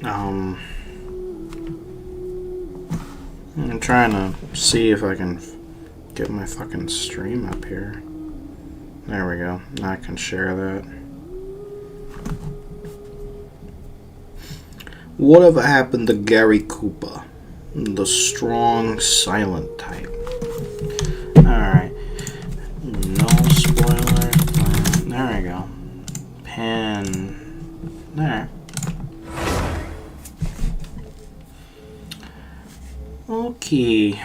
I'm trying to see if I can get my fucking stream up here. There we go. Now I can share that. Whatever happened to Gary Cooper? The strong, silent type. Alright. No spoiler. There we go. Pen. There. Okay.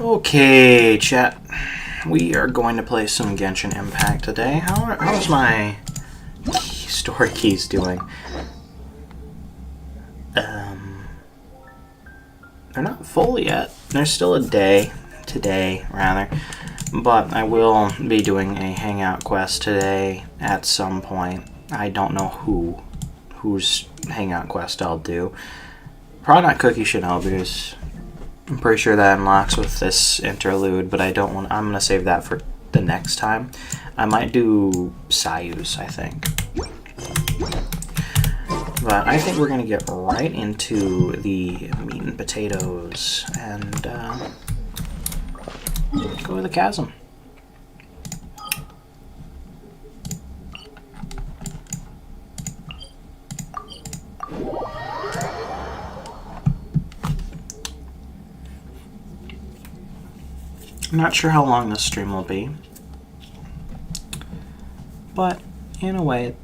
Okay, chat. We are going to play some Genshin Impact today. How's my story keys doing? They're not full yet. There's still a day, today rather, but I will be doing a hangout quest today at some point. I don't know whose hangout quest I'll do. Probably not Cookie Shinobu's. I'm pretty sure that unlocks with this interlude, but I don't want. I'm gonna save that for the next time. I might do Sayu's, I think. But I think we're gonna get right into the meat and potatoes and go to the chasm. I'm not sure how long this stream will be, but in a way it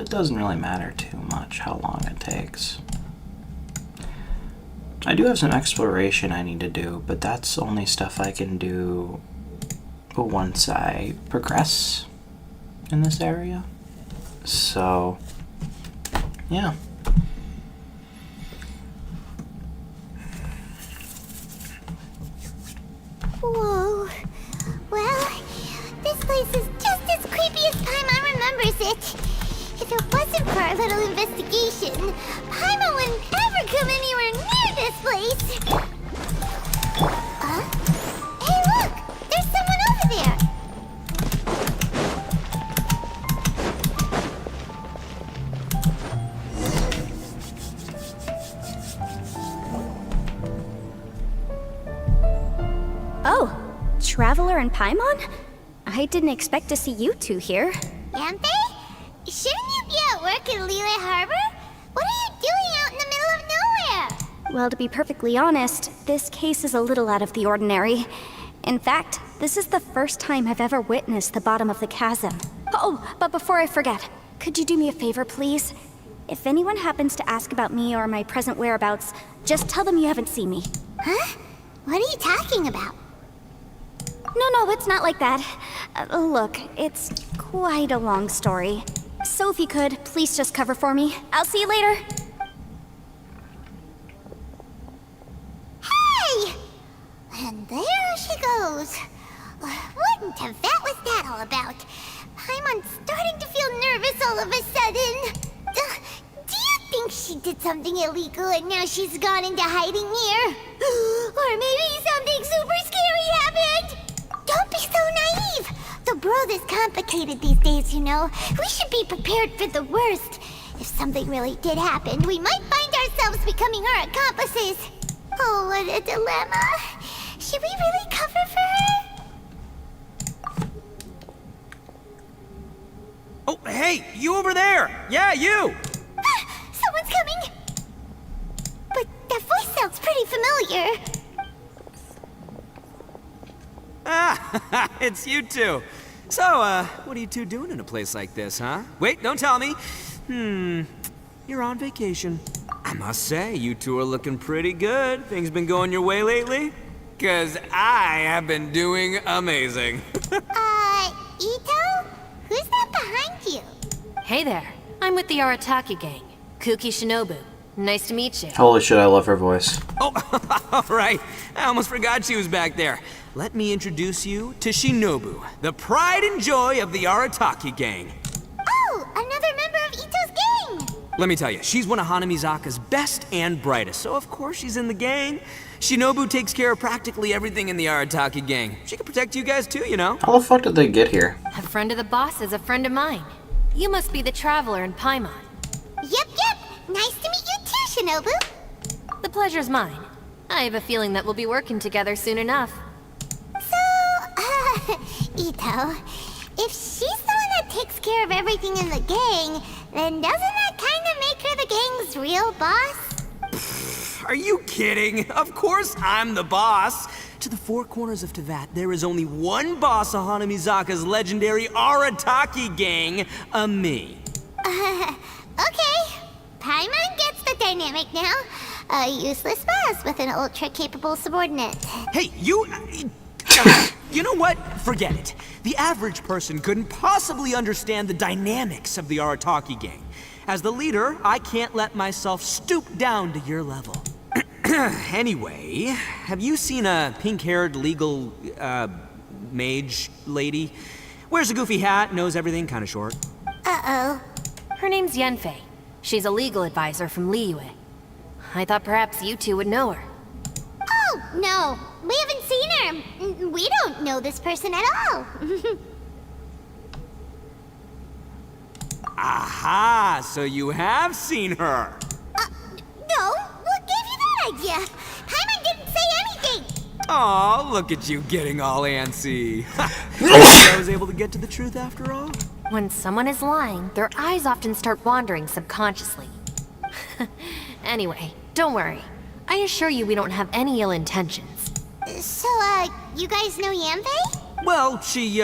doesn't really matter too much how long it takes. I do have some exploration I need to do, but that's only stuff I can do once I progress in this area. So, yeah. Whoa. Well, this place is just as creepy as Paimon remembers it. If it wasn't for our little investigation, Paimon wouldn't ever come anywhere near this place. Huh? Hey, look! There's someone over there! Oh, Traveler and Paimon? I didn't expect to see you two here. Yampe? Shouldn't you be at work in Liyue Harbor? What are you doing out in the middle of nowhere? Well, to be perfectly honest, this case is a little out of the ordinary. In fact, this is the first time I've ever witnessed the bottom of the chasm. Oh, but before I forget, could you do me a favor, please? If anyone happens to ask about me or my present whereabouts, just tell them you haven't seen me. Huh? What are you talking about? No, it's not like that. Look, it's quite a long story. So if you could, please just cover for me. I'll see you later. Hey! And there she goes. What in Tibet was that all about? Paimon's starting to feel nervous all of a sudden. Do you think she did something illegal and now she's gone into hiding here? Or maybe something super scary happened? Don't be so naive! The world is complicated these days, you know. We should be prepared for the worst. If something really did happen, we might find ourselves becoming her accomplices. Oh, what a dilemma. Should we really cover for her? Oh, hey, you over there! Yeah, you! Someone's coming! familiar. Ah, it's you two. So, what are you two doing in a place like this, huh? Wait, don't tell me. You're on vacation. I must say, you two are looking pretty good. Things been going your way lately? 'Cause I have been doing amazing. Ito? Who's that behind you? Hey there, I'm with the Arataki gang. Kuki Shinobu. Nice to meet you. Holy shit, I love her voice. Oh, all right. I almost forgot she was back there. Let me introduce you to Shinobu, the pride and joy of the Arataki gang. Oh, another member of Ito's gang! Let me tell you, she's one of Hanamizaka's best and brightest, so of course she's in the gang. Shinobu takes care of practically everything in the Arataki gang. She can protect you guys too, you know? How the fuck did they get here? A friend of the boss is a friend of mine. You must be the traveler in Paimon. Yep. Nice to meet you too, Shinobu. The pleasure's mine. I have a feeling that we'll be working together soon enough. So, Ito, if she's the one that takes care of everything in the gang, then doesn't that kind of make her the gang's real boss? Are you kidding? Of course I'm the boss. To the four corners of Teyvat, there is only one boss of Hanamizaka's legendary Arataki gang, me. Okay. Paimon gets the dynamic now. A useless boss with an ultra-capable subordinate. Hey, you... you know what? Forget it. The average person couldn't possibly understand the dynamics of the Arataki gang. As the leader, I can't let myself stoop down to your level. Anyway, have you seen a pink-haired legal, mage lady? Wears a goofy hat, knows everything, kinda short. Uh-oh. Her name's Yenfei. She's a legal advisor from Liyue. I thought perhaps you two would know her. Oh, no. We haven't seen her. We don't know this person at all. Aha! So you have seen her! No. What gave you that idea? Paimon didn't say anything. Aw, look at you getting all antsy. I was able to get to the truth after all? When someone is lying, their eyes often start wandering subconsciously. Anyway, don't worry. I assure you we don't have any ill intentions. So, you guys know Yanfei? Well, she,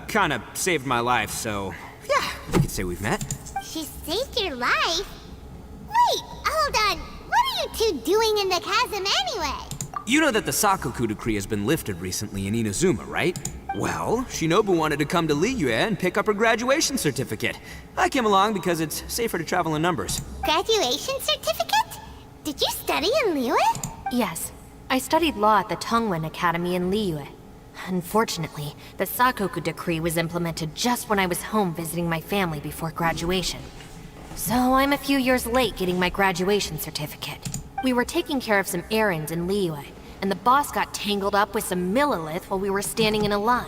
kinda saved my life, so... yeah, you could say we've met. She saved your life? Wait, hold on. What are you two doing in the chasm anyway? You know that the Sakoku decree has been lifted recently in Inazuma, right? Well, Shinobu wanted to come to Liyue and pick up her graduation certificate. I came along because it's safer to travel in numbers. Graduation certificate? Did you study in Liyue? Yes, I studied law at the Tongwen Academy in Liyue. Unfortunately, the Sakoku decree was implemented just when I was home visiting my family before graduation. So I'm a few years late getting my graduation certificate. We were taking care of some errands in Liyue, and the boss got tangled up with some Millilith while we were standing in a line.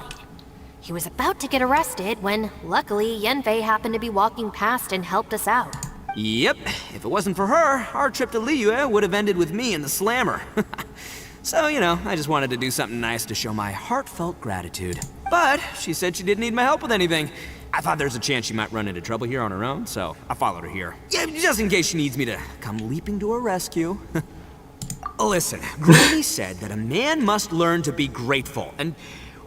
He was about to get arrested when, luckily, Yenfei happened to be walking past and helped us out. Yep, if it wasn't for her, our trip to Liyue would have ended with me and the slammer. So, you know, I just wanted to do something nice to show my heartfelt gratitude. But she said she didn't need my help with anything. I thought there's a chance she might run into trouble here on her own, so I followed her here. Yeah, just in case she needs me to come leaping to her rescue. Listen, Granny said that a man must learn to be grateful, and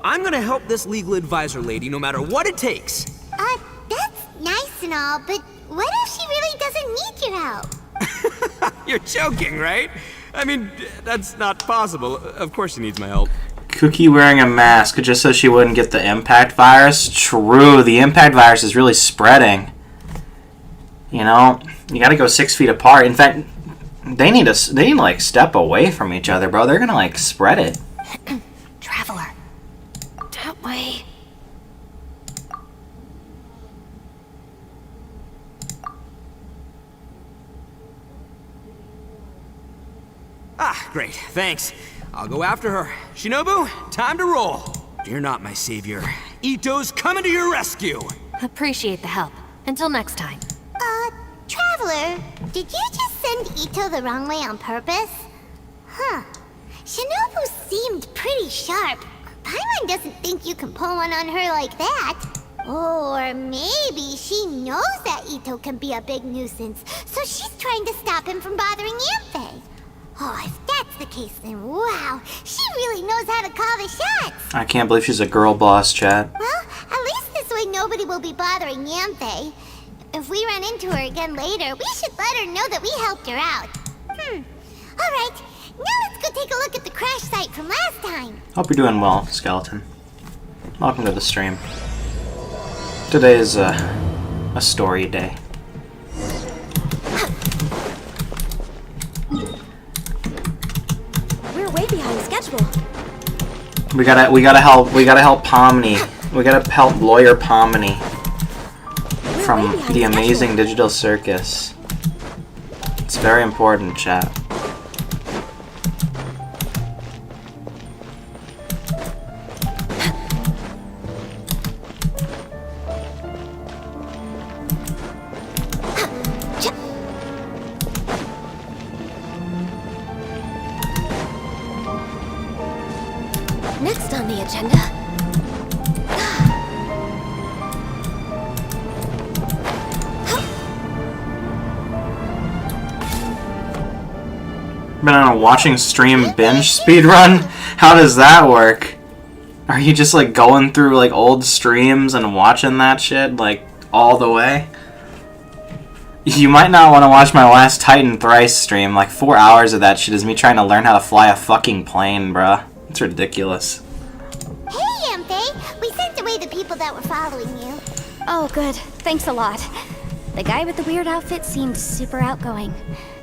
I'm gonna help this legal advisor lady no matter what it takes. That's nice and all, but what if she really doesn't need your help? You're joking, right? I mean, that's not possible. Of course she needs my help. Cookie wearing a mask just so she wouldn't get the impact virus. True, the impact virus is really spreading. You know, you gotta go 6 feet apart. In fact, they need to like step away from each other, bro. They're gonna like spread it. Traveler. That way. Ah, great, thanks. I'll go after her. Shinobu, time to roll. Fear not, my savior. Ito's coming to your rescue. Appreciate the help. Until next time. Traveler, did you just send Ito the wrong way on purpose? Huh. Shinobu seemed pretty sharp. Paimon doesn't think you can pull one on her like that. Or maybe she knows that Ito can be a big nuisance, so she's trying to stop him from bothering Yanfei. Oh, if that's the case, then wow, she really knows how to call the shots. I can't believe she's a girl boss, chat. Well, at least this way nobody will be bothering Yanthe. If we run into her again later, we should let her know that we helped her out. Alright, now let's go take a look at the crash site from last time. Hope you're doing well, Skeleton. Welcome to the stream. Today is a story day. We're way behind schedule. We gotta help Pomni. We gotta help Lawyer Pomni from the Amazing Digital Circus. It's very important, chat. Next on the agenda. Been on a watching stream binge speedrun? How does that work? Are you just like going through like old streams and watching that shit like all the way? You might not want to watch my last Titan Thrice stream. Like 4 hours of that shit is me trying to learn how to fly a fucking plane, bruh. It's ridiculous. Hey, Yanthe! We sent away the people that were following you. Oh, good. Thanks a lot. The guy with the weird outfit seemed super outgoing.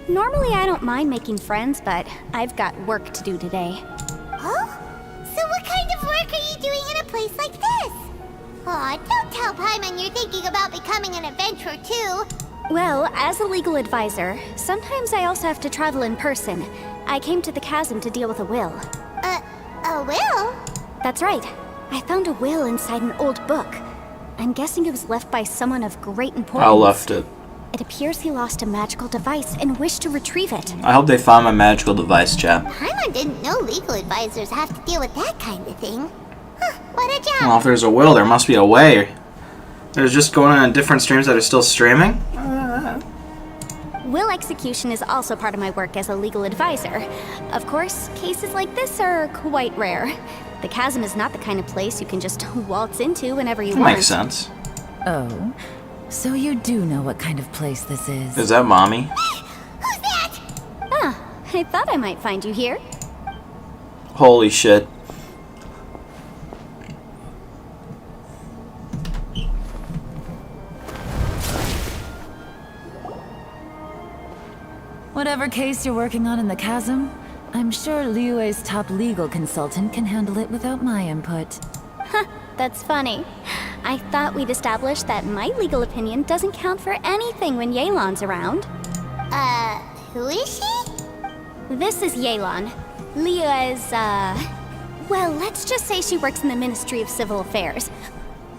Normally I don't mind making friends, but I've got work to do today. Oh? So what kind of work are you doing in a place like this? Aw, don't tell Paimon you're thinking about becoming an adventurer too. Well, as a legal advisor, sometimes I also have to travel in person. I came to the chasm to deal with a will. A will? That's right. I found a will inside an old book. I'm guessing it was left by someone of great importance. I left it. It appears he lost a magical device and wished to retrieve it. I hope they found my magical device, chat. Paimon didn't know legal advisors have to deal with that kind of thing. Huh, what a job. Well, if there's a will, there must be a way. There's just going on different streams that are still streaming? Will execution is also part of my work as a legal advisor. Of course, cases like this are quite rare. The chasm is not the kind of place you can just waltz into whenever you That want. makes sense. Oh, so you do know what kind of place this is. Is that mommy? Who's that? Ah, I thought I might find you here. Holy shit. Whatever case you're working on in the chasm, I'm sure Liyue's top legal consultant can handle it without my input. That's funny. I thought we'd established that my legal opinion doesn't count for anything when Yelan's around. Who is she? This is Yelan. Liyue's, well, let's just say she works in the Ministry of Civil Affairs.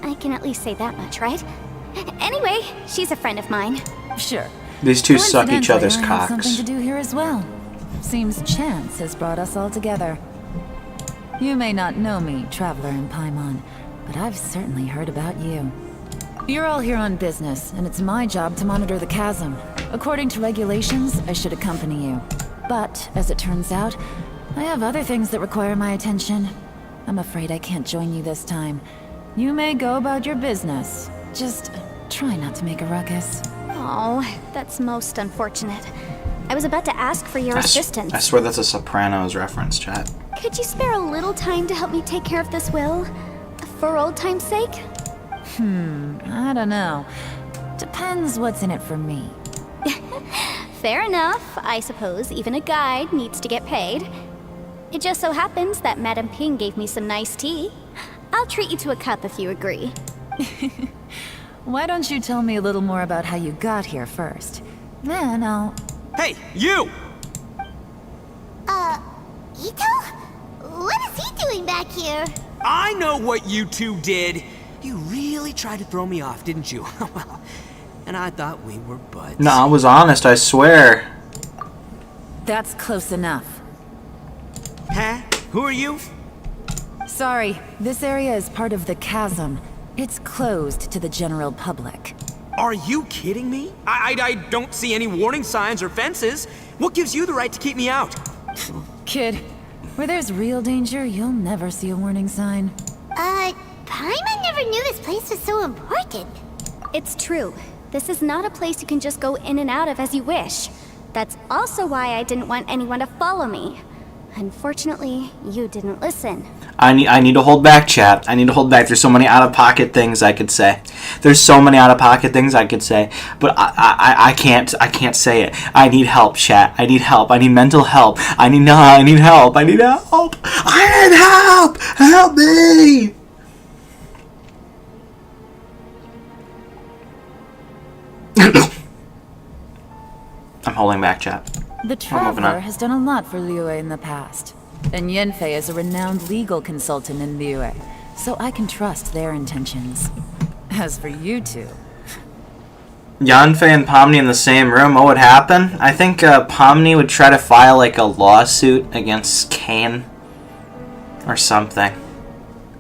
I can at least say that much, right? Anyway, she's a friend of mine. Sure. These two suck each other's Coincidentally, I have cocks. something to do here as well. Seems chance has brought us all together. You may not know me, Traveler in Paimon, but I've certainly heard about you. You're all here on business, and it's my job to monitor the chasm. According to regulations, I should accompany you. But, as it turns out, I have other things that require my attention. I'm afraid I can't join you this time. You may go about your business. Just try not to make a ruckus. Oh, that's most unfortunate. I was about to ask for your assistance. I swear that's a Sopranos reference, chat. Could you spare a little time to help me take care of this will? For old time's sake? I don't know. Depends what's in it for me. Fair enough. I suppose even a guide needs to get paid. It just so happens that Madame Ping gave me some nice tea. I'll treat you to a cup if you agree. Why don't you tell me a little more about how you got here first? Then I'll... Hey, you! Ito? What is he doing back here? I know what you two did. You really tried to throw me off, didn't you? Well, and I thought we were buds. No, I was honest, I swear. That's close enough. Huh? Who are you? Sorry, this area is part of the chasm. It's closed to the general public. Are you kidding me? I don't see any warning signs or fences. What gives you the right to keep me out? Kid, where there's real danger, you'll never see a warning sign. Paimon never knew this place was so important. It's true. This is not a place you can just go in and out of as you wish. That's also why I didn't want anyone to follow me. Unfortunately, you didn't listen. I need to hold back, chat. I need to hold back. There's so many out-of-pocket things I could say. There's so many out-of-pocket things I could say, but I can't say it. I need help, chat. I need help. I need mental help. I need help. I need help. I need help. Help me. I'm holding back, chat. The Traveler has done a lot for Liyue in the past, and Yanfei is a renowned legal consultant in Liyue, so I can trust their intentions. As for you two... Yanfei and Pomni in the same room, what would happen? I think Pomni would try to file like a lawsuit against Kane or something.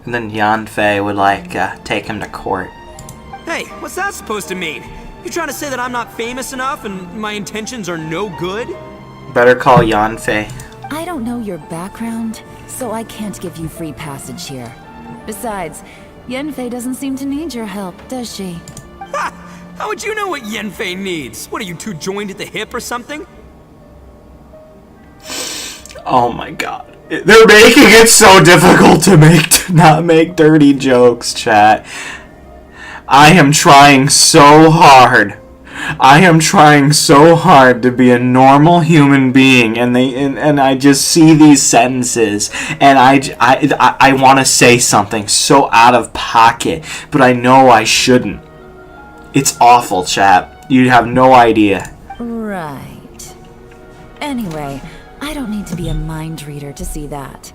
And then Yanfei would like take him to court. Hey, what's that supposed to mean? You trying to say that I'm not famous enough and my intentions are no good? Better call Yanfei. I don't know your background, so I can't give you free passage here. Besides, Yanfei doesn't seem to need your help, does she? Ha! How would you know what Yanfei needs? What, are you two joined at the hip or something? Oh my god. They're making it so difficult to not make dirty jokes, chat. I am trying so hard. I am trying so hard to be a normal human being, and I just see these sentences, and I want to say something so out of pocket, but I know I shouldn't. It's awful, chat. You have no idea. Right. Anyway, I don't need to be a mind reader to see that.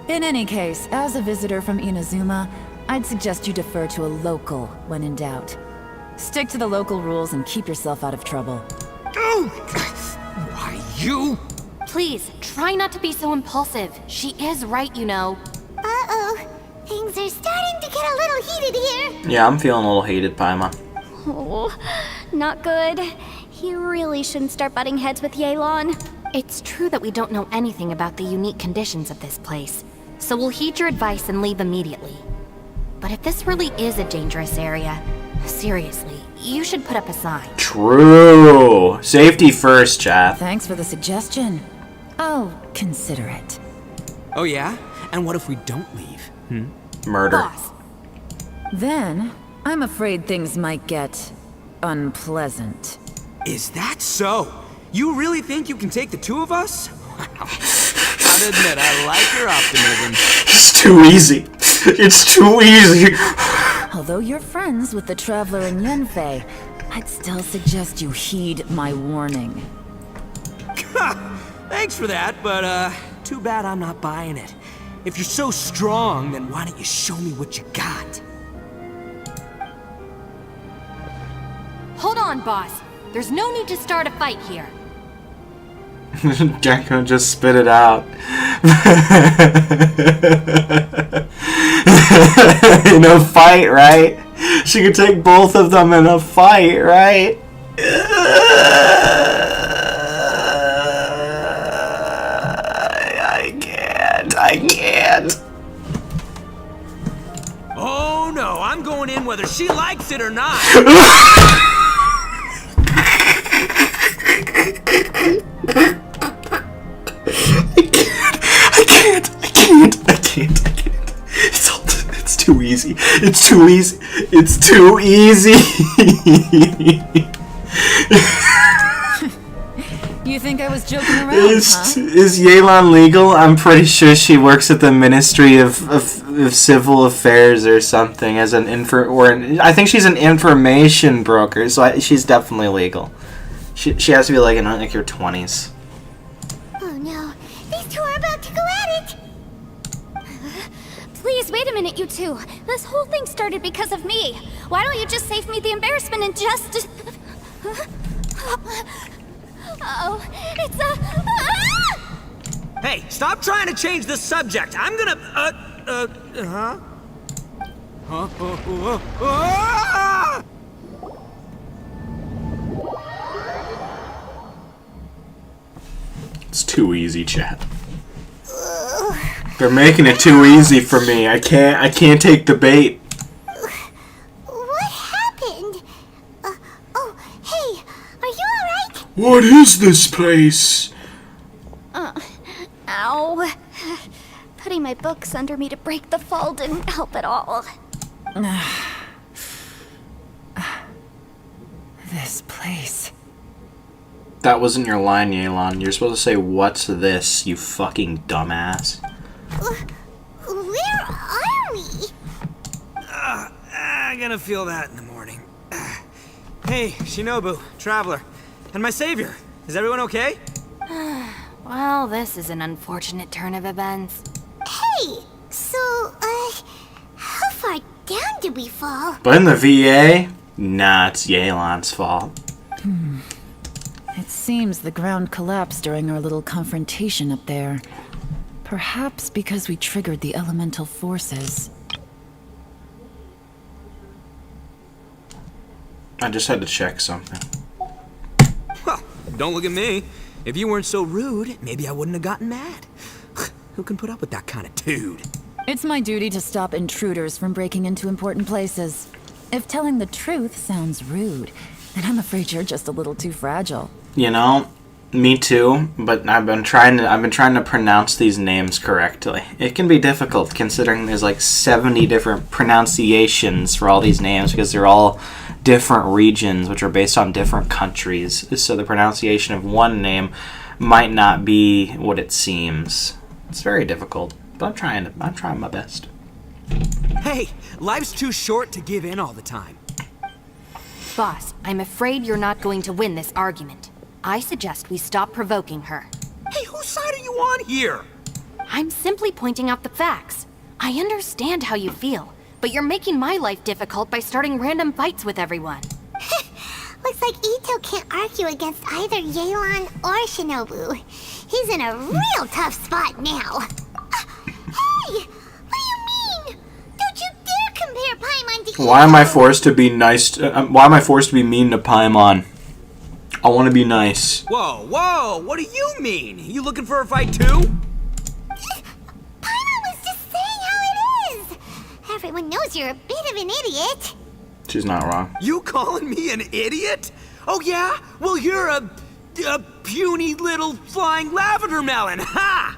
In any case, as a visitor from Inazuma, I'd suggest you defer to a local when in doubt. Stick to the local rules and keep yourself out of trouble. Oh! Why, you? Please, try not to be so impulsive. She is right, you know. Uh-oh. Things are starting to get a little heated here. Yeah, I'm feeling a little heated, Paima. Oh, not good. You really shouldn't start butting heads with Yelan. It's true that we don't know anything about the unique conditions of this place, so we'll heed your advice and leave immediately. But if this really is a dangerous area, seriously, you should put up a sign. True. Safety first, chat. Thanks for the suggestion. I'll consider it. Oh yeah? And what if we don't leave? Murder. Boss, Then, I'm afraid things might get unpleasant. Is that so? You really think you can take the two of us? I'll admit, I like your optimism. It's too easy. It's too easy. Although you're friends with the Traveler and Yanfei, I'd still suggest you heed my warning. Thanks for that, but too bad I'm not buying it. If you're so strong, then why don't you show me what you got? hold on, boss. There's no need to start a fight here. Gecko just spit it out. In a fight, right? She could take both of them in a fight, right? I can't. Oh no, I'm going in whether she likes it or not. I can't. It's too easy. It's too easy. You think I was joking around, huh? Is Yelan legal? I'm pretty sure she works at the Ministry of Civil Affairs or something as an I think she's an information broker, so she's definitely legal. She has to be like in like her 20s. Oh no, these two are about to go at it! Please, wait a minute, you two. This whole thing started because of me. Why don't you just save me the embarrassment and just... Uh-oh, it's a... Hey, stop trying to change the subject. I'm gonna, too easy, chat. They're making it too easy for me. I can't take the bait. What happened? Oh, hey, are you alright? What is this place? Ow. Putting my books under me to break the fall didn't help at all. This place. That wasn't your line, Yelan. You're supposed to say, "What's this, you fucking dumbass?" Where are we? I'm gonna feel that in the morning. Hey, Shinobu, Traveler, and my savior. Is everyone okay? Well, this is an unfortunate turn of events. Hey, so, how far down did we fall? But in the VA, nah, it's Yelan's fault. It seems the ground collapsed during our little confrontation up there. Perhaps because we triggered the elemental forces. I just had to check something. Well, don't look at me. If you weren't so rude, maybe I wouldn't have gotten mad. Who can put up with that kind of dude? It's my duty to stop intruders from breaking into important places. If telling the truth sounds rude, then I'm afraid you're just a little too fragile. You know, me too. But I've been trying to pronounce these names correctly. It can be difficult considering there's like 70 different pronunciations for all these names because they're all different regions, which are based on different countries. So the pronunciation of one name might not be what it seems. It's very difficult, but I'm trying my best. Hey, life's too short to give in all the time. Boss, I'm afraid you're not going to win this argument. I suggest we stop provoking her. Hey, whose side are you on here? I'm simply pointing out the facts. I understand how you feel, but you're making my life difficult by starting random fights with everyone. Looks like Ito can't argue against either Yelan or Shinobu. He's in a real tough spot now. Hey! What do you mean? Don't you dare compare Paimon to Ito! Why am I forced to be nice? Why am I forced to be mean to Paimon? I want to be nice. Whoa, whoa, what do you mean? You looking for a fight too? Paimon was just saying how it is. Everyone knows you're a bit of an idiot. She's not wrong. You calling me an idiot? Oh yeah? Well, you're a puny little flying lavender melon, ha!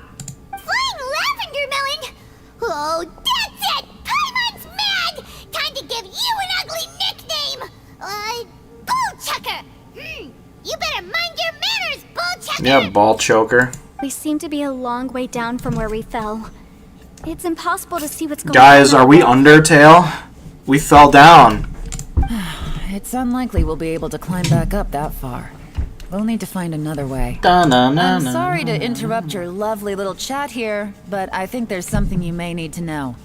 Flying lavender melon? Oh, that's it! Paimon's mad! Time to give you an ugly nickname! Bull Chucker! You better mind your manners, Bull Chucker! Yeah, ball choker. We seem to be a long way down from where we fell. It's impossible to see what's going Guys, on. are we Undertale? We fell down. It's unlikely we'll be able to climb back up that far. We'll need to find another way. I'm Sorry to interrupt your lovely little chat here, but I think there's something you may need to know.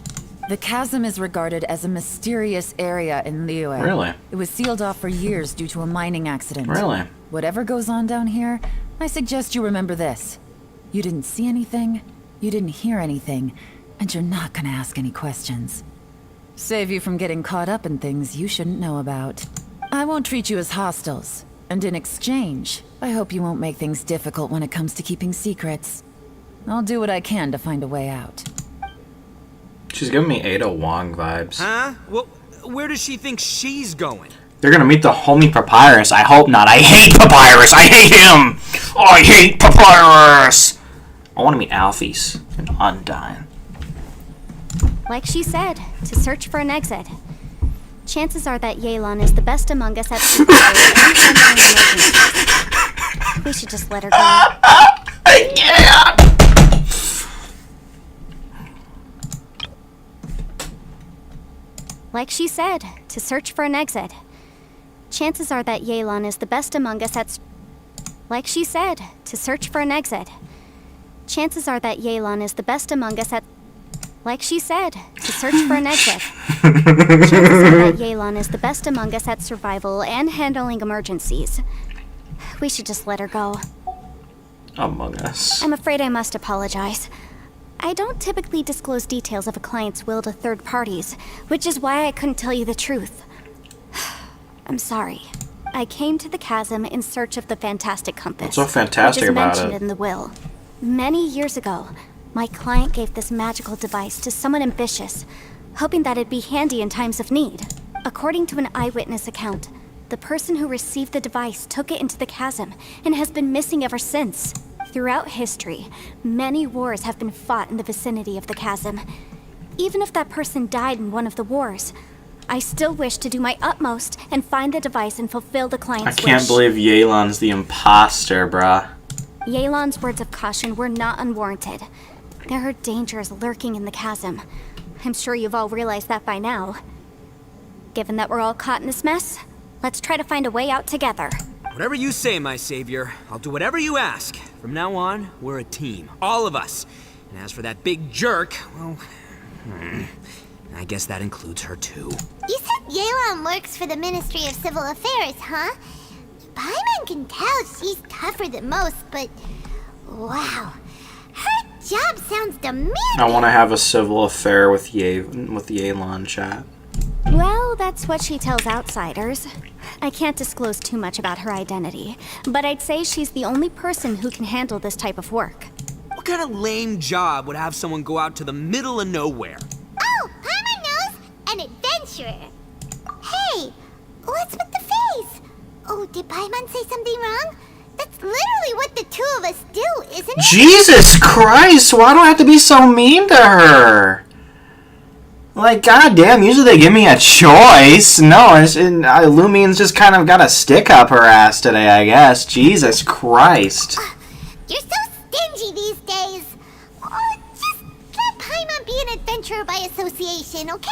The chasm is regarded as a mysterious area in Liyue. Really? It was sealed off for years due to a mining accident. Really? Whatever goes on down here, I suggest you remember this. You didn't see anything, you didn't hear anything, and you're not gonna ask any questions. Save you from getting caught up in things you shouldn't know about. I won't treat you as hostiles, and in exchange, I hope you won't make things difficult when it comes to keeping secrets. I'll do what I can to find a way out. She's giving me Ada Wong vibes. Huh? Well, where does she think she's going? They're gonna meet the homie Papyrus. I hope not. I hate Papyrus. I hate him. I hate Papyrus. I want to meet Alphys and Undyne. Like she said, to search for an exit. Chances are that Yelan is the best among us at surviving and handling emergencies. We should just let her go. I can't. Like she said, to search for an exit. Chances are that Yelan is the best among us at... Like she said, to search for an exit. Chances are that Yelan is the best among us at... Like she said, to search for an exit. Chances are that Yelan is the best among us at survival and handling emergencies. We should just let her go. Among Us. I'm afraid I must apologize. I don't typically disclose details of a client's will to third parties, which is why I couldn't tell you the truth. I'm sorry. I came to the chasm in search of the fantastic compass. What's so fantastic which is about mentioned it? in the will. Many years ago, my client gave this magical device to someone ambitious, hoping that it'd be handy in times of need. According to an eyewitness account, the person who received the device took it into the chasm and has been missing ever since. Throughout history, many wars have been fought in the vicinity of the chasm. Even if that person died in one of the wars, I still wish to do my utmost and find the device and fulfill the client's wish. I can't believe Yelan's the imposter, bruh. Yelan's words of caution were not unwarranted. There are dangers lurking in the chasm. I'm sure you've all realized that by now. Given that we're all caught in this mess, let's try to find a way out together. Whatever you say, my savior. I'll do whatever you ask. From now on, we're a team. All of us. And as for that big jerk, well... I guess that includes her too. You said Yelan works for the Ministry of Civil Affairs, huh? Paimon can tell she's tougher than most, but... Wow. Her job sounds demanding. I want to have a civil affair with Yelan, chat. Well, that's what she tells outsiders. I can't disclose too much about her identity, but I'd say she's the only person who can handle this type of work. What kind of lame job would have someone go out to the middle of nowhere? Oh, Paimon knows! An adventurer. Hey, what's with the face? Oh, did Paimon say something wrong? That's literally what the two of us do, isn't it? Jesus Christ, why do I have to be so mean to her? Like, goddamn, usually they give me a choice. No, Lumine's just kind of got a stick up her ass today, I guess. Jesus Christ. You're so stingy these days. Oh, just let Paimon be an adventurer by association, okay?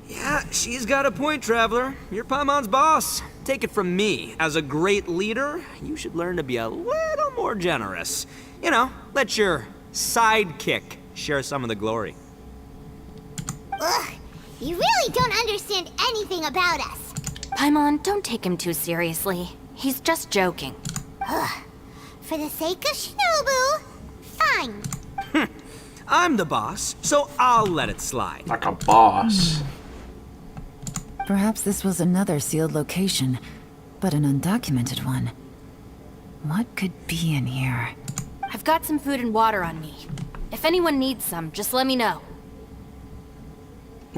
Yeah, she's got a point, Traveler. You're Paimon's boss. Take it from me. As a great leader, you should learn to be a little more generous. You know, let your sidekick share some of the glory. Ugh, you really don't understand anything about us. Paimon, don't take him too seriously. He's just joking. For the sake of Shinobu, fine. I'm the boss, so I'll let it slide. Like a boss. Perhaps this was another sealed location, but an undocumented one. What could be in here? I've got some food and water on me. If anyone needs some, just let me know.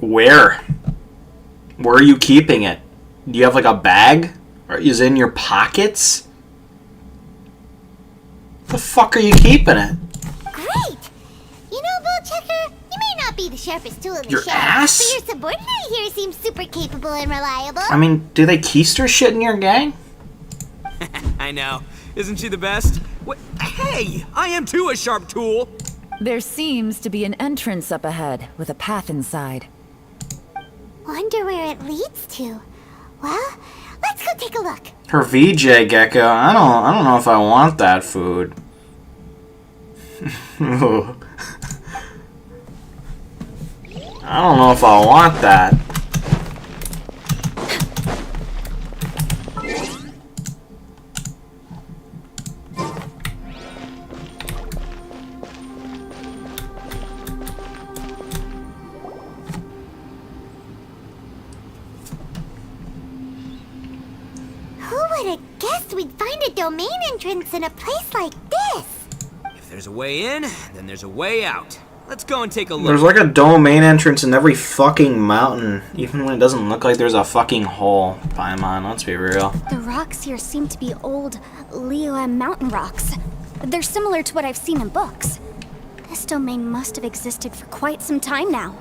Where? Where are you keeping it? Do you have like a bag? Or is it in your pockets? The fuck are you keeping it? Great! You know, Bullchecker, you may not be the sharpest tool in the Your shed, ass? but your subordinate here seems super capable and reliable. I mean, do they keister shit in your gang? I know. Isn't she the best? What? Hey, I am too a sharp tool. There seems to be an entrance up ahead, with a path inside. Wonder where it leads to. Well, let's go take a look. Her VJ Gecko, I don't know if I want that food. I don't know if I want that. Who would have guessed we'd find a domain entrance in a place like this? If there's a way in, then there's a way out. Let's go and take a look. There's like a domain entrance in every fucking mountain, even when it doesn't look like there's a fucking hole. Paimon, let's be real. The rocks here seem to be old Liyue mountain rocks. They're similar to what I've seen in books. This domain must have existed for quite some time now.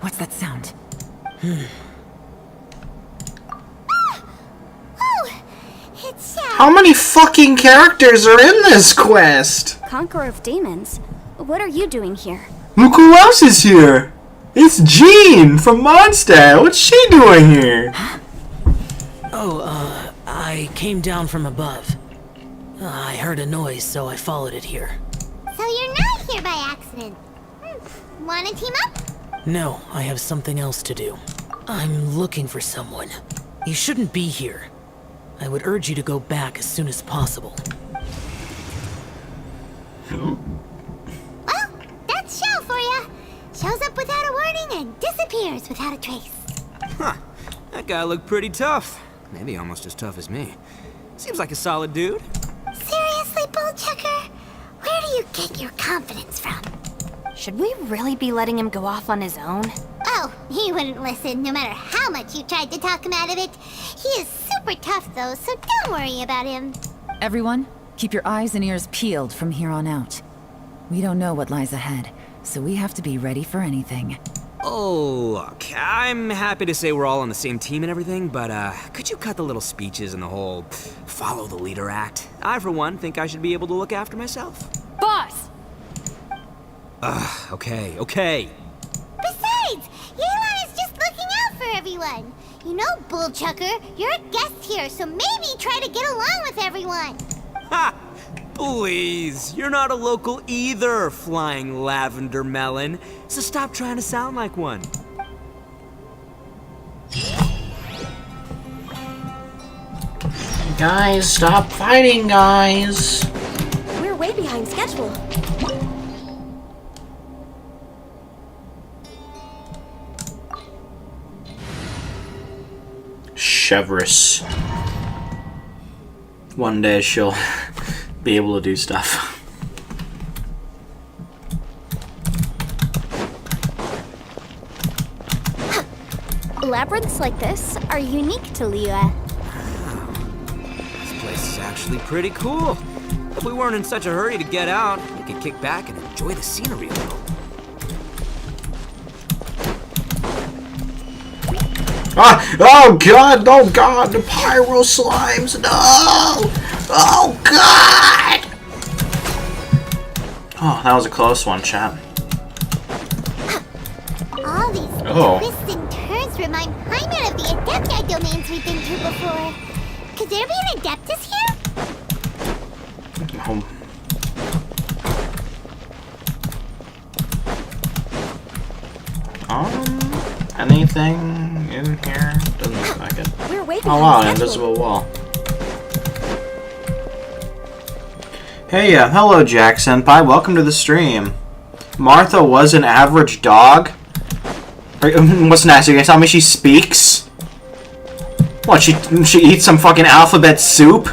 What's that sound? Oh, it's How many fucking characters are in this quest? Conqueror of Demons? What are you doing here? Look who else is here! It's Jean from Mondstadt. What's she doing here? I came down from above. I heard a noise, so I followed it here. So you're not here by accident. Wanna team up? No, I have something else to do. I'm looking for someone. You shouldn't be here. I would urge you to go back as soon as possible. Well, that's Shell for ya. Shows up without a warning and disappears without a trace. Huh. That guy looked pretty tough. Maybe almost as tough as me. Seems like a solid dude. Seriously? you get your confidence from? Should we really be letting him go off on his own? Oh, he wouldn't listen no matter how much you tried to talk him out of it. He is super tough though, so don't worry about him. Everyone, keep your eyes and ears peeled from here on out. We don't know what lies ahead, so we have to be ready for anything. Oh, look, I'm happy to say we're all on the same team and everything, but could you cut the little speeches and the whole follow the leader act? I, for one, think I should be able to look after myself. Boss! Okay. Besides, Yelan is just looking out for everyone. You know, Bullchucker, you're a guest here, so maybe try to get along with everyone. Ha! Please, you're not a local either, flying lavender melon, so stop trying to sound like one. Guys, stop fighting, guys. We're way behind schedule. Chevris. One day she'll be able to do stuff. Labyrinths like this are unique to Liyue. This place is actually pretty cool. If we weren't in such a hurry to get out, we could kick back and enjoy the scenery a little. Oh god, the pyro slimes, no! Oh god! Oh, that was a close one, chat. All these twists and turns remind Paimon of the Adepti domains we've been to before. Could there be an Adeptus here? Anything in here? Doesn't look like it. We're way Oh behind wow, an schedule. invisible wall. Hey, hello Jack Senpai, welcome to the stream. Martha was an average dog? What's next? Are you gonna tell me she speaks? What, she eats some fucking alphabet soup?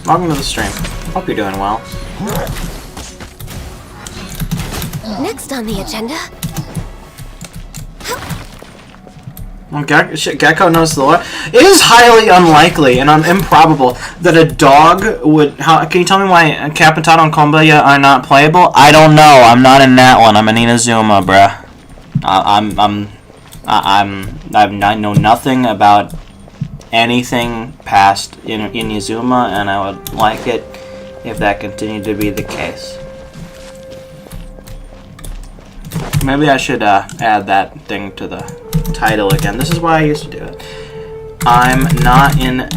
Welcome to the stream. Hope you're doing well. Next on the agenda. Well, Gecko knows the lore. It is highly unlikely and improbable that a dog would. Can you tell me why Capitano and Kombuya are not playable? I don't know. I'm not in NATLAN. I'm in INAZUMA, bruh. I know nothing about anything past INAZUMA, and I would like it if that continued to be the case. Maybe I should add that thing to the title again. This is why I used to do it. I'm not in...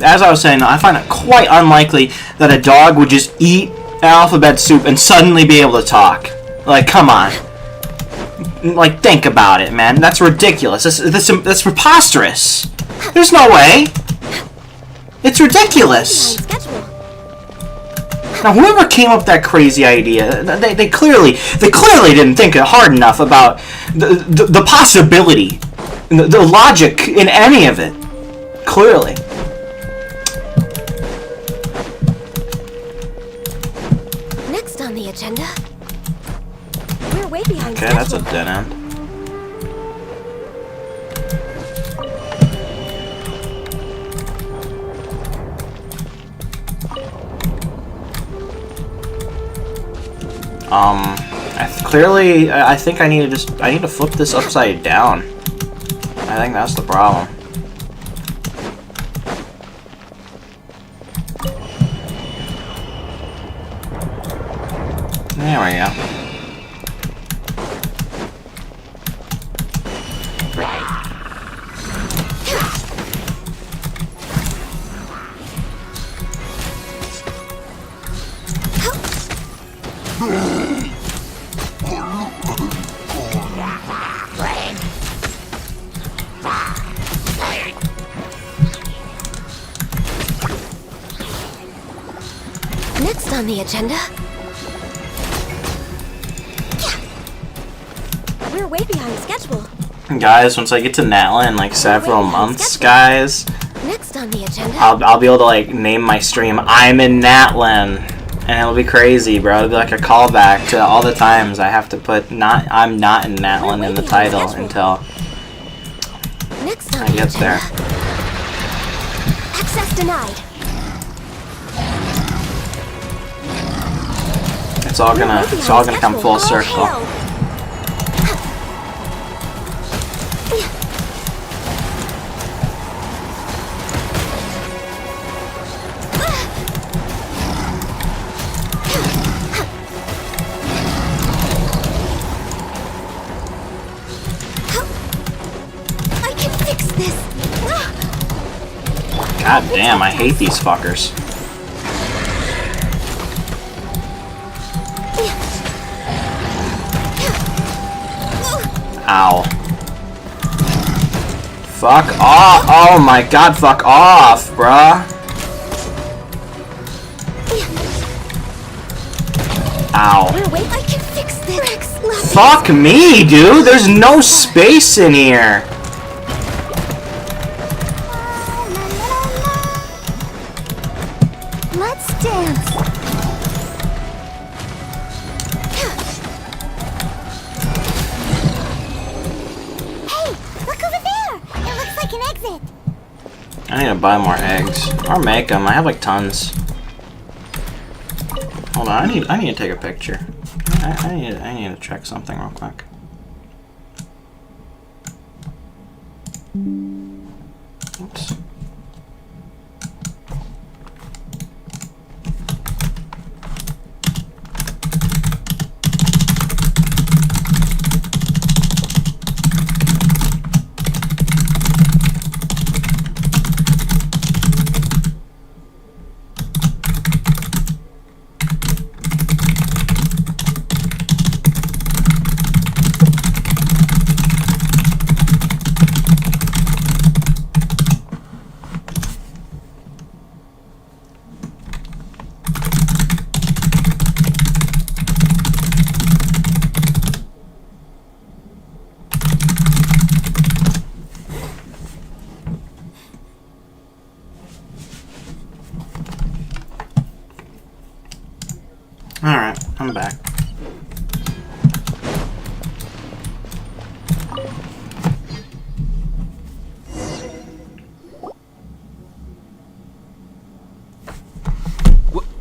As I was saying, I find it quite unlikely that a dog would just eat alphabet soup and suddenly be able to talk. Like, come on. Like, think about it, man. That's ridiculous. That's preposterous. There's no way. It's ridiculous. Now, whoever came up with that crazy idea, they clearly didn't think hard enough about the possibility, the logic in any of it. Clearly. Next on the agenda. We're way behind Okay, that's a dead end. I think I need to flip this upside down. I think that's the problem. There we go. Next on the agenda. We're way behind schedule. Guys, once I get to NATLAN in like several months, guys, Next on the agenda. I'll be able to like name my stream I'm in NATLAN, and it'll be crazy, bro. It'll be like a callback to all the times I have to put I'm not in NATLAN in the title until Next on I get the there. agenda. Access denied. It's all gonna come full circle. I can fix this. God damn, I hate these fuckers. Ow. Fuck off. Oh my god, fuck off, bruh. Ow. I can fix this. Fuck me, dude. There's no space in here. Let's dance. Hey, look over there! It looks like an exit. I need to buy more eggs. Or make them. I have like tons. Hold on, I need to take a picture. I need to check something real quick. Oops. Alright, I'm back.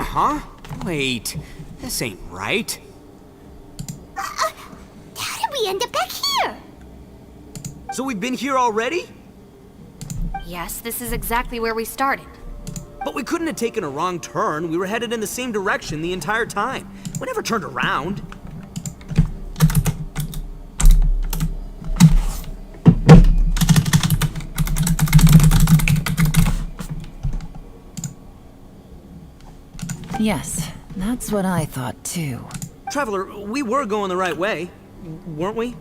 Huh? Wait, this ain't right. How did we end up back here? So we've been here already? Yes, this is exactly where we started. But we couldn't have taken a wrong turn. We were headed in the same direction the entire time. We never turned around. Yes, that's what I thought too. Traveler, we were going the right way, weren't we?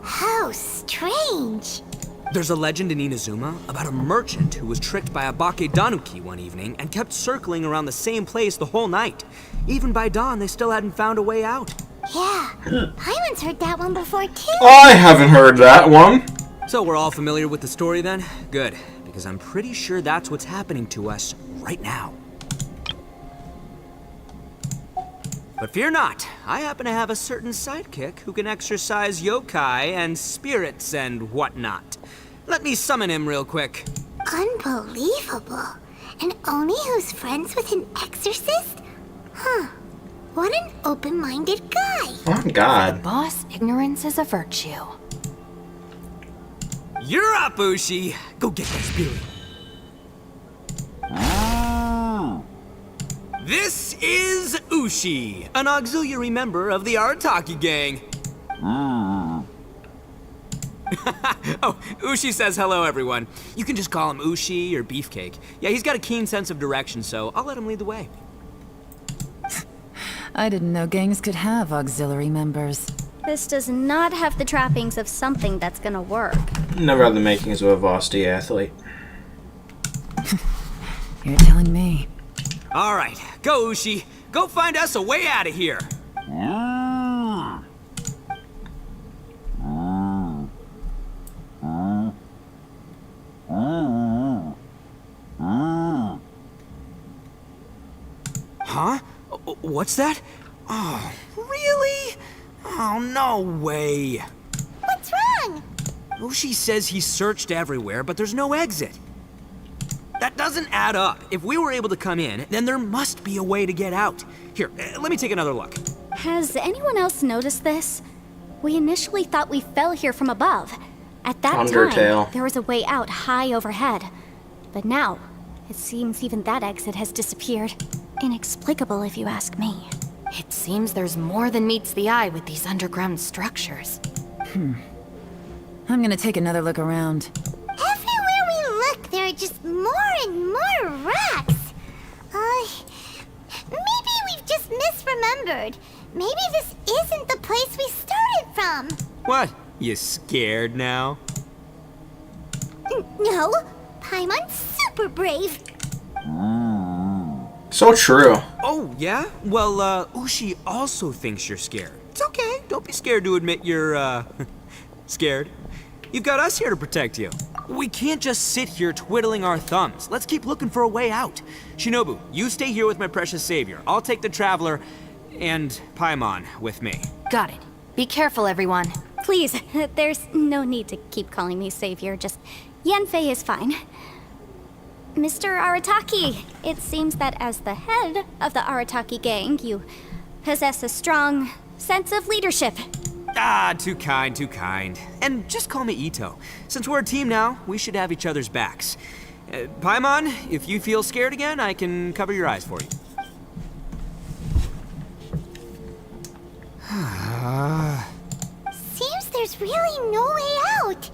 How strange. There's a legend in Inazuma about a merchant who was tricked by a Bakedanuki one evening and kept circling around the same place the whole night. Even by dawn, they still hadn't found a way out. Yeah, Paimon's heard that one before too. I haven't heard that one. So we're all familiar with the story then? Good, because I'm pretty sure that's what's happening to us right now. But fear not, I happen to have a certain sidekick who can exercise yokai and spirits and whatnot. Let me summon him real quick. Unbelievable. And Oni who's friends with an exorcist? Huh. What an open-minded guy. Oh god. Boss, ignorance is a virtue. You're up, Ushi! Go get that spirit. This is Ushi, an auxiliary member of the Artaki gang. Oh, Ushi says hello, everyone. You can just call him Ushi or Beefcake. Yeah, he's got a keen sense of direction, so I'll let him lead the way. I didn't know gangs could have auxiliary members. This does not have the trappings of something that's gonna work. Never had the makings of a varsity athlete. You're telling me. All right, go Ushi. Go find us a way out of here. Huh? What's that? Oh, really? Oh, no way. What's wrong? Ushi says he searched everywhere, but there's no exit. That doesn't add up. If we were able to come in, then there must be a way to get out. Here, let me take another look. Has anyone else noticed this? We initially thought we fell here from above. At that Undertale. time, there was a way out high overhead. But now, it seems even that exit has disappeared. Inexplicable, if you ask me. It seems there's more than meets the eye with these underground structures. I'm gonna take another look around. Everywhere we look, there are just more and more rocks. Maybe we've just misremembered. Maybe this isn't the place we started from. What? You scared now? No, Paimon's super brave. So true. Oh, yeah? Well, Ushi also thinks you're scared. It's okay. Don't be scared to admit you're, scared. You've got us here to protect you. We can't just sit here twiddling our thumbs. Let's keep looking for a way out. Shinobu, you stay here with my precious savior. I'll take the Traveler and Paimon with me. Got it. Be careful, everyone. Please, there's no need to keep calling me savior. Just Yanfei is fine. Mr. Arataki, it seems that as the head of the Arataki gang, you possess a strong sense of leadership. Ah, too kind, too kind. And just call me Ito. Since we're a team now, we should have each other's backs. Paimon, if you feel scared again, I can cover your eyes for you. Seems there's really no way out.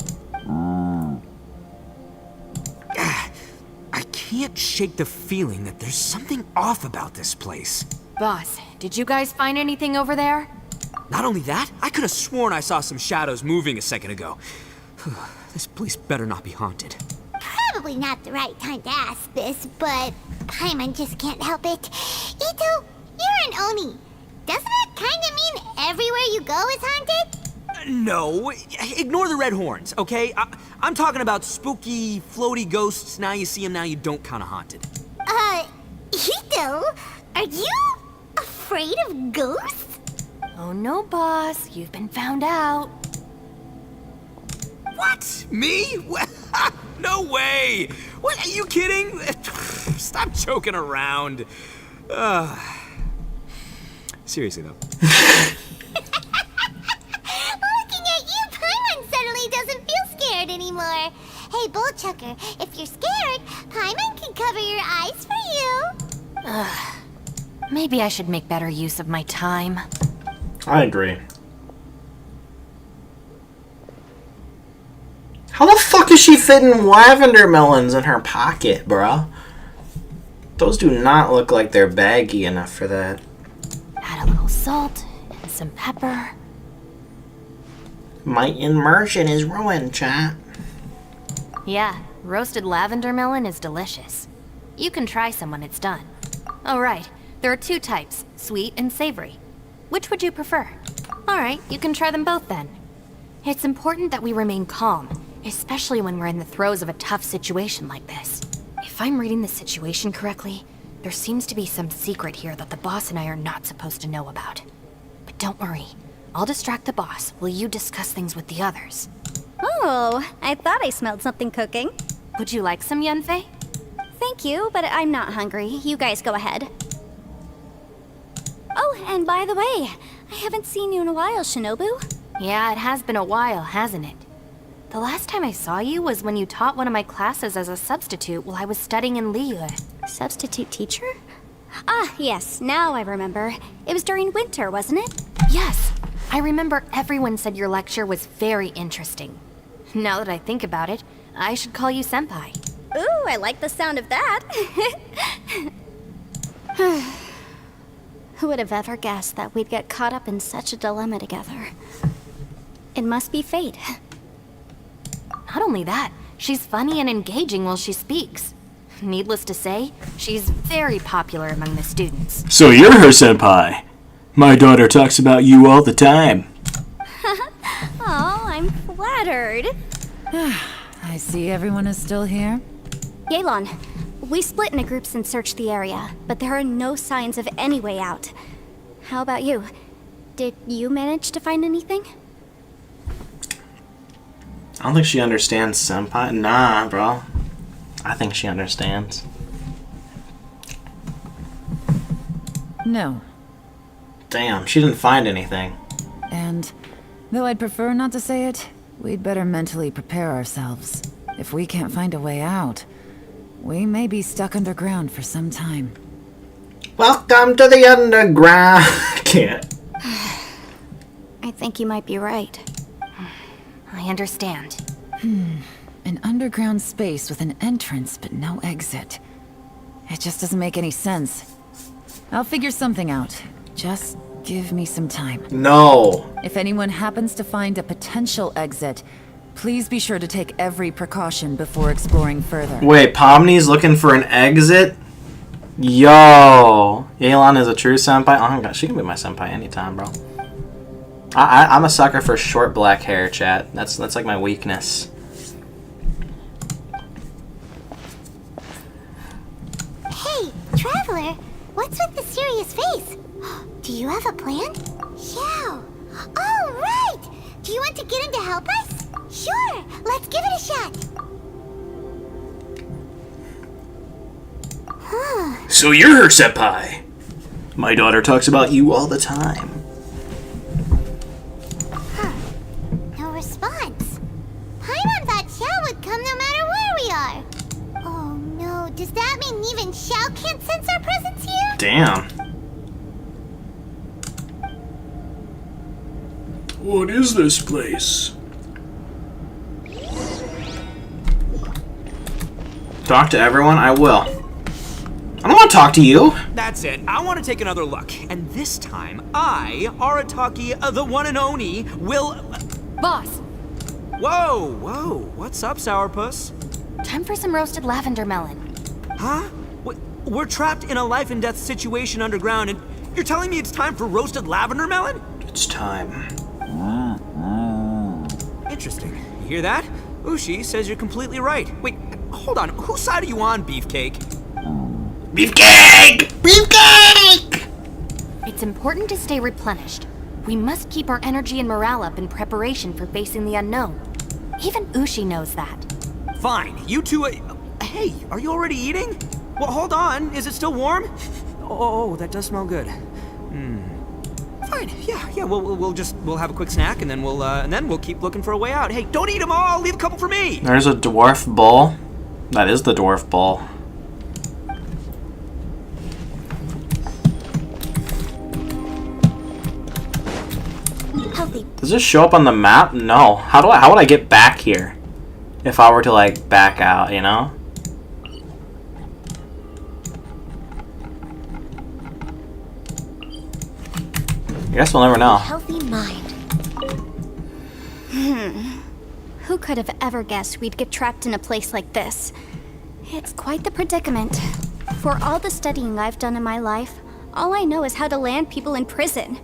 I can't shake the feeling that there's something off about this place. Boss, did you guys find anything over there? Not only that, I could have sworn I saw some shadows moving a second ago. This place better not be haunted. Probably not the right time to ask this, but Paimon just can't help it. Ito, you're an Oni. Doesn't that kind of mean everywhere you go is haunted? No, ignore the red horns, okay? I'm talking about spooky, floaty ghosts. Now you see them, now you don't kind of haunted. Ito, are you afraid of ghosts? Oh no, boss. You've been found out. What? Me? No way! What, are you kidding? Stop joking around. Seriously, though. Looking at you, Paimon suddenly doesn't feel scared anymore. Hey, Bullchucker, if you're scared, Paimon can cover your eyes for you. Maybe I should make better use of my time. I agree. How the fuck is she fitting lavender melons in her pocket, bruh? Those do not look like they're baggy enough for that. Add a little salt and some pepper. My immersion is ruined, chat. Yeah, roasted lavender melon is delicious. You can try some when it's done. Oh right, there are two types, sweet and savory. Which would you prefer? Alright, you can try them both then. It's important that we remain calm, especially when we're in the throes of a tough situation like this. If I'm reading the situation correctly, there seems to be some secret here that the boss and I are not supposed to know about. But don't worry, I'll distract the boss while you discuss things with the others. Oh, I thought I smelled something cooking. Would you like some, Yanfei? Thank you, but I'm not hungry. You guys go ahead. Oh, and by the way, I haven't seen you in a while, Shinobu. Yeah, it has been a while, hasn't it? The last time I saw you was when you taught one of my classes as a substitute while I was studying in Liyue. Substitute teacher? Ah, yes, now I remember. It was during winter, wasn't it? Yes, I remember everyone said your lecture was very interesting. Now that I think about it, I should call you Senpai. Ooh, I like the sound of that. Who would have ever guessed that we'd get caught up in such a dilemma together? It must be fate. Not only that, she's funny and engaging while she speaks. Needless to say, she's very popular among the students. So you're her senpai. My daughter talks about you all the time. Oh, I'm flattered. I see everyone is still here. Yelan, we split into groups and searched the area, but there are no signs of any way out. How about you? Did you manage to find anything? I don't think she understands senpai. Nah, bro. I think she understands. No. Damn, she didn't find anything. And though I'd prefer not to say it, we'd better mentally prepare ourselves. If we can't find a way out, we may be stuck underground for some time. Welcome to the underground. Can't. I think you might be right. I understand. An underground space with an entrance but no exit. It just doesn't make any sense. I'll figure something out. Just give me some time. No. If anyone happens to find a potential exit, please be sure to take every precaution before exploring further. Wait, Pomni's looking for an exit? Yo. Yelan is a true senpai? Oh my god, she can be my senpai anytime, bro. I'm a sucker for short black hair, chat. That's like my weakness. Hey, Traveler, what's with the serious face? Do you have a plan? Yeah. Oh, right! Do you want to get him to help us? Sure, let's give it a shot. So you're her senpai. My daughter talks about you all the time. No response. Paimon thought Xiao would come no matter where we are. Oh no, does that mean even Xiao can't sense our presence here? Damn. What is this place? Talk to everyone? I will. I don't want to talk to you. That's it. I want to take another look. And this time, I, Arataki, the one and only, will... Boss, Whoa. What's up, Sourpuss? time for some roasted lavender melon. Huh? We're trapped in a life and death situation underground, and you're telling me it's time for roasted lavender melon? It's time. Interesting. You hear that? Ushi says you're completely right. Wait, hold on. Whose side are you on, Beefcake? Beefcake! Beefcake! It's important to stay replenished. We must keep our energy and morale up in preparation for facing the unknown. Even Ushi knows that. Fine. You two... hey, are you already eating? Well, hold on. Is it still warm? Oh, that does smell good. Fine. Yeah. We'll have a quick snack, and then we'll keep looking for a way out. Hey, don't eat them all. Leave a couple for me. There's a dwarf bull. That is the dwarf bull. Healthy. Does this show up on the map? No. How would I get back here? If I were to like back out, you know? I guess we'll never know. Healthy mind. Who could have ever guessed we'd get trapped in a place like this? It's quite the predicament. For all the studying I've done in my life, all I know is how to land people in prison.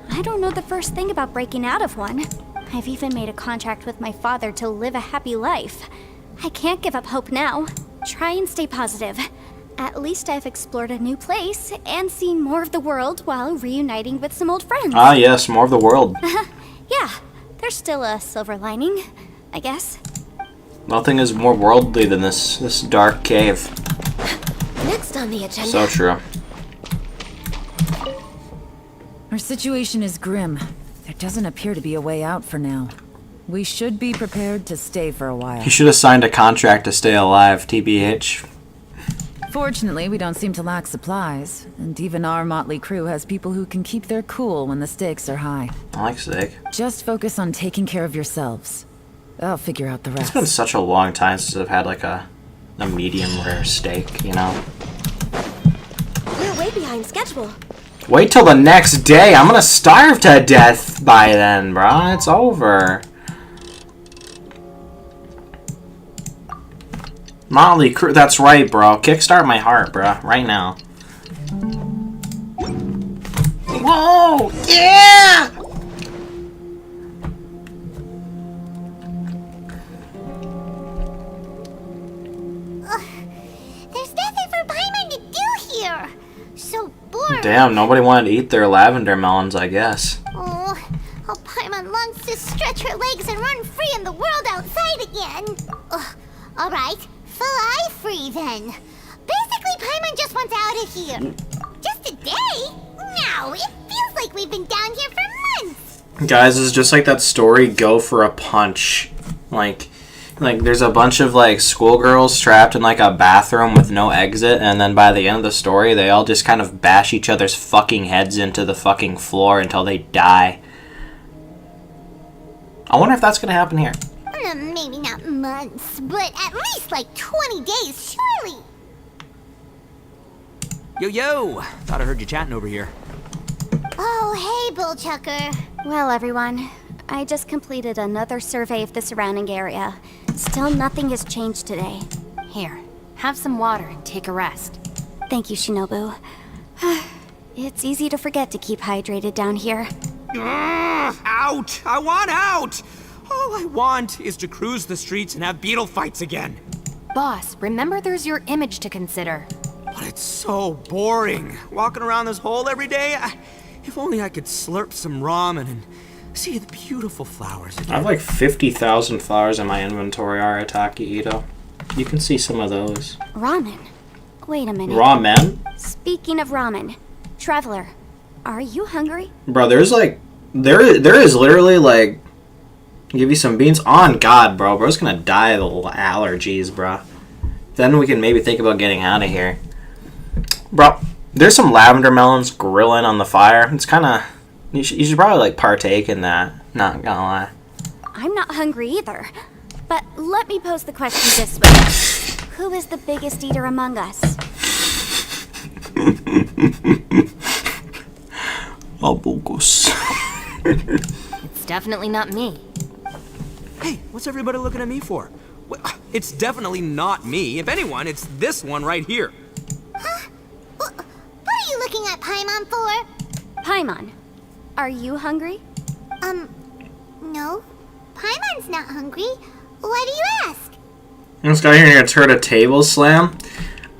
I don't know the first thing about breaking out of one. I've even made a contract with my father to live a happy life. I can't give up hope now. Try and stay positive. At least I've explored a new place and seen more of the world while reuniting with some old friends. Ah, yes, more of the world. Yeah, there's still a silver lining, I guess. Nothing is more worldly than this dark cave. Next on the agenda. So true. Our situation is grim. There doesn't appear to be a way out for now. We should be prepared to stay for a while. He should have signed a contract to stay alive, TBH. Fortunately, we don't seem to lack supplies, and even our motley crew has people who can keep their cool when the stakes are high. I like steak. Just focus on taking care of yourselves. I'll figure out the It's rest. been such a long time since I've had like a medium rare steak, you know? We're way behind schedule. Wait till the next day. I'm gonna starve to death by then, bro. It's over. Motley Crue, that's right, bro. Kickstart my heart, bro. Right now. Whoa! Yeah! There's nothing for Paimon to do here. So boring. Damn, nobody wanted to eat their lavender melons, I guess. Oh, how Paimon longs to stretch her legs and run free in the world outside again. Alright, fly free then. Basically, Paimon just wants out of here. Just a day? No, it feels like we've been down here for months. Guys, it's just like that story, Go for a Punch. Like there's a bunch of like schoolgirls trapped in like a bathroom with no exit, and then by the end of the story they all just kind of bash each other's fucking heads into the fucking floor until they die. I wonder if that's gonna happen here. Maybe not months, but at least like 20 days, surely. Yo! Thought I heard you chatting over here. Oh, hey, Bullchucker. Well, everyone, I just completed another survey of the surrounding area. Still nothing has changed today. Here, have some water and take a rest. Thank you, Shinobu. It's easy to forget to keep hydrated down here. Out! I want out! All I want is to cruise the streets and have beetle fights again. Boss, remember there's your image to consider. But it's so boring, walking around this hole every day. If only I could slurp some ramen and see the beautiful flowers again. I have like 50,000 flowers in my inventory, Arataki Ito. You can see some of those. Ramen? Wait a minute. Ramen? Speaking of ramen, Traveler, are you hungry? Bro, there's like... There is literally like... Give you some beans. On God, bro. Bro's gonna die of the allergies, bro. Then we can maybe think about getting out of here. Bro, there's some lavender melons grilling on the fire. It's kind of... You should probably like partake in that. Not gonna lie. I'm not hungry either. But let me pose the question this way. Who is the biggest eater among us? Abugus. It's definitely not me. Hey, what's everybody looking at me for? It's definitely not me. If anyone, it's this one right here. Huh? What are you looking at Paimon for? Paimon, are you hungry? No. Paimon's not hungry. Why do you ask? This guy here gets heard a table slam.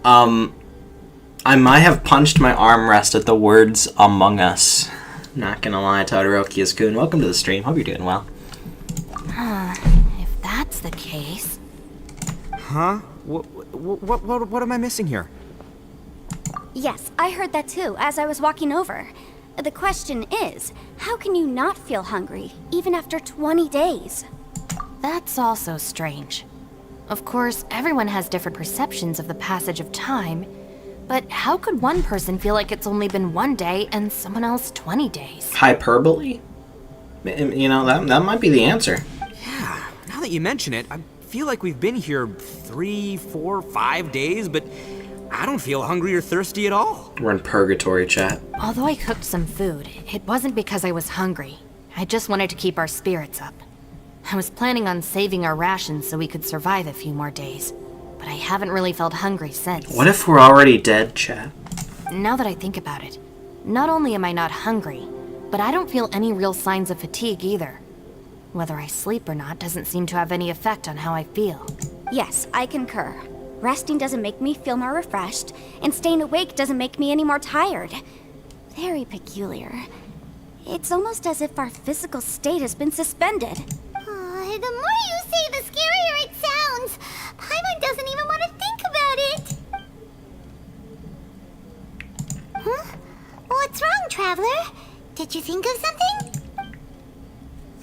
I might have punched my armrest at the words "Among Us." Not gonna lie, Todoroki is Kun. Welcome to the stream. Hope you're doing well. If that's the case... Huh? What am I missing here? Yes, I heard that too, as I was walking over. The question is, how can you not feel hungry, even after 20 days? That's also strange. Of course, everyone has different perceptions of the passage of time, but how could one person feel like it's only been 1 day and someone else 20 days? Hyperbole? You know, that might be the answer. Yeah, now that you mention it, I feel like we've been here 3, 4, 5 days, but I don't feel hungry or thirsty at all. We're in purgatory, chat. Although I cooked some food, it wasn't because I was hungry. I just wanted to keep our spirits up. I was planning on saving our rations so we could survive a few more days, but I haven't really felt hungry since. What if we're already dead, chat? Now that I think about it, not only am I not hungry, but I don't feel any real signs of fatigue either. Whether I sleep or not doesn't seem to have any effect on how I feel. Yes, I concur. Resting doesn't make me feel more refreshed, and staying awake doesn't make me any more tired. Very peculiar. It's almost as if our physical state has been suspended. The more you say, the scarier it sounds. Paimon doesn't even want to think about it. Huh? What's wrong, Traveler? Did you think of something?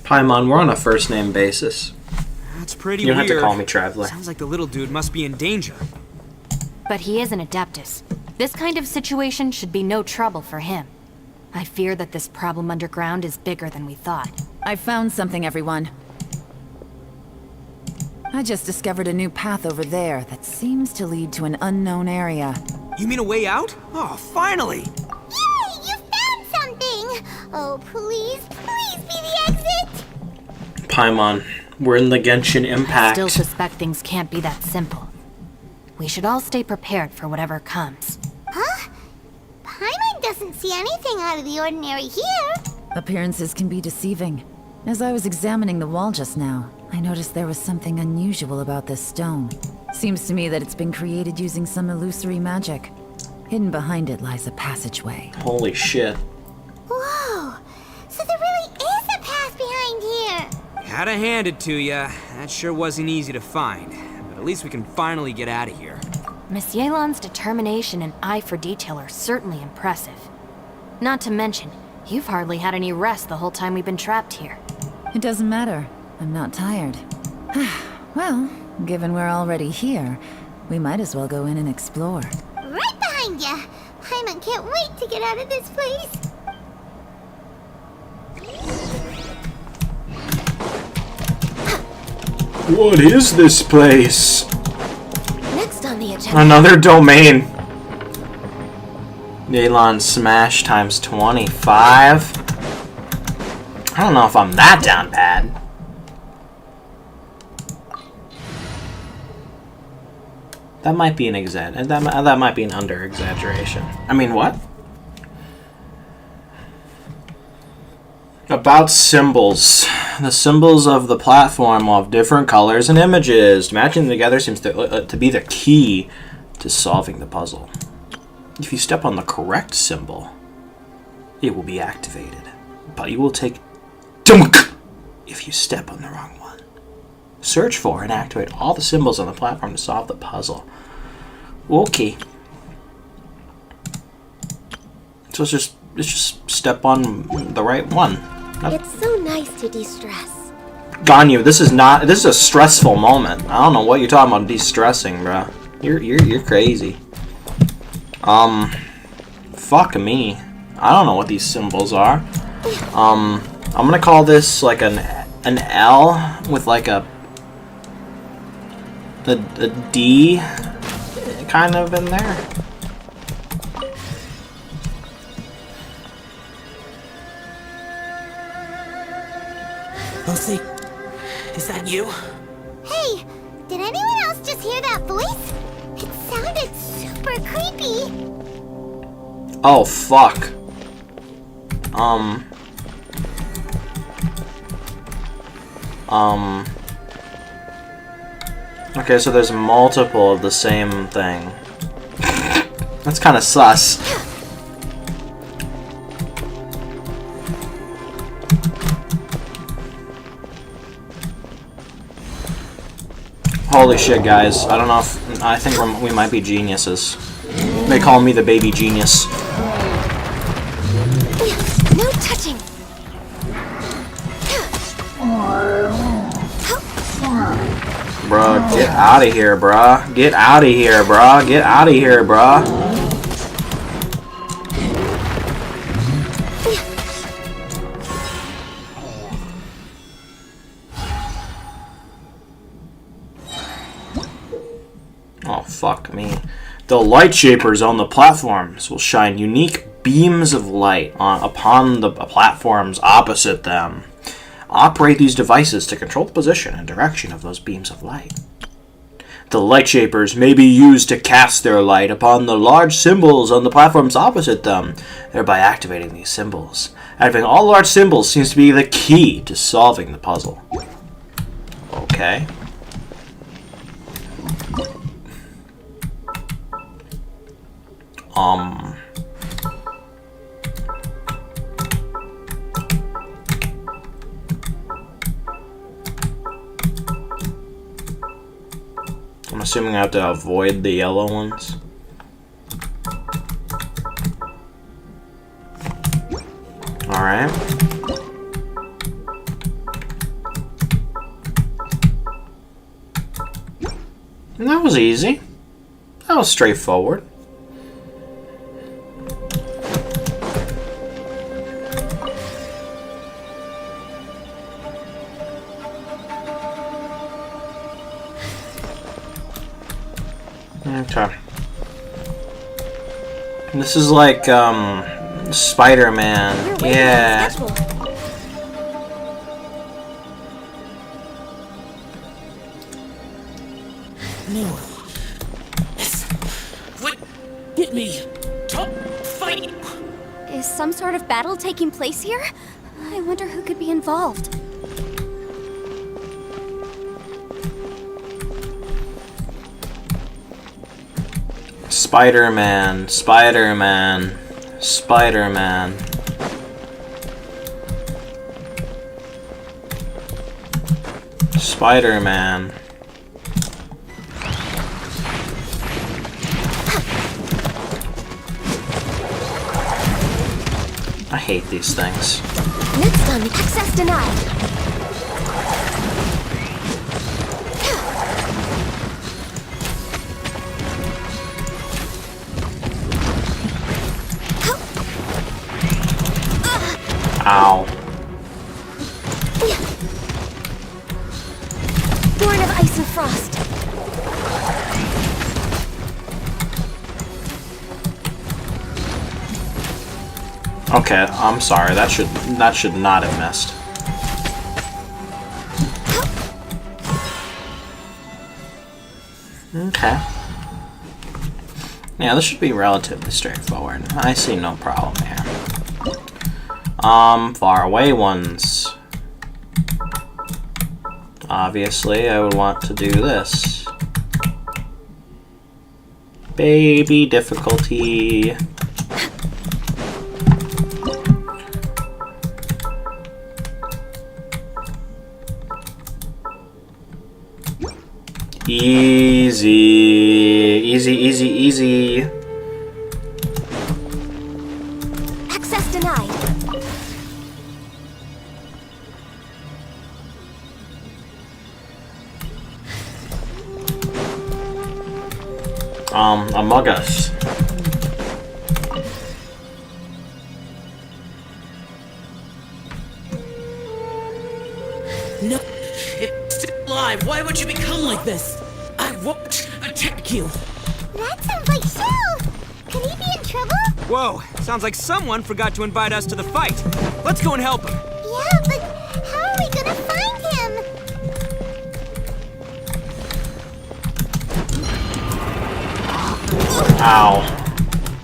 Paimon, we're on a first name basis. That's pretty You don't weird. have to call me Traveler. Sounds like the little dude must be in danger. But he is an Adeptus. This kind of situation should be no trouble for him. I fear that this problem underground is bigger than we thought. I found something, everyone. I just discovered a new path over there that seems to lead to an unknown area. You mean a way out? Oh, finally! Yay! You found something! Oh, please be the exit! Paimon, we're in the Genshin I Impact. still suspect things can't be that simple. We should all stay prepared for whatever comes. Huh? Paimon doesn't see anything out of the ordinary here. Appearances can be deceiving. As I was examining the wall just now, I noticed there was something unusual about this stone. Seems to me that it's been created using some illusory magic. Hidden behind it lies a passageway. Holy shit. Whoa! So there really is a path behind here! Had to hand it to ya. That sure wasn't easy to find. But at least we can finally get out of here. Miss Yelan's determination and eye for detail are certainly impressive. Not to mention, you've hardly had any rest the whole time we've been trapped here. It doesn't matter. I'm not tired. Well, given we're already here, we might as well go in and explore. Right behind ya! Paimon can't wait to get out of this place! What is this place? Next on the agenda... Another domain. Yelan smash times 25. I don't know if I'm that down bad. That might be an that might be an under exaggeration. I mean, what? About symbols. The symbols of the platform will have different colors and images. Matching them together seems to be the key to solving the puzzle. If you step on the correct symbol, it will be activated. But you will take dunk if you step on the wrong one. Search for and activate all the symbols on the platform to solve the puzzle. Okay. So let's just step on the right one. It's so nice to de-stress. Ganyu, this is a stressful moment. I don't know what you're talking about de-stressing, bruh. You're crazy. Fuck me. I don't know what these symbols are. I'm gonna call this like an L with like a D kind of in there. Lucy, is that you? Hey, did anyone else just hear that voice? It sounded super creepy. Oh fuck. Okay, so there's multiple of the same thing. That's kind of sus. Holy shit, guys. I don't know if... I think we might be geniuses. They call me the baby genius. No touching. Bruh, get out of here, bruh. Get out of here, bruh. Get out of here, bruh. Oh, fuck me. The light shapers on the platforms will shine unique beams of light upon the platforms opposite them. Operate these devices to control the position and direction of those beams of light. The light shapers may be used to cast their light upon the large symbols on the platforms opposite them, thereby activating these symbols. Activating all large symbols seems to be the key to solving the puzzle. Okay. I'm assuming I have to avoid the yellow ones. Alright. That was easy. That was straightforward. Okay. This is like, Spider-Man. Yeah. No. me to fight. Is some sort of battle taking place here? I wonder who could be involved. Spider-Man, Spider-Man, Spider-Man. Spider-Man. I hate these things. Next on, access denied. Ow. Born of ice and frost. Okay, I'm sorry. That should not have missed. Okay. Yeah, this should be relatively straightforward. I see no problem here. Far away ones. Obviously, I would want to do this. Baby difficulty. Easy. Easy, easy, easy. Access denied. Among Us. No, it's still alive. Why would you become like this? I won't attack you. That sounds like Shell. Could he be in trouble? Whoa, sounds like someone forgot to invite us to the fight. Let's go and help him. Yeah, but how are we gonna find him? Ow.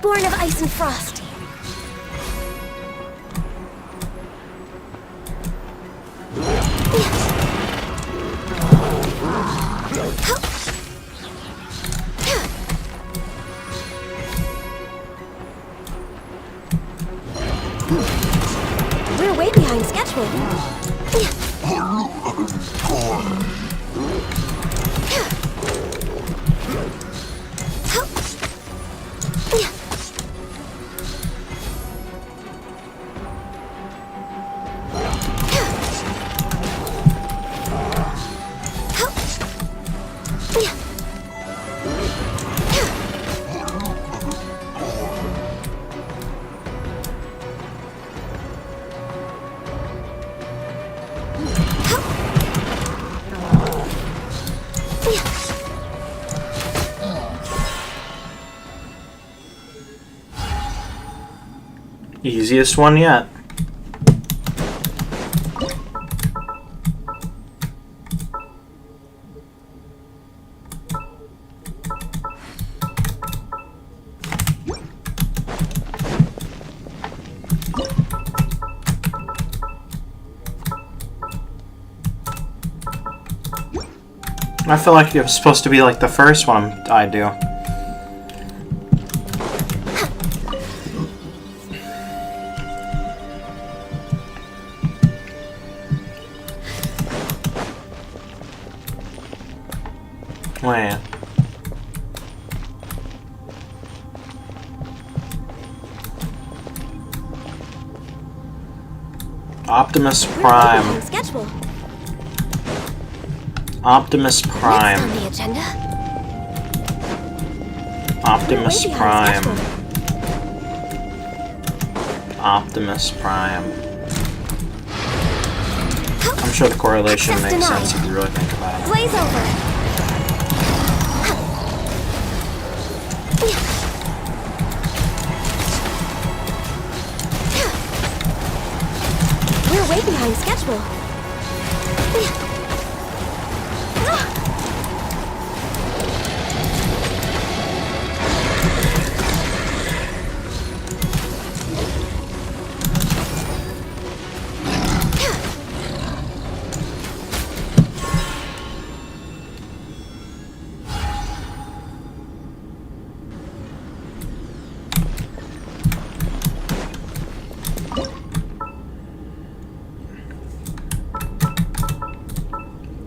Born of ice and frost. We're way behind schedule. Easiest one yet. I feel like it was supposed to be like the first one I do. Wait. Optimus Prime. Schedule. Optimus Prime. Next on the agenda. Optimus We're way Prime. behind Optimus Prime. I'm sure the correlation Access makes denied. sense if you really think about it. Blaze over. We're way behind schedule.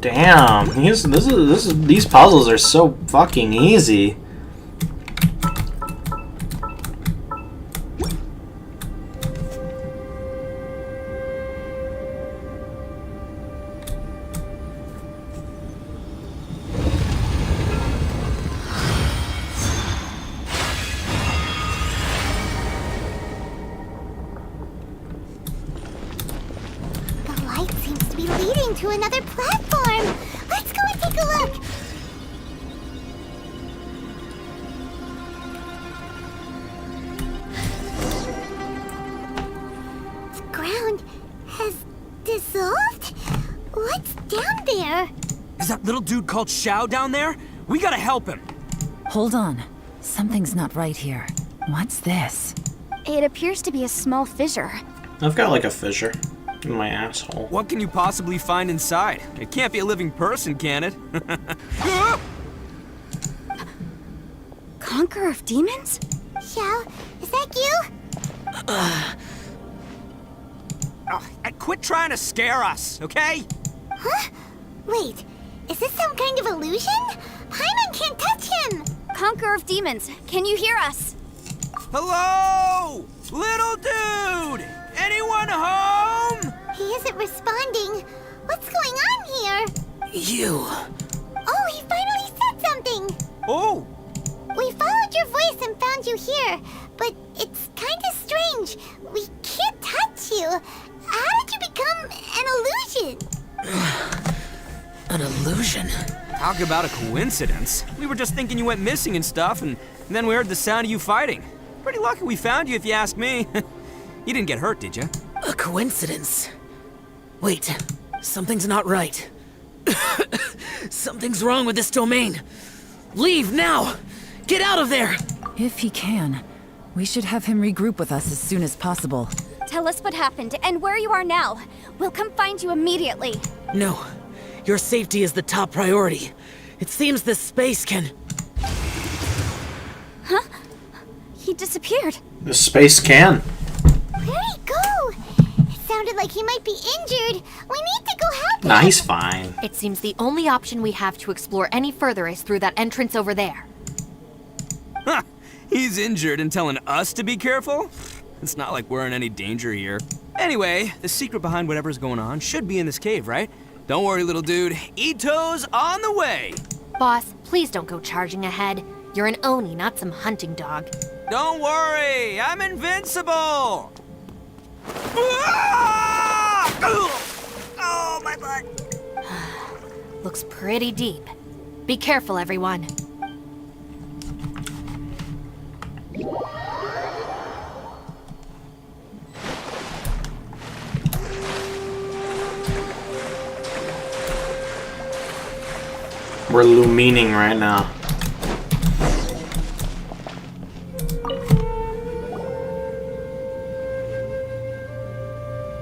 Damn, these puzzles are so fucking easy. The light seems to be leading to another platform. Let's go and take a look. The ground has dissolved? What's down there? Is that little dude called Xiao down there? We gotta help him. Hold on. Something's not right here. What's this? It appears to be a small fissure. I've got like a fissure in my asshole. What can you possibly find inside? It can't be a living person, can it? Conqueror of demons? Xiao, is that you? And quit trying to scare us, okay? Huh? Wait, is this some kind of illusion? Paimon can't touch him! Conqueror of demons, can you hear us? Hello? Little dude! Anyone home? He isn't responding. What's going on here? You. Oh, he finally said something! Oh! We followed your voice and found you here, but it's kinda strange. We can't touch you. How did you become an illusion? An illusion? Talk about a coincidence. We were just thinking you went missing and stuff, and then we heard the sound of you fighting. Pretty lucky we found you, if you ask me. You didn't get hurt, did you? A coincidence? Wait, something's not right. Something's wrong with this domain. Leave now! Get out of there! If he can, we should have him regroup with us as soon as possible. Tell us what happened and where you are now. We'll come find you immediately. No, your safety is the top priority. It seems this space can... Huh? He disappeared. The space can. Where'd he go? It sounded like he might be injured. We need to go help him. Nah, he's fine. It seems the only option we have to explore any further is through that entrance over there. Huh! He's injured and telling us to be careful? It's not like we're in any danger here. Anyway, the secret behind whatever's going on should be in this cave, right? Don't worry, little dude. Ito's on the way! Boss, please don't go charging ahead. You're an Oni, not some hunting dog. Don't worry, I'm invincible! Ah! Oh, my butt! Looks pretty deep. Be careful, everyone. We're illumining right now.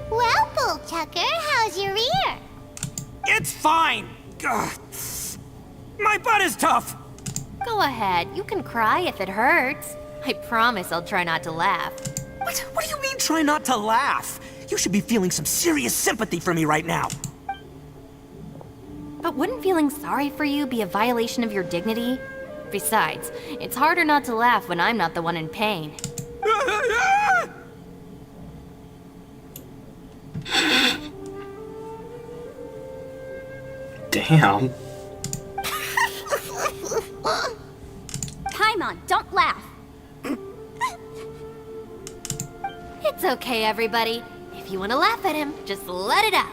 Well, Bullchucker, how's your ear? It's fine! Ugh. My butt is tough! Go ahead, you can cry if it hurts. I promise I'll try not to laugh. What do you mean, try not to laugh? You should be feeling some serious sympathy for me right now. But wouldn't feeling sorry for you be a violation of your dignity? Besides, it's harder not to laugh when I'm not the one in pain. Damn. Paimon, don't laugh. It's okay, everybody. If you want to laugh at him, just let it out.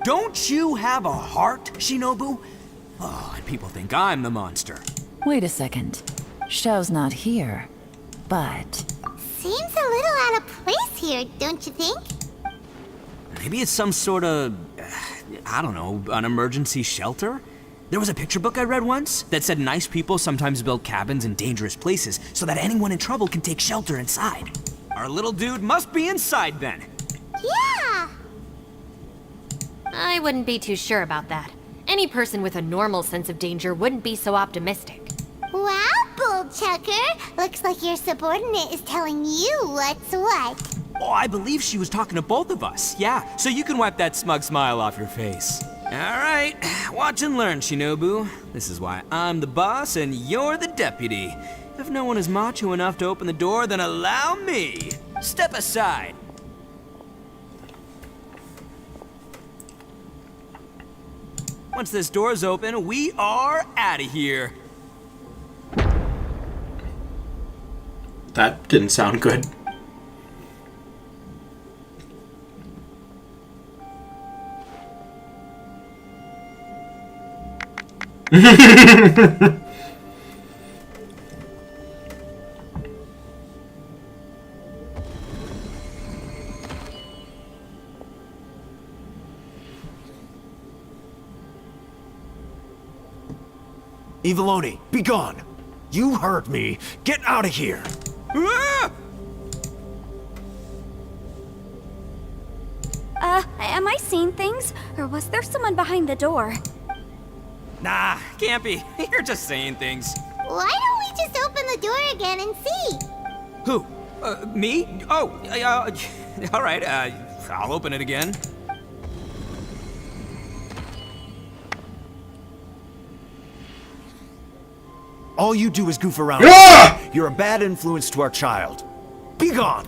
Don't you have a heart, Shinobu? Oh, and people think I'm the monster. Wait a second. Xiao's not here, but... Seems a little out of place here, don't you think? Maybe it's some sort of, I don't know, an emergency shelter? There was a picture book I read once that said nice people sometimes build cabins in dangerous places so that anyone in trouble can take shelter inside. Our little dude must be inside then. Yeah! I wouldn't be too sure about that. Any person with a normal sense of danger wouldn't be so optimistic. Wow, Bullchucker! Looks like your subordinate is telling you what's what. Oh, I believe she was talking to both of us. Yeah, so you can wipe that smug smile off your face. Alright, watch and learn, Shinobu. This is why I'm the boss and you're the deputy. If no one is macho enough to open the door, then allow me. Step aside. Once this door's open, we are out of here. That didn't sound good. Eviloni, be gone! You heard me! Get out of here! Ah! Am I seeing things? Or was there someone behind the door? Nah, can't be. You're just saying things. Why don't we just open the door again and see? Who? Me? Oh, alright, I'll open it again. All you do is goof around. Ah! You're a bad influence to our child. Be gone!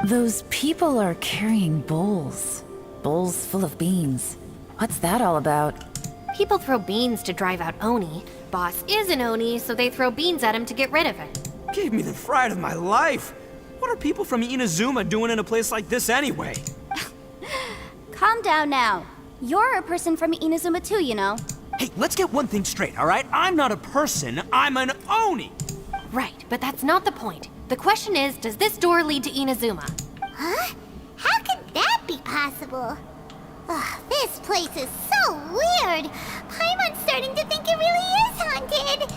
Those people are carrying bowls. Bowls full of beans. What's that all about? People throw beans to drive out Oni. Boss is an Oni, so they throw beans at him to get rid of it. Gave me the fright of my life. What are people from INAZUMA doing in a place like this anyway? Calm down now. You're a person from Inazuma too, you know. Hey, let's get one thing straight, alright? I'm not a person, I'm an Oni! Right, but that's not the point. The question is, does this door lead to Inazuma? Huh? How could that be possible? Ugh, this place is so weird. Paimon's starting to think it really is haunted.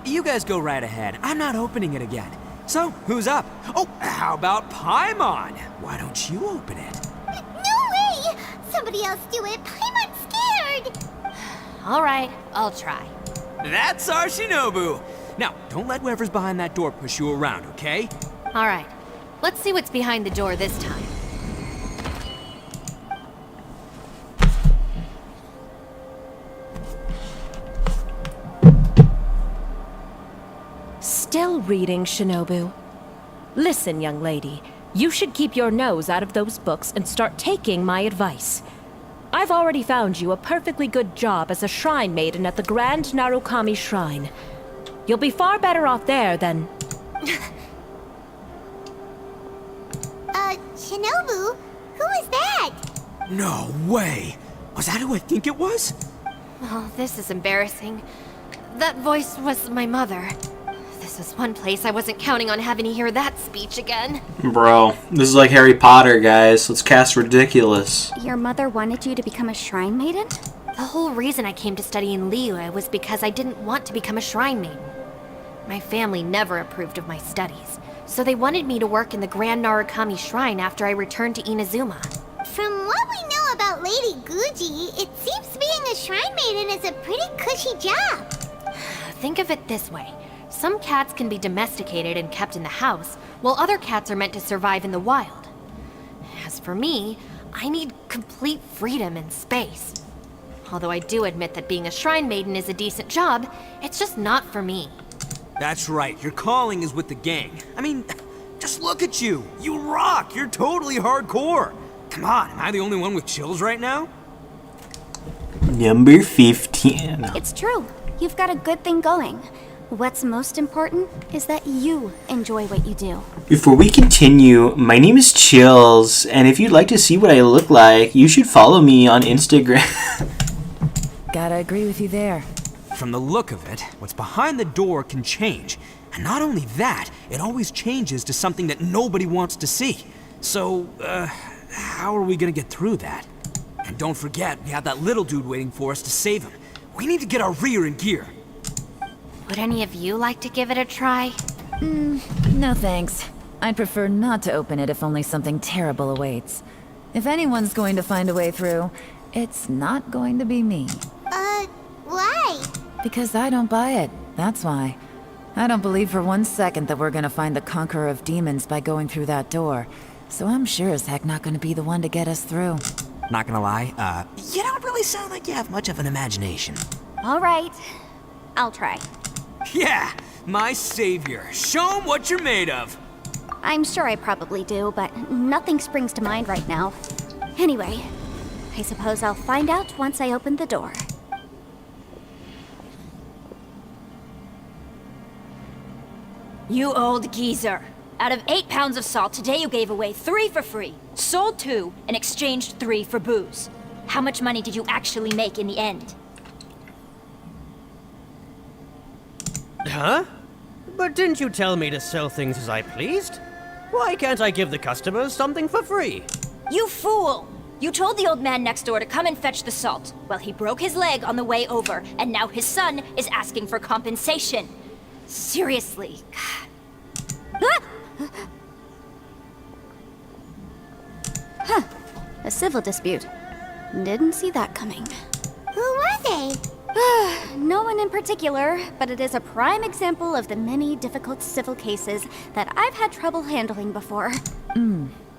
You guys go right ahead. I'm not opening it again. So, who's up? Oh, how about Paimon? Why don't you open it? No way! Somebody else do it. Paimon's scared. Alright, I'll try. That's our Shinobu! Now, don't let whoever's behind that door push you around, okay? Alright, let's see what's behind the door this time. Still reading, Shinobu. Listen, young lady. You should keep your nose out of those books and start taking my advice. I've already found you a perfectly good job as a shrine maiden at the Grand Narukami Shrine. You'll be far better off there than... Shinobu? Who is that? No way! Was that who I think it was? Oh, this is embarrassing. That voice was my mother. This was one place I wasn't counting on having to hear that speech again. Bro, this is like Harry Potter, guys. Let's cast ridiculous. Your mother wanted you to become a shrine maiden? The whole reason I came to study in Liyue was because I didn't want to become a shrine maiden. My family never approved of my studies, so they wanted me to work in the Grand Narukami Shrine after I returned to Inazuma. From what we know about Lady Guji, it seems being a shrine maiden is a pretty cushy job. Think of it this way. Some cats can be domesticated and kept in the house, while other cats are meant to survive in the wild. As for me, I need complete freedom and space. Although I do admit that being a shrine maiden is a decent job, it's just not for me. That's right, your calling is with the gang. I mean, just look at you. You rock, you're totally hardcore. Come on, am I the only one with chills right now? Number 15. It's true. You've got a good thing going. What's most important is that you enjoy what you do. Before we continue, my name is Chills, and if you'd like to see what I look like, you should follow me on Instagram. Gotta agree with you there. From the look of it, what's behind the door can change. And not only that, it always changes to something that nobody wants to see. So, how are we gonna get through that? And don't forget, we have that little dude waiting for us to save him. We need to get our rear in gear. Would any of you like to give it a try? No thanks. I'd prefer not to open it if only something terrible awaits. If anyone's going to find a way through, it's not going to be me. Why? Because I don't buy it, that's why. I don't believe for one second that we're gonna find the Conqueror of Demons by going through that door. so I'm sure as heck not gonna be the one to get us through. Not gonna lie, you don't really sound like you have much of an imagination. All right, I'll try. Yeah, my savior. Show 'em what you're made of. I'm sure I probably do, but nothing springs to mind right now. Anyway, I suppose I'll find out once I open the door. You old geezer. Out of 8 pounds of salt, today you gave away 3 for free, sold 2, and exchanged 3 for booze. How much money did you actually make in the end? Huh? But didn't you tell me to sell things as I pleased? Why can't I give the customers something for free? You fool! You told the old man next door to come and fetch the salt. Well, he broke his leg on the way over, and now his son is asking for compensation. Seriously. Huh. A civil dispute. Didn't see that coming. Who were they? No one in particular, but it is a prime example of the many difficult civil cases that I've had trouble handling before.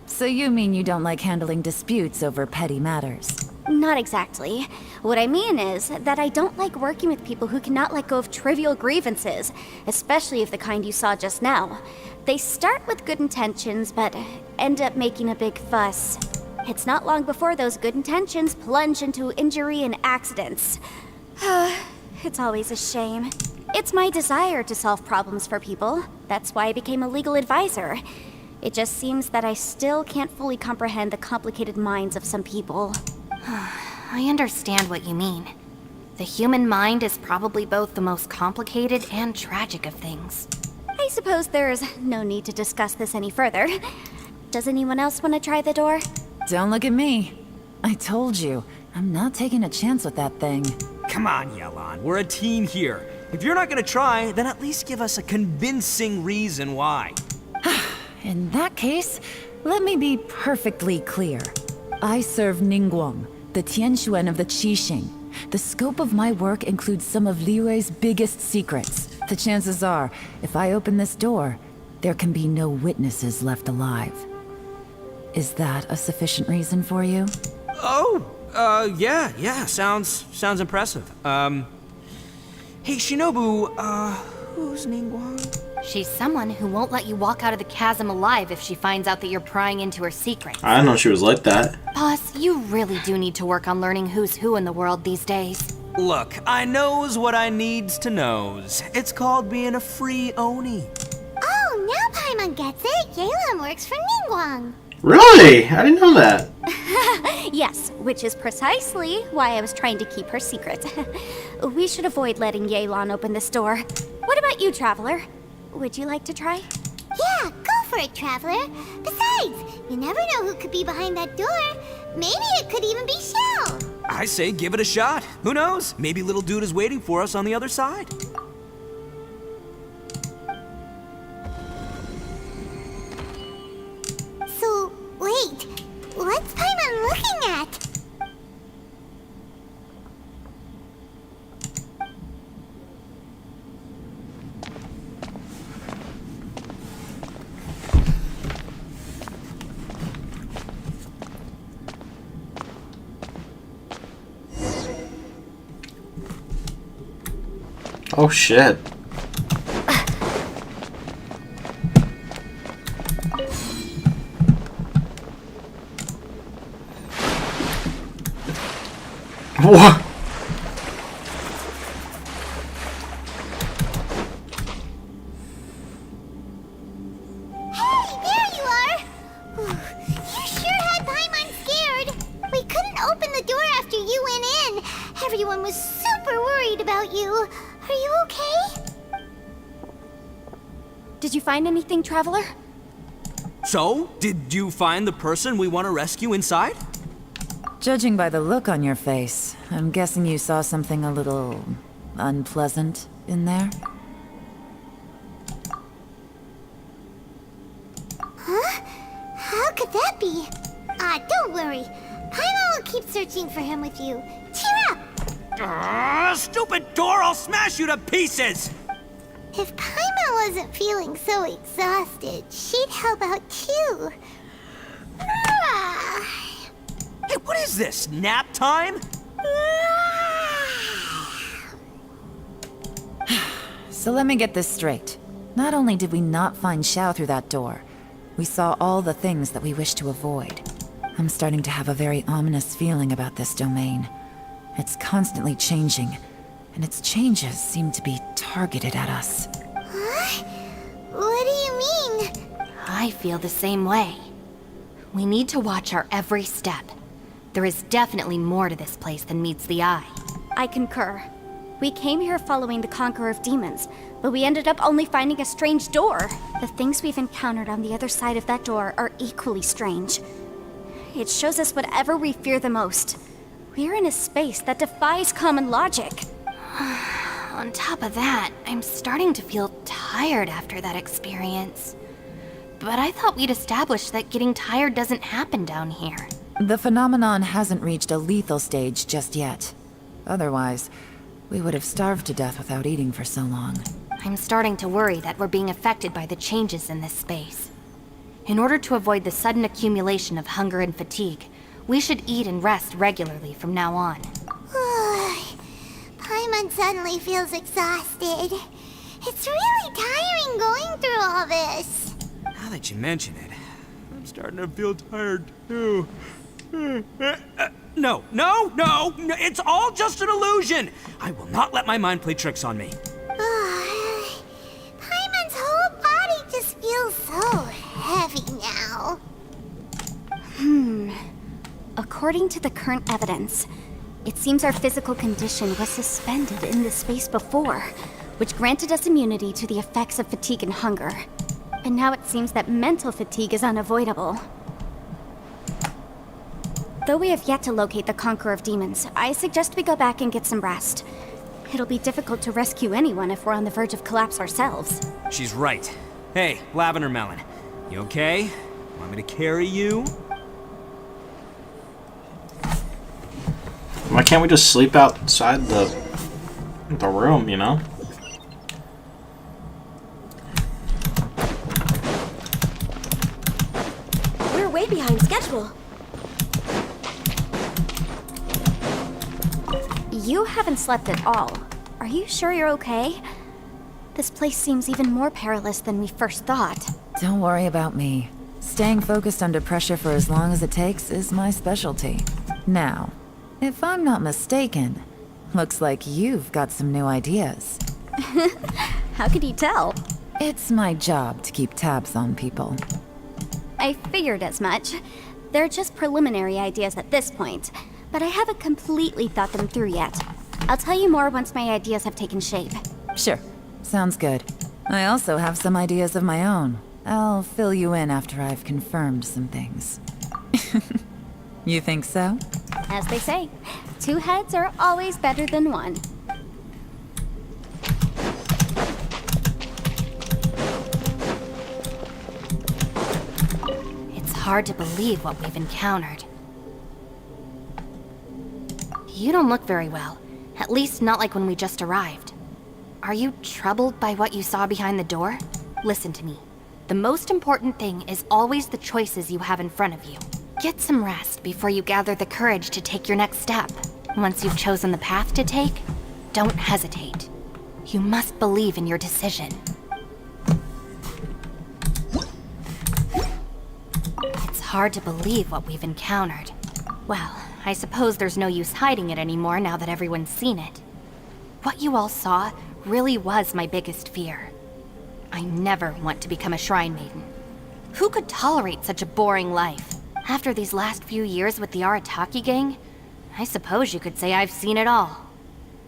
So you mean you don't like handling disputes over petty matters? Not exactly. What I mean is that I don't like working with people who cannot let go of trivial grievances, especially of the kind you saw just now. They start with good intentions, but end up making a big fuss. It's not long before those good intentions plunge into injury and accidents. It's always a shame. It's my desire to solve problems for people. That's why I became a legal advisor. It just seems that I still can't fully comprehend the complicated minds of some people. I understand what you mean. The human mind is probably both the most complicated and tragic of things. I suppose there's no need to discuss this any further. Does anyone else want to try the door? Don't look at me. I told you, I'm not taking a chance with that thing. Come on, Yelan. We're a team here. If you're not gonna try, then at least give us a convincing reason why. In that case, let me be perfectly clear. I serve Ningguang, the Tianxuan of the Qixing. The scope of my work includes some of Liyue's biggest secrets. The chances are, if I open this door, there can be no witnesses left alive. Is that a sufficient reason for you? Yeah, sounds impressive. Hey, Shinobu, who's Ningguang? She's someone who won't let you walk out of the chasm alive if she finds out that you're prying into her secrets. I didn't know she was like that. Boss, you really do need to work on learning who's who in the world these days. Look, I knows what I needs to knows. It's called being a free Oni. Oh, now Paimon gets it. Yelan works for Ningguang. Really? I didn't know that. Yes, which is precisely why I was trying to keep her secret. We should avoid letting Yelan open this door. What about you, Traveler? Would you like to try? Yeah, go for it, Traveler. Besides, you never know who could be behind that door. Maybe it could even be Shell. I say give it a shot. Who knows? Maybe little dude is waiting for us on the other side. So, wait. What's Paimon looking at? Oh shit. What? Hey, there you are! You sure had Paimon scared. We couldn't open the door after you went in. Everyone was super worried about you. Are you okay? Did you find anything, Traveler? So, did you find the person we want to rescue inside? Judging by the look on your face, I'm guessing you saw something a little unpleasant in there? Huh? How could that be? Don't worry. Paimon will keep searching for him with you. Cheer up! Stupid door! I'll smash you to pieces! If Paimon wasn't feeling so exhausted, she'd help out too. Hey, what is this? Nap time? So let me get this straight. Not only did we not find Xiao through that door, we saw all the things that we wish to avoid. I'm starting to have a very ominous feeling about this domain. It's constantly changing, and its changes seem to be targeted at us. Huh? What do you mean? I feel the same way. We need to watch our every step. There is definitely more to this place than meets the eye. I concur. We came here following the Conqueror of Demons, but we ended up only finding a strange door. The things we've encountered on the other side of that door are equally strange. It shows us whatever we fear the most. We're in a space that defies common logic. On top of that, I'm starting to feel tired after that experience. But I thought we'd established that getting tired doesn't happen down here. The phenomenon hasn't reached a lethal stage just yet. Otherwise, we would have starved to death without eating for so long. I'm starting to worry that we're being affected by the changes in this space. In order to avoid the sudden accumulation of hunger and fatigue, we should eat and rest regularly from now on. Paimon suddenly feels exhausted. It's really tiring going through all this. Now that you mention it, I'm starting to feel tired too. No, it's all just an illusion! I will not let my mind play tricks on me. Paimon's whole body just feels so heavy now. According to the current evidence, it seems our physical condition was suspended in this space before, which granted us immunity to the effects of fatigue and hunger. And now it seems that mental fatigue is unavoidable. Though we have yet to locate the Conqueror of Demons, I suggest we go back and get some rest. It'll be difficult to rescue anyone if we're on the verge of collapse ourselves. She's right. Hey, Lavender Melon, you okay? Want me to carry you? Why can't we just sleep outside the room, you know? We're way behind schedule. You haven't slept at all. Are you sure you're okay? This place seems even more perilous than we first thought. Don't worry about me. Staying focused under pressure for as long as it takes is my specialty. Now, if I'm not mistaken, looks like you've got some new ideas. How could you tell? It's my job to keep tabs on people. I figured as much. They're just preliminary ideas at this point, but I haven't completely thought them through yet. I'll tell you more once my ideas have taken shape. Sure, sounds good. I also have some ideas of my own. I'll fill you in after I've confirmed some things. You think so? As they say, two heads are always better than one. It's hard to believe what we've encountered. You don't look very well. At least not like when we just arrived. Are you troubled by what you saw behind the door? Listen to me. The most important thing is always the choices you have in front of you. Get some rest before you gather the courage to take your next step. Once you've chosen the path to take, don't hesitate. You must believe in your decision. It's hard to believe what we've encountered. Well, I suppose there's no use hiding it anymore now that everyone's seen it. What you all saw really was my biggest fear. I never want to become a Shrine Maiden. Who could tolerate such a boring life? After these last few years with the Arataki gang, I suppose you could say I've seen it all.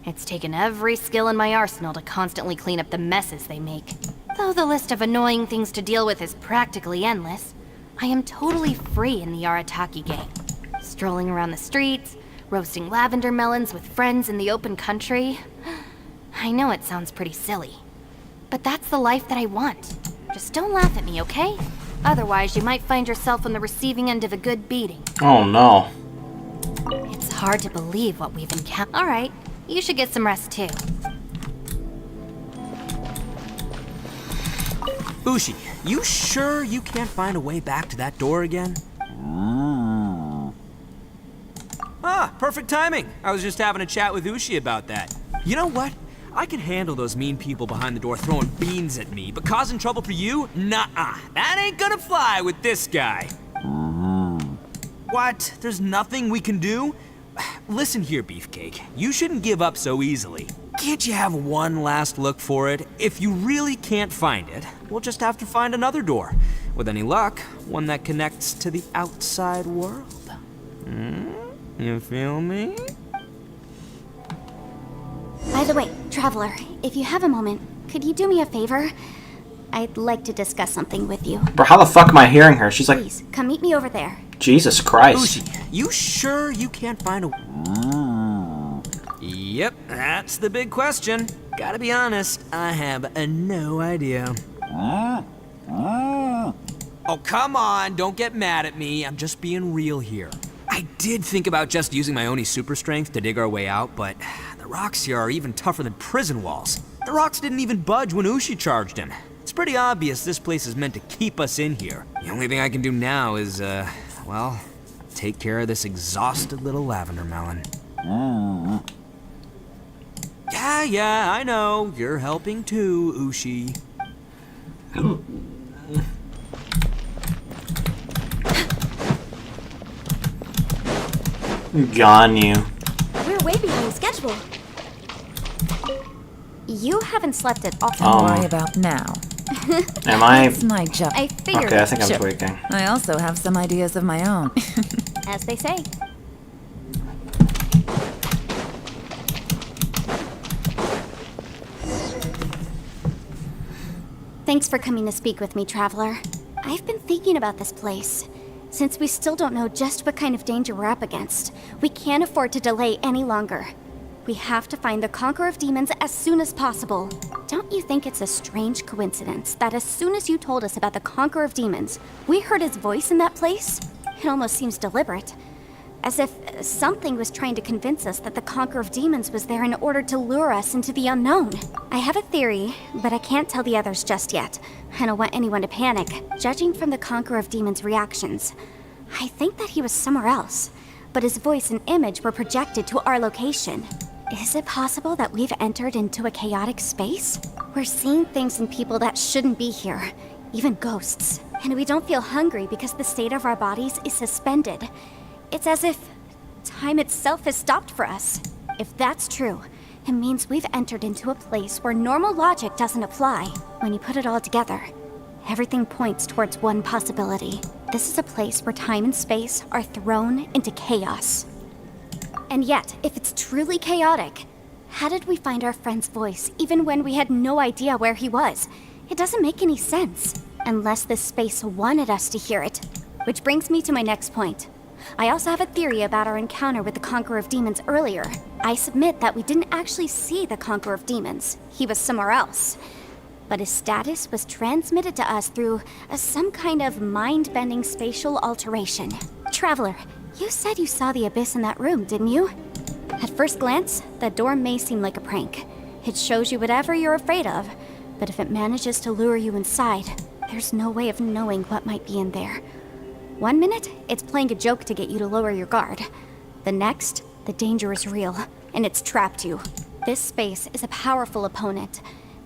It's taken every skill in my arsenal to constantly clean up the messes they make. Though the list of annoying things to deal with is practically endless, I am totally free in the Arataki gang. Strolling around the streets, roasting lavender melons with friends in the open country. I know it sounds pretty silly, but that's the life that I want. Just don't laugh at me, okay? Otherwise, you might find yourself on the receiving end of a good beating. Oh no. It's hard to believe what we've encountered. Alright, you should get some rest too. Ushi, you sure you can't find a way back to that door again? perfect timing. I was just having a chat with Ushi about that. You know what? I can handle those mean people behind the door throwing beans at me, but causing trouble for you? Nuh-uh. That ain't gonna fly with this guy. What? There's nothing we can do? Listen here, Beefcake. You shouldn't give up so easily. Can't you have one last look for it? If you really can't find it, we'll just have to find another door. With any luck, one that connects to the outside world. You feel me? By the way, Traveler, if you have a moment, could you do me a favor? I'd like to discuss something with you. Bro, how the fuck am I hearing her? She's like, Please, come meet me over there. Jesus Christ. Ushi, you sure you can't find a... Yep, that's the big question. Gotta be honest, I have no idea. Oh, come on, don't get mad at me. I'm just being real here. I did think about just using my Oni super strength to dig our way out, but the rocks here are even tougher than prison walls. The rocks didn't even budge when Ushi charged him. It's pretty obvious this place is meant to keep us in here. The only thing I can do now is, well, take care of this exhausted little lavender melon. Yeah, I know. You're helping too, Ushi. Gone you. We're way behind schedule. You haven't slept at all. Don't worry about now. Am I? It's my job. I figured. Okay, I think I'm Sure. tweaking. I also have some ideas of my own. As they say. Thanks for coming to speak with me, Traveler. I've been thinking about this place. Since we still don't know just what kind of danger we're up against, we can't afford to delay any longer. We have to find the Conqueror of Demons as soon as possible. Don't you think it's a strange coincidence that as soon as you told us about the Conqueror of Demons, we heard his voice in that place? It almost seems deliberate. As if something was trying to convince us that the Conqueror of Demons was there in order to lure us into the unknown. I have a theory, but I can't tell the others just yet. I don't want anyone to panic. Judging from the Conqueror of Demons' reactions, I think that he was somewhere else, but his voice and image were projected to our location. Is it possible that we've entered into a chaotic space? We're seeing things and people that shouldn't be here, even ghosts. And we don't feel hungry because the state of our bodies is suspended. It's as if time itself has stopped for us. If that's true, it means we've entered into a place where normal logic doesn't apply. When you put it all together, everything points towards one possibility. This is a place where time and space are thrown into chaos. And yet, if it's truly chaotic, how did we find our friend's voice even when we had no idea where he was? It doesn't make any sense, unless this space wanted us to hear it. Which brings me to my next point. I also have a theory about our encounter with the Conqueror of Demons earlier. I submit that we didn't actually see the Conqueror of Demons. He was somewhere else. But his status was transmitted to us through some kind of mind-bending spatial alteration. Traveler, you said you saw the abyss in that room, didn't you? At first glance, that door may seem like a prank. It shows you whatever you're afraid of, but if it manages to lure you inside, there's no way of knowing what might be in there. 1 minute, it's playing a joke to get you to lower your guard. The next, the danger is real, and it's trapped you. This space is a powerful opponent.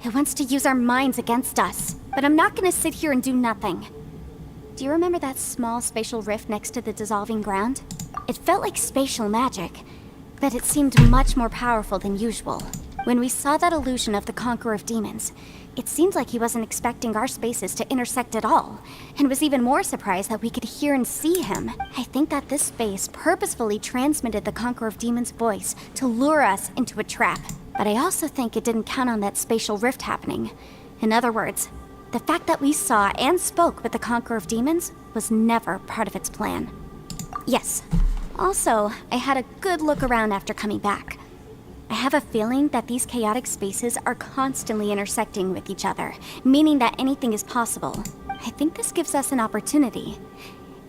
It wants to use our minds against us, but I'm not gonna sit here and do nothing. Do you remember that small spatial rift next to the dissolving ground? It felt like spatial magic, but it seemed much more powerful than usual. When we saw that illusion of the Conqueror of Demons, it seemed like he wasn't expecting our spaces to intersect at all, and was even more surprised that we could hear and see him. I think that this space purposefully transmitted the Conqueror of Demons' voice to lure us into a trap. But I also think it didn't count on that spatial rift happening. In other words, the fact that we saw and spoke with the Conqueror of Demons was never part of its plan. Yes. Also, I had a good look around after coming back. I have a feeling that these chaotic spaces are constantly intersecting with each other, meaning that anything is possible. I think this gives us an opportunity.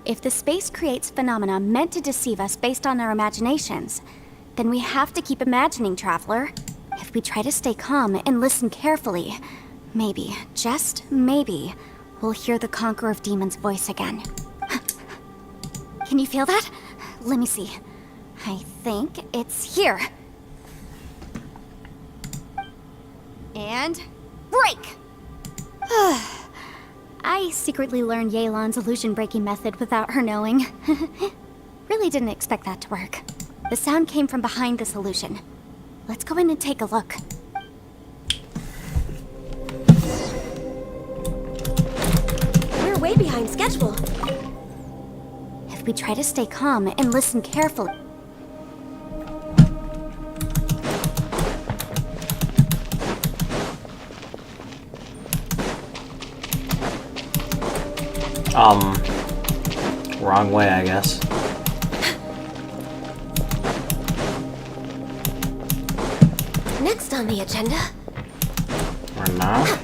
If the space creates phenomena meant to deceive us based on our imaginations, then we have to keep imagining, Traveler. If we try to stay calm and listen carefully, maybe, just maybe, we'll hear the Conqueror of Demons' voice again. Can you feel that? Let me see. I think it's here. And break! I secretly learned Yelan's illusion-breaking method without her knowing. Really didn't expect that to work. The sound came from behind this illusion. Let's go in and take a look. We're way behind schedule. If we try to stay calm and listen carefully... Wrong way, I guess. Next on the agenda. Or not?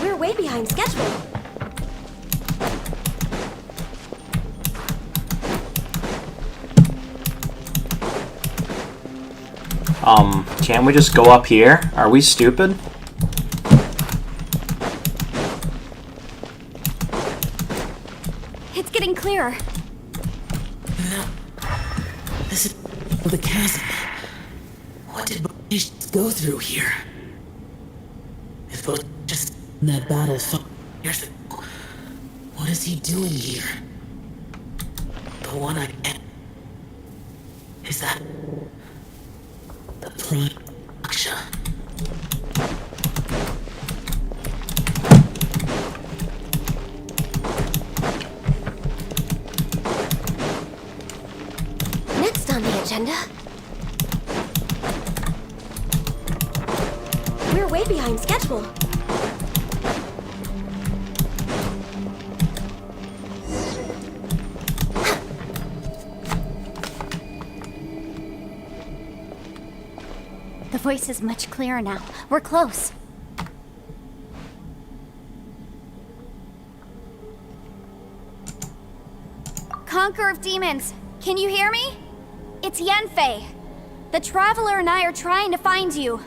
We're way behind schedule. Can't we just go up here? Are we stupid? It's getting clearer. No. This is the chasm. What did Bonish go through here? If Bonish just in that battle 5 years ago, what is he doing here? The one I met. Is that the Prime Aksha? Next on the agenda. We're way behind schedule. The voice is much clearer now. We're close. Conqueror of Demons, can you hear me? It's Yanfei. The Traveler and I are trying to find you.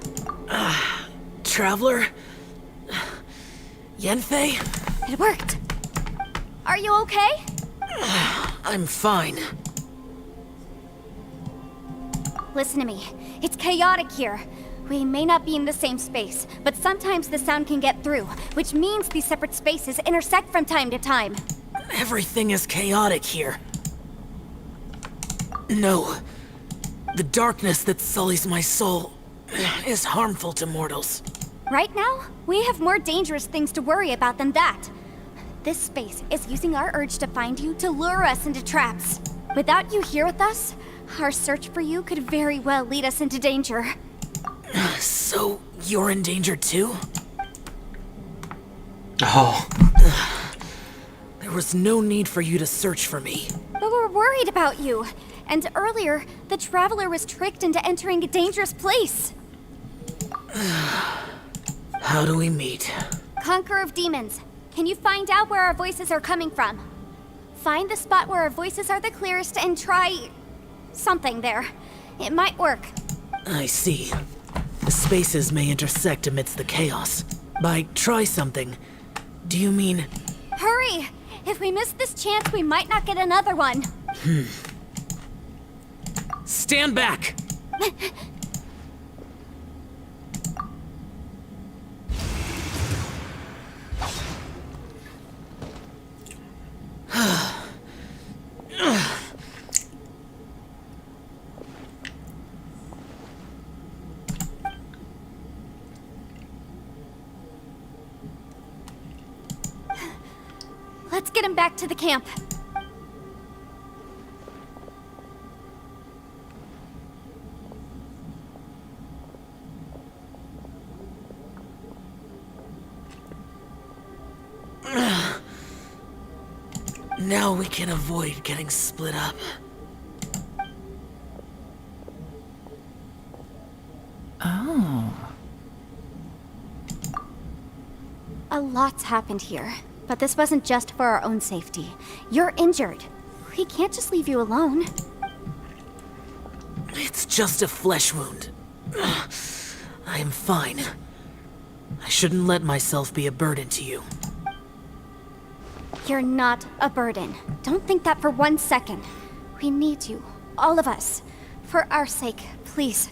Traveler? Yanfei? It worked. Are you okay? I'm fine. Listen to me. It's chaotic here. We may not be in the same space, but sometimes the sound can get through, which means these separate spaces intersect from time to time. Everything is chaotic here. No. The darkness that sullies my soul is harmful to mortals. Right now, we have more dangerous things to worry about than that. This space is using our urge to find you to lure us into traps. Without you here with us, our search for you could very well lead us into danger. So, you're in danger too? Oh. There was no need for you to search for me. But we're worried about you. And earlier, the Traveler was tricked into entering a dangerous place. How do we meet? Conqueror of Demons, can you find out where our voices are coming from? Find the spot where our voices are the clearest and try... something there. It might work. I see. The spaces may intersect amidst the chaos. By try something, do you mean... Hurry! If we miss this chance, we might not get another one. Stand back! Let's get him back to the camp. Now we can avoid getting split up. Oh. A lot's happened here, but this wasn't just for our own safety. You're injured. We can't just leave you alone. It's just a flesh wound. I am fine. I shouldn't let myself be a burden to you. You're not a burden. Don't think that for 1 second. We need you, all of us. For our sake, please.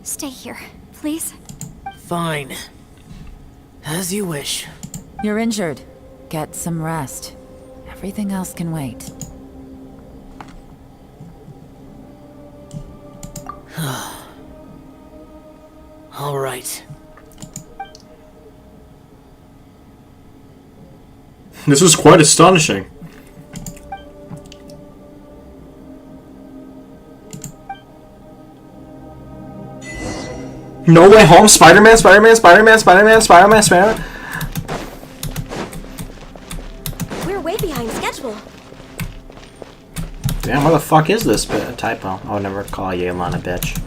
Stay here, please. Fine. As you wish. You're injured. Get some rest. Everything else can wait. All right. This was quite astonishing. No Way Home, Spider-Man, Spider-Man, Spider-Man, Spider-Man, Spider-Man, Spider-Man. We're way behind schedule. Damn, where the fuck is this typo? I would never call Yelan a bitch.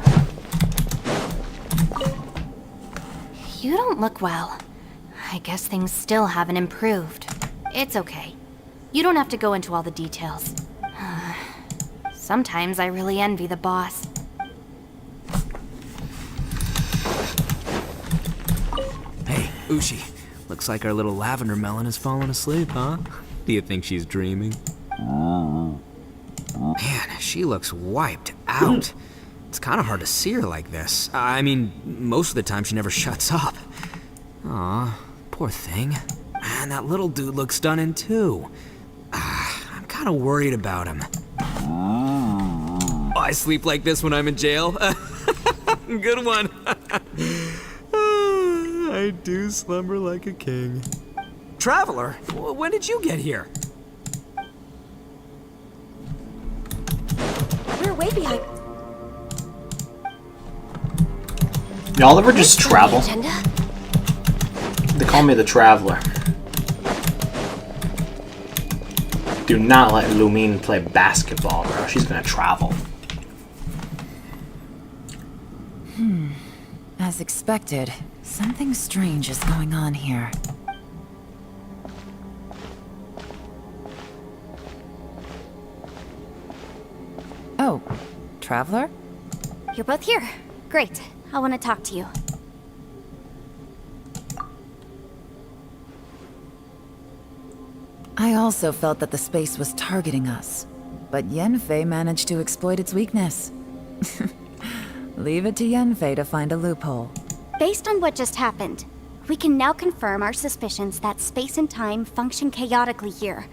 You don't look well. I guess things still haven't improved. It's okay. You don't have to go into all the details. Sometimes I really envy the boss. Hey, Ushi. Looks like our little lavender melon has fallen asleep, huh? Do you think she's dreaming? Man, she looks wiped out. It's kind of hard to see her like this. I mean, most of the time she never shuts up. Aw, poor thing. Man, that little dude looks stunning too. I'm kind of worried about him. Oh, I sleep like this when I'm in jail. Good one. I do slumber like a king. Traveler, when did you get here? We're way behind. Y'all ever just travel? Agenda? They call me the Traveler. Do not let Lumine play basketball, bro. She's gonna travel. As expected, something strange is going on here. Oh, Traveler? You're both here. Great. I want to talk to you. I also felt that the space was targeting us, but Yenfei managed to exploit its weakness. Leave it to Yenfei to find a loophole. Based on what just happened, we can now confirm our suspicions that space and time function chaotically here.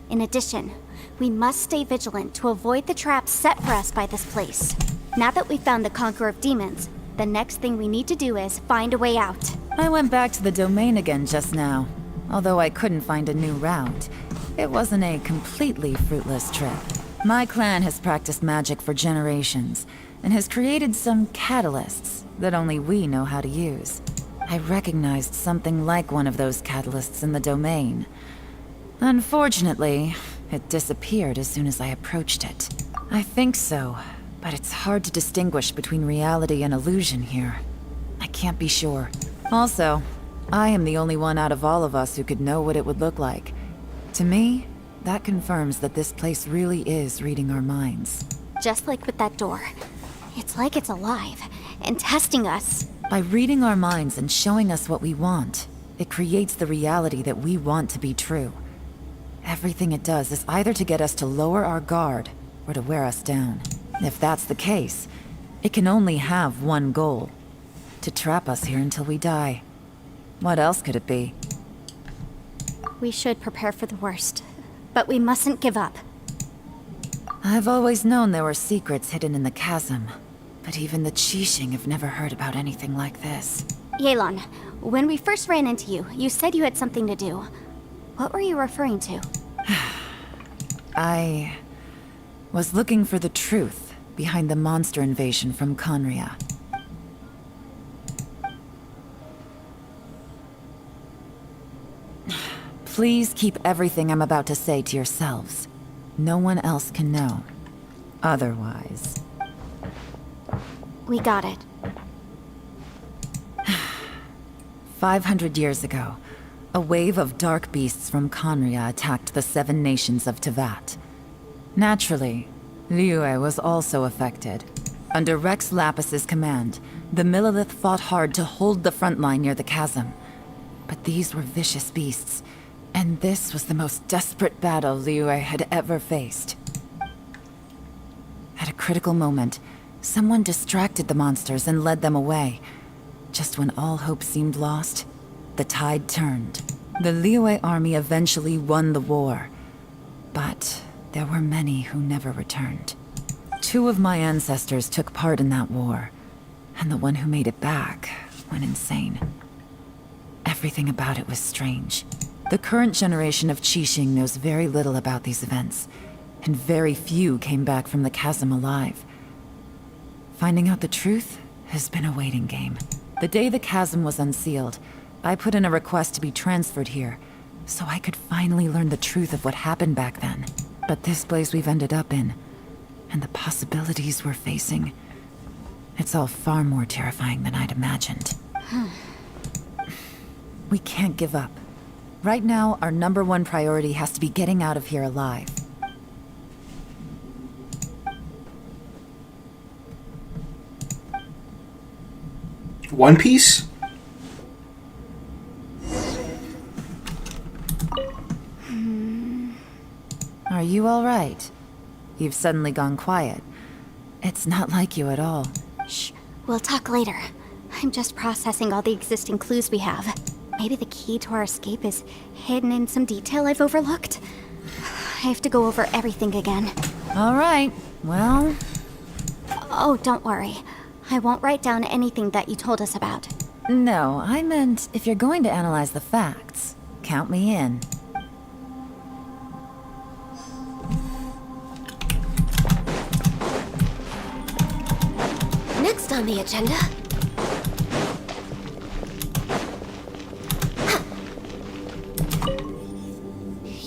In addition, we must stay vigilant to avoid the traps set for us by this place. Now that we've found the Conqueror of Demons, the next thing we need to do is find a way out. I went back to the domain again just now. Although I couldn't find a new route, it wasn't a completely fruitless trip. My clan has practiced magic for generations, and has created some catalysts that only we know how to use. I recognized something like one of those catalysts in the domain. Unfortunately, it disappeared as soon as I approached it. I think so, but it's hard to distinguish between reality and illusion here. I can't be sure. Also, I am the only one out of all of us who could know what it would look like. To me, that confirms that this place really is reading our minds. Just like with that door. It's like it's alive, and testing us. By reading our minds and showing us what we want, it creates the reality that we want to be true. Everything it does is either to get us to lower our guard, or to wear us down. If that's the case, it can only have one goal. To trap us here until we die. What else could it be? We should prepare for the worst, but we mustn't give up. I've always known there were secrets hidden in the chasm, but even the Qixing have never heard about anything like this. Yelan, when we first ran into you, you said you had something to do. What were you referring to? I was looking for the truth behind the monster invasion from Conria. Please keep everything I'm about to say to yourselves. No one else can know. Otherwise... We got it. 500 years ago, a wave of dark beasts from Conria attacked the 7 nations of Tevat. Naturally, Liyue was also affected. Under Rex Lapis's command, the Millelith fought hard to hold the front line near the chasm, But these were vicious beasts, and this was the most desperate battle Liyue had ever faced. At a critical moment, someone distracted the monsters and led them away. Just when all hope seemed lost, the tide turned. The Liyue army eventually won the war, but there were many who never returned. 2 of my ancestors took part in that war, and the one who made it back went insane. Everything about it was strange. The current generation of Qixing knows very little about these events, and very few came back from the chasm alive. Finding out the truth has been a waiting game. The day the chasm was unsealed, I put in a request to be transferred here, so I could finally learn the truth of what happened back then. But this place we've ended up in, and the possibilities we're facing, it's all far more terrifying than I'd imagined. We can't give up. Right now, our #1 priority has to be getting out of here alive. One Piece? Are you all right? You've suddenly gone quiet. It's not like you at all. Shh, we'll talk later. I'm just processing all the existing clues we have. Maybe the key to our escape is hidden in some detail I've overlooked. I have to go over everything again. All right, well... Oh, don't worry. I won't write down anything that you told us about. No, I meant if you're going to analyze the facts, count me in. Next on the agenda...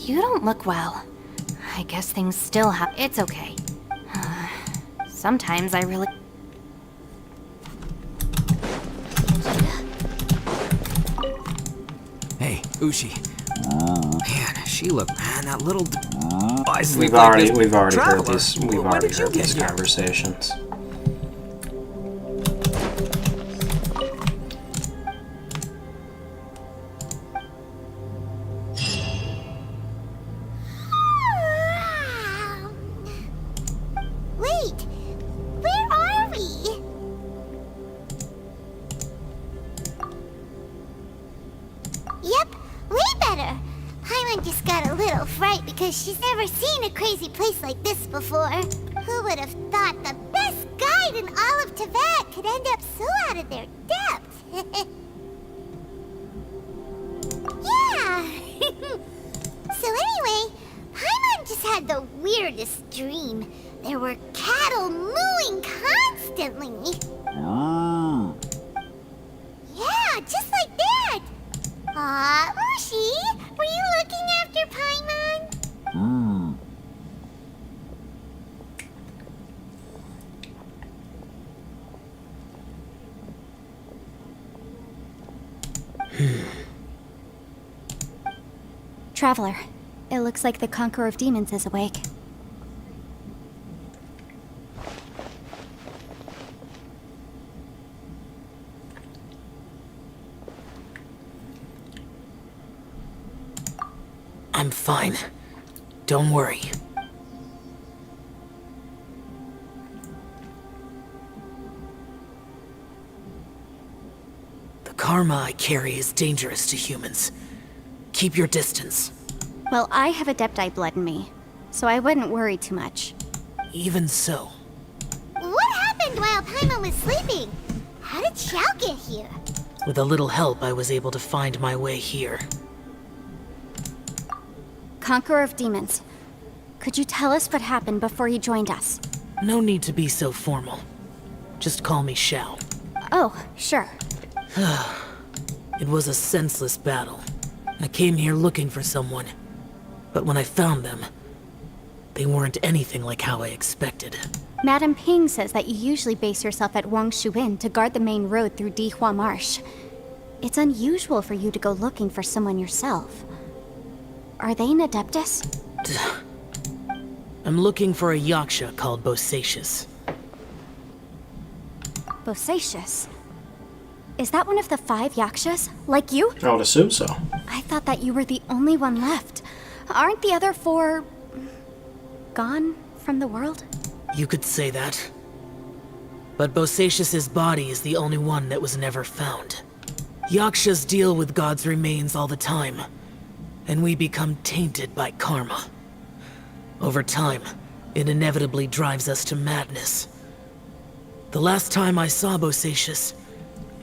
You don't look well. I guess things still have. It's okay. Sometimes I really. Hey, Ushi. Man, she looked. Man, that little. We've already heard these. We've already heard these conversations. Wait, where are we? Yep, way better. Paimon just got a little fright because she's never seen a crazy place like this before. Who would have thought the best guide in all of Tibet could end up so out of their depth? Yeah! So anyway, Paimon just had the weirdest dream. There were cattle mooing constantly. Yeah, just like that. Aw, Ushi, were you looking after Paimon? Traveler, it looks like the Conqueror of Demons is awake. I'm fine. Don't worry. The karma I carry is dangerous to humans. Keep your distance. Well, I have Adepti blood in me, so I wouldn't worry too much. Even so. What happened while Paimon was sleeping? How did Xiao get here? With a little help, I was able to find my way here. Conqueror of Demons, could you tell us what happened before you joined us? No need to be so formal. Just call me Xiao. Oh, sure. It was a senseless battle. I came here looking for someone. But when I found them, they weren't anything like how I expected. Madame Ping says that you usually base yourself at Wangshu Inn to guard the main road through Dihua Marsh. It's unusual for you to go looking for someone yourself. Are they an Adeptus? I'm looking for a yaksha called Bosacius. Bosacius? Is that one of the 5 yakshas? Like you? I would assume so. I thought that you were the only one left. Aren't the other 4... gone from the world? You could say that. But Bosacius's body is the only one that was never found. Yakshas deal with God's remains all the time, and we become tainted by karma. Over time, it inevitably drives us to madness. The last time I saw Bosacius,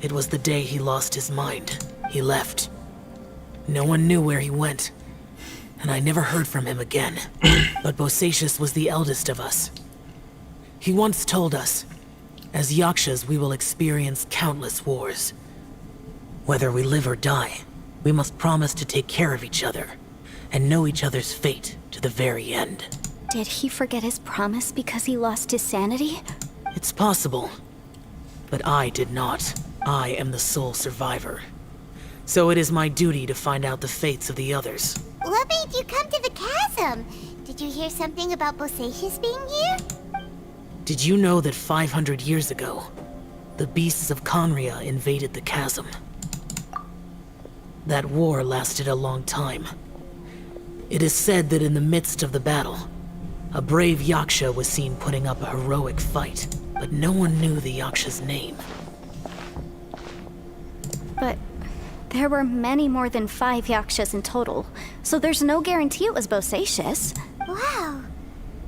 it was the day he lost his mind. He left. No one knew where he went, and I never heard from him again. But Bosacius was the eldest of us. He once told us, as Yakshas we will experience countless wars. Whether we live or die, we must promise to take care of each other, and know each other's fate to the very end. Did he forget his promise because he lost his sanity? It's possible, but I did not. I am the sole survivor. So it is my duty to find out the fates of the others. What made you come to the chasm? Did you hear something about Bosacius being here? Did you know that 500 years ago, the beasts of Conria invaded the chasm? That war lasted a long time. It is said that in the midst of the battle, a brave Yaksha was seen putting up a heroic fight, but no one knew the Yaksha's name. But there were many more than 5 yakshas in total, so there's no guarantee it was Bosacius. Wow.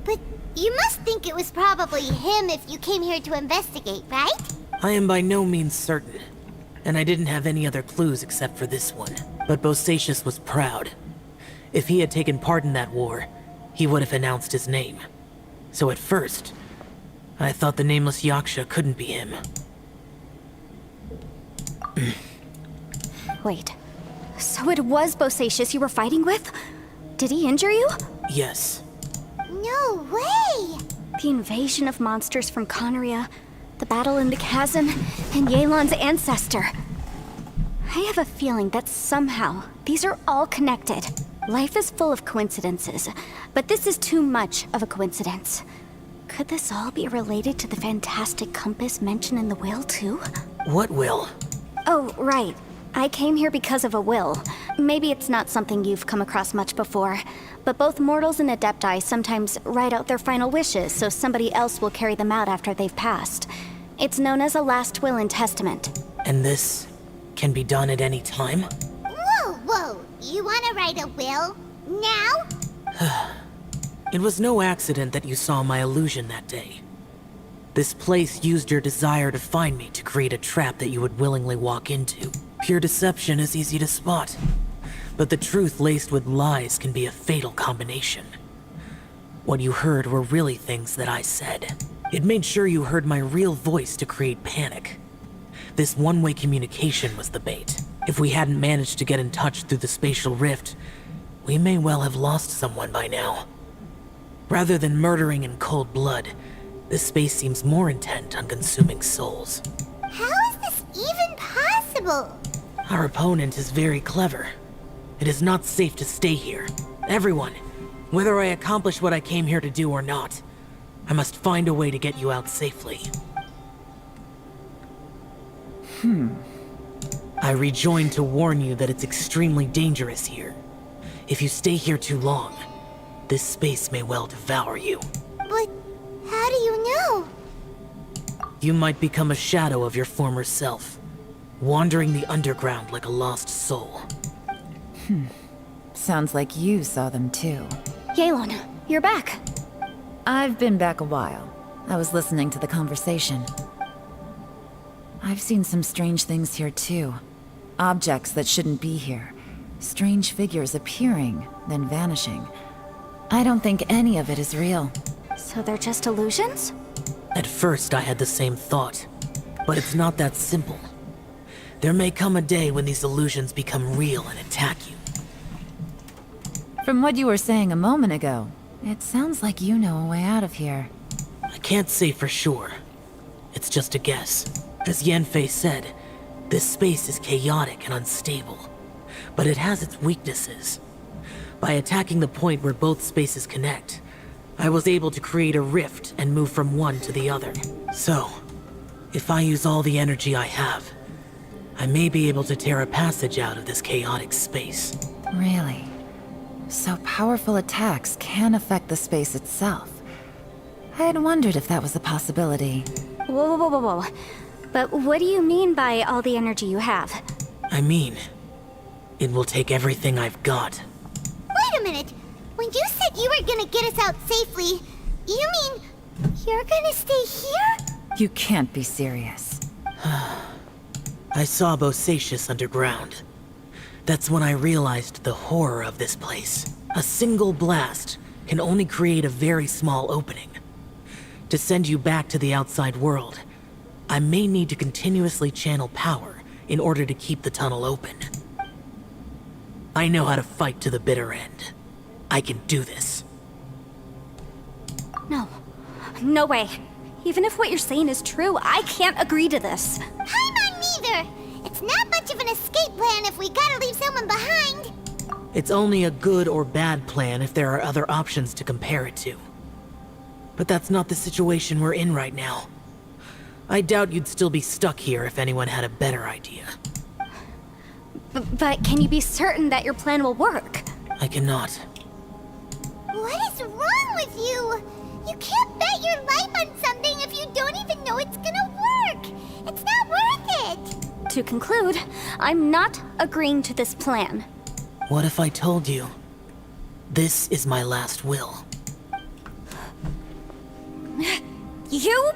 But you must think it was probably him if you came here to investigate, right? I am by no means certain, and I didn't have any other clues except for this one. But Bosacius was proud. If he had taken part in that war, he would have announced his name. So at first, I thought the nameless Yaksha couldn't be him. Wait, so it was Bosacius you were fighting with? Did he injure you? Yes. No way! The invasion of monsters from Conria, the battle in the chasm, and Yelan's ancestor. I have a feeling that somehow these are all connected. Life is full of coincidences, but this is too much of a coincidence. Could this all be related to the fantastic compass mentioned in the will, too? What will? Oh, right. I came here because of a will. Maybe it's not something you've come across much before, but both mortals and adepti sometimes write out their final wishes so somebody else will carry them out after they've passed. It's known as a last will and testament. And this can be done at any time? Whoa, whoa! You wanna write a will? Now? It was no accident that you saw my illusion that day. This place used your desire to find me to create a trap that you would willingly walk into. Pure deception is easy to spot, but the truth laced with lies can be a fatal combination. What you heard were really things that I said. It made sure you heard my real voice to create panic. This one-way communication was the bait. If we hadn't managed to get in touch through the spatial rift, we may well have lost someone by now. Rather than murdering in cold blood, this space seems more intent on consuming souls. How is this even possible? Our opponent is very clever. It is not safe to stay here. Everyone, whether I accomplish what I came here to do or not, I must find a way to get you out safely. I rejoined to warn you that it's extremely dangerous here. If you stay here too long, this space may well devour you. But how do you know? You might become a shadow of your former self, wandering the underground like a lost soul. Sounds like you saw them too. Yelan, you're back. I've been back a while. I was listening to the conversation. I've seen some strange things here too. Objects that shouldn't be here. Strange figures appearing, then vanishing. I don't think any of it is real. So they're just illusions? At first I had the same thought, but it's not that simple. There may come a day when these illusions become real and attack you. From what you were saying a moment ago, it sounds like you know a way out of here. I can't say for sure. It's just a guess. As Yanfei said, this space is chaotic and unstable, but it has its weaknesses. By attacking the point where both spaces connect, I was able to create a rift and move from one to the other. So, if I use all the energy I have, I may be able to tear a passage out of this chaotic space. Really? So powerful attacks can affect the space itself. I had wondered if that was a possibility. Whoa, whoa, whoa, whoa, whoa. But what do you mean by all the energy you have? I mean, it will take everything I've got. Wait a minute. When you said you were gonna get us out safely, you mean you're gonna stay here? You can't be serious. I saw Bosacius underground. That's when I realized the horror of this place. A single blast can only create a very small opening. To send you back to the outside world, I may need to continuously channel power in order to keep the tunnel open. I know how to fight to the bitter end. I can do this. No. No way. Even if what you're saying is true, I can't agree to this. Paimon neither! It's not much of an escape plan if we gotta leave someone behind. It's only a good or bad plan if there are other options to compare it to. But that's not the situation we're in right now. I doubt you'd still be stuck here if anyone had a better idea. But can you be certain that your plan will work? I cannot. What is wrong with you? You can't bet your life on something if you don't even know it's gonna work. It's not worth it. To conclude, I'm not agreeing to this plan. What if I told you? This is my last will. You?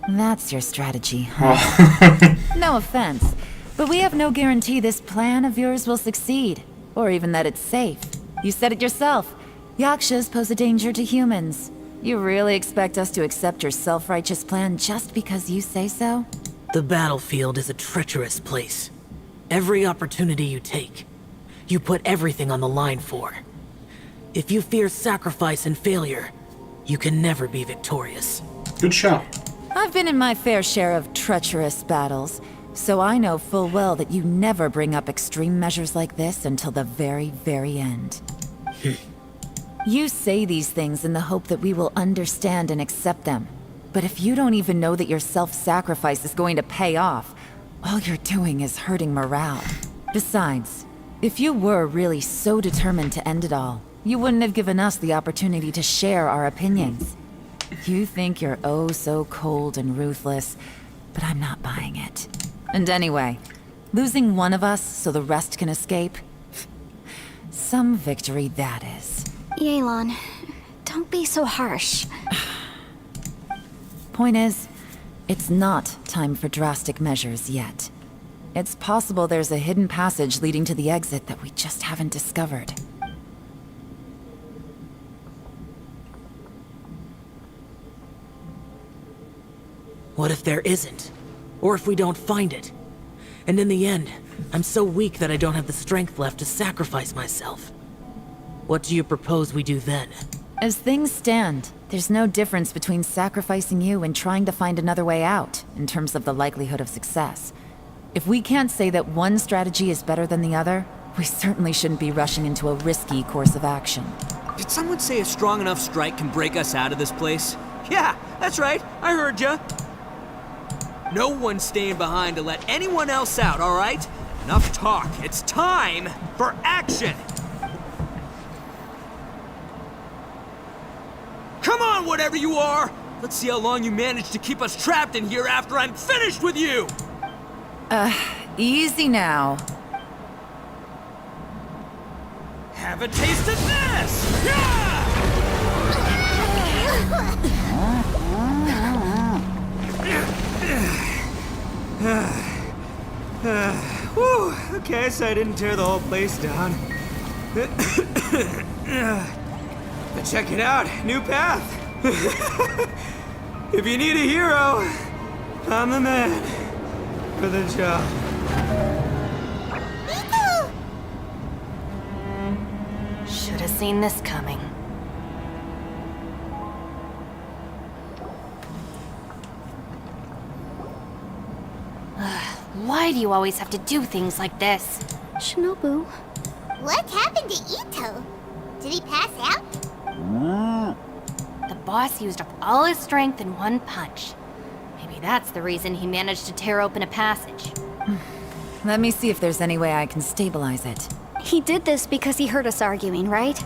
That's your strategy, huh? No offense, but we have no guarantee this plan of yours will succeed, or even that it's safe. You said it yourself. Yakshas pose a danger to humans. You really expect us to accept your self-righteous plan just because you say so? The battlefield is a treacherous place. Every opportunity you take, you put everything on the line for. If you fear sacrifice and failure, you can never be victorious. Good show. I've been in my fair share of treacherous battles, so I know full well that you never bring up extreme measures like this until the very, very end. You say these things in the hope that we will understand and accept them. But if you don't even know that your self-sacrifice is going to pay off, all you're doing is hurting morale. Besides, if you were really so determined to end it all, you wouldn't have given us the opportunity to share our opinions. You think you're oh so cold and ruthless, but I'm not buying it. And anyway, losing one of us so the rest can escape? Some victory that is. Yelan, don't be so harsh. Point is, it's not time for drastic measures yet. It's possible there's a hidden passage leading to the exit that we just haven't discovered. What if there isn't? Or if we don't find it? And in the end, I'm so weak that I don't have the strength left to sacrifice myself. What do you propose we do then? As things stand, there's no difference between sacrificing you and trying to find another way out, in terms of the likelihood of success. If we can't say that one strategy is better than the other, we certainly shouldn't be rushing into a risky course of action. Did someone say a strong enough strike can break us out of this place? Yeah, that's right. I heard ya. No one's staying behind to let anyone else out, all right? Enough talk. It's time for action! Come on, whatever you are! Let's see how long you manage to keep us trapped in here after I'm finished with you! Easy now. Have a taste of this! Yeah! Whew, okay, so I didn't tear the whole place down. But check it out, new path. If you need a hero, I'm the man for the job. Should have seen this coming. Why do you always have to do things like this? Shinobu. What happened to Ito? Did he pass out? The boss used up all his strength in one punch. Maybe that's the reason he managed to tear open a passage. Let me see if there's any way I can stabilize it. He did this because he heard us arguing, right?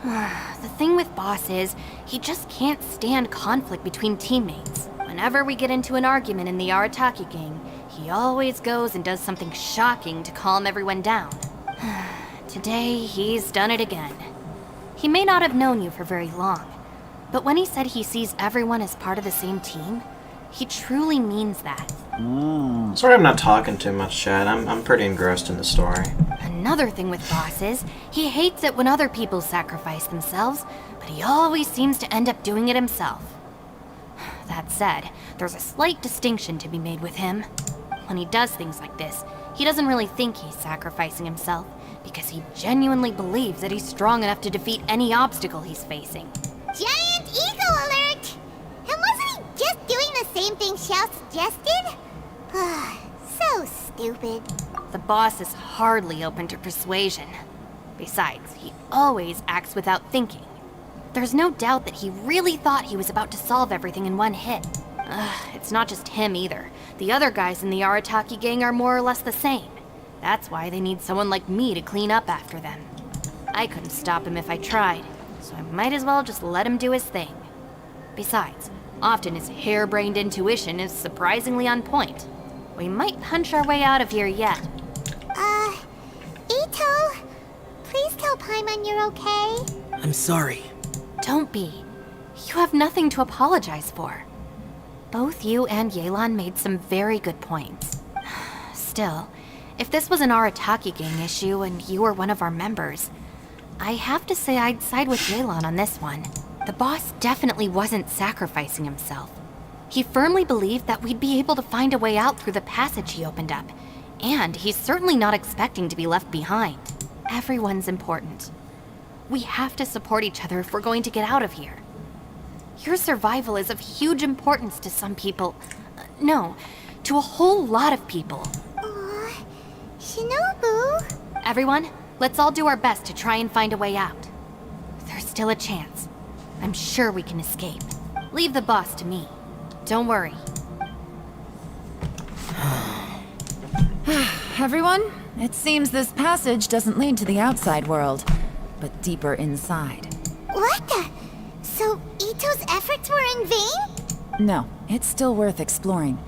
The thing with Boss is, he just can't stand conflict between teammates. Whenever we get into an argument in the Arataki gang, he always goes and does something shocking to calm everyone down. Today, he's done it again. He may not have known you for very long, but when he said he sees everyone as part of the same team, he truly means that. Sorry I'm not talking too much, Chad. I'm pretty engrossed in the story. Another thing with Boss is, he hates it when other people sacrifice themselves, but he always seems to end up doing it himself. That said, there's a slight distinction to be made with him. When he does things like this, he doesn't really think he's sacrificing himself, because he genuinely believes that he's strong enough to defeat any obstacle he's facing. Giant ego alert! And wasn't he just doing the same thing Xiao suggested? So stupid. The boss is hardly open to persuasion. Besides, he always acts without thinking. There's no doubt that he really thought he was about to solve everything in one hit. It's not just him either. The other guys in the Arataki gang are more or less the same. That's why they need someone like me to clean up after them. I couldn't stop him if I tried, so I might as well just let him do his thing. Besides, often his harebrained intuition is surprisingly on point. We might hunch our way out of here yet. Ito, please tell Paimon you're okay. I'm sorry. Don't be. You have nothing to apologize for. Both you and Yelan made some very good points. Still, if this was an Arataki gang issue and you were one of our members, I have to say I'd side with Yelan on this one. The boss definitely wasn't sacrificing himself. He firmly believed that we'd be able to find a way out through the passage he opened up, and he's certainly not expecting to be left behind. Everyone's important. We have to support each other if we're going to get out of here. Your survival is of huge importance to some people. No, to a whole lot of people. Aw, Shinobu. Everyone, let's all do our best to try and find a way out. There's still a chance. I'm sure we can escape. Leave the boss to me. Don't worry. Everyone, it seems this passage doesn't lead to the outside world, but deeper inside. What the? So Ito's efforts were in vain? No, it's still worth exploring.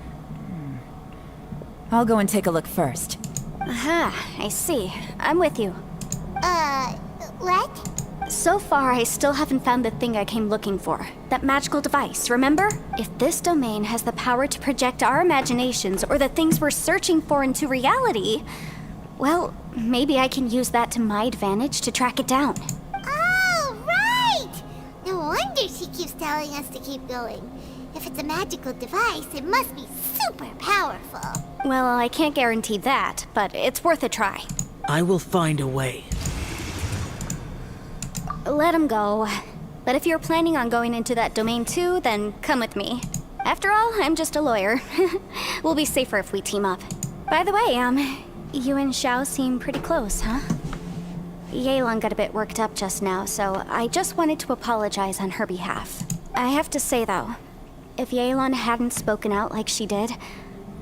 I'll go and take a look first. Aha, I see. I'm with you. What? So far, I still haven't found the thing I came looking for. That magical device, remember? If this domain has the power to project our imaginations or the things we're searching for into reality, well, maybe I can use that to my advantage to track it down. Oh, right! No wonder she keeps telling us to keep going. If it's a magical device, it must be super powerful. Well, I can't guarantee that, but it's worth a try. I will find a way. Let him go. But if you're planning on going into that domain too, then come with me. After all, I'm just a lawyer. We'll be safer if we team up. By the way, you and Xiao seem pretty close, huh? Yelan got a bit worked up just now, so I just wanted to apologize on her behalf. I have to say though, if Yelan hadn't spoken out like she did,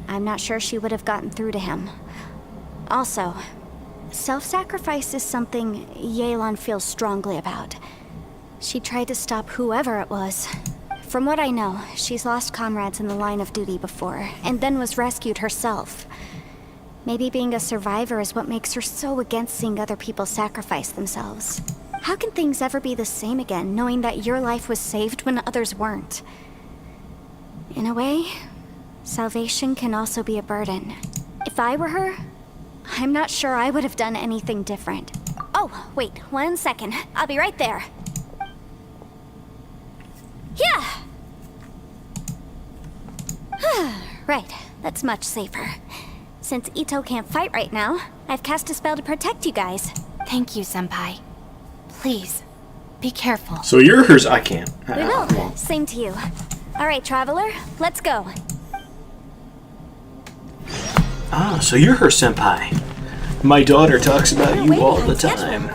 I'm not sure she would have gotten through to him. Also, self-sacrifice is something Yelan feels strongly about. She tried to stop whoever it was. From what I know, she's lost comrades in the line of duty before, and then was rescued herself. Maybe being a survivor is what makes her so against seeing other people sacrifice themselves. How can things ever be the same again, knowing that your life was saved when others weren't? In a way, salvation can also be a burden. If I were her, I'm not sure I would have done anything different. Oh, wait, 1 second. I'll be right there. Yeah! Right, that's much safer. Since Ito can't fight right now, I've cast a spell to protect you guys. Thank you, Senpai. Please, be careful. So you're hers. I can't. We will. Same to you. All right, Traveler, let's go. Ah, so you're her senpai. My daughter talks about you all the time.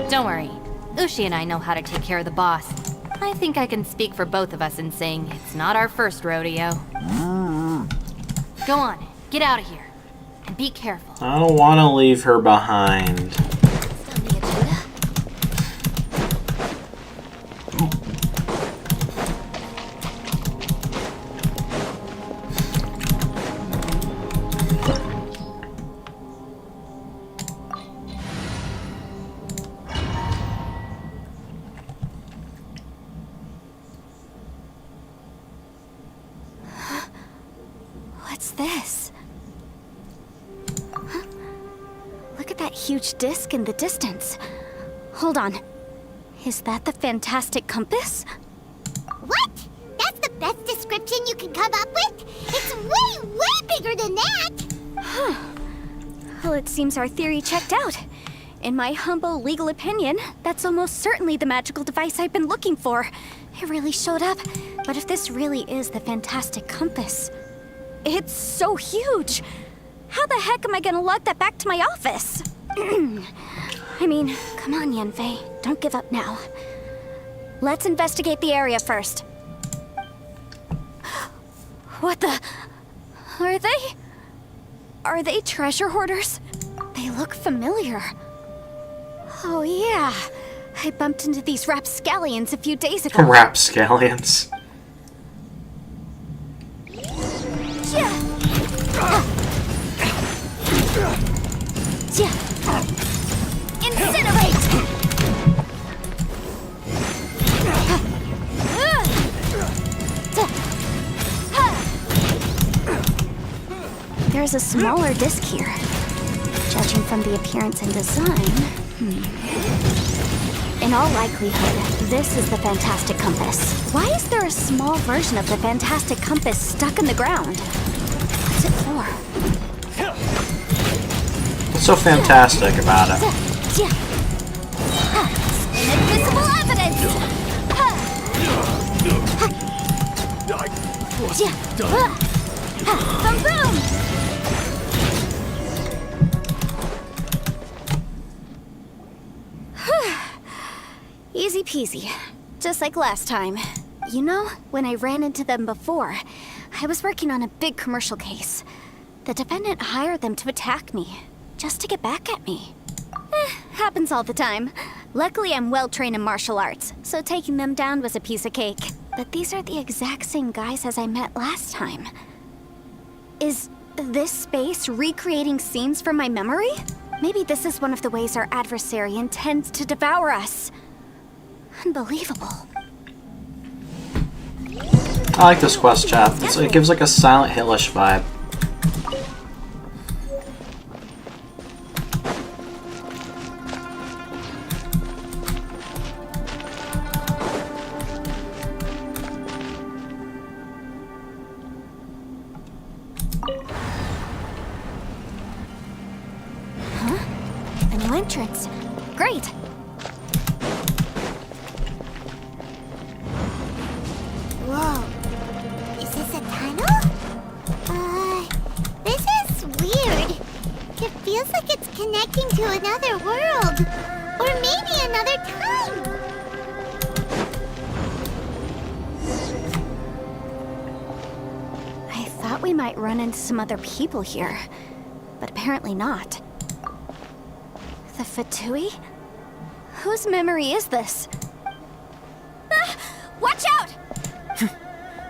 Don't worry. Ushi and I know how to take care of the boss. I think I can speak for both of us in saying it's not our first rodeo. Go on. Get out of here. And be careful. I don't want to leave her behind. Still the agenda? What's this? Huh? Look at that huge disc in the distance. Hold on. Is that the fantastic compass? What? That's the best description you can come up with? It's way, way bigger than that! Well, it seems our theory checked out. In my humble legal opinion, that's almost certainly the magical device I've been looking for. It really showed up. But if this really is the fantastic compass, it's so huge. How the heck am I gonna lug that back to my office? I mean, come on, Yanfei. Don't give up now. Let's investigate the area first. What the? Are they treasure hoarders? They look familiar. Oh yeah, I bumped into these rapscallions a few days ago. Rapscallions. Incinerate! There's a smaller disc here. Judging from the appearance and design, in all likelihood, this is the fantastic compass. Why is there a small version of the fantastic compass stuck in the ground? What's it for? What's so fantastic about it? Invisible evidence! Boom, boom! Easy peasy. Just like last time. You know, when I ran into them before, I was working on a big commercial case. The defendant hired them to attack me, just to get back at me. Happens all the time. Luckily, I'm well trained in martial arts, so taking them down was a piece of cake. But these are the exact same guys as I met last time. Is this space recreating scenes from my memory? Maybe this is one of the ways our adversary intends to devour us. Unbelievable. I like this quest, chat. It gives like a Silent Hillish vibe. A new entrance. Great. Whoa. Is this a tunnel? This is weird. It feels like it's connecting to another world. Or maybe another time. I thought we might run into some other people here, but apparently not. The Fatui? Whose memory is this? Ah, watch out!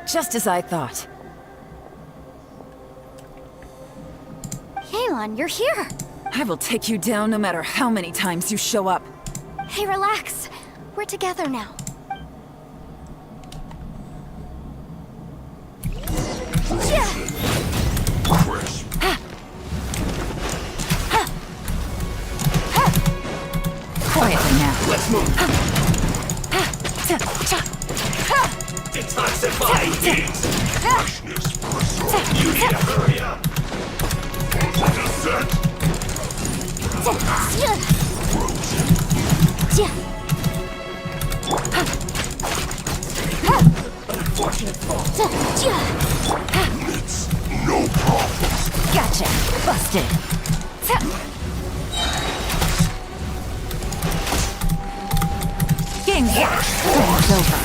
Just as I thought. Yelan, you're here! I will take you down no matter how many times you show up. Hey, relax. We're together now. Quietly now. Let's move. Detoxify heat. Freshness for sure. You need to hurry up. What is that? Unfortunate fall. It's no problem. Gotcha. Busted. Game's over.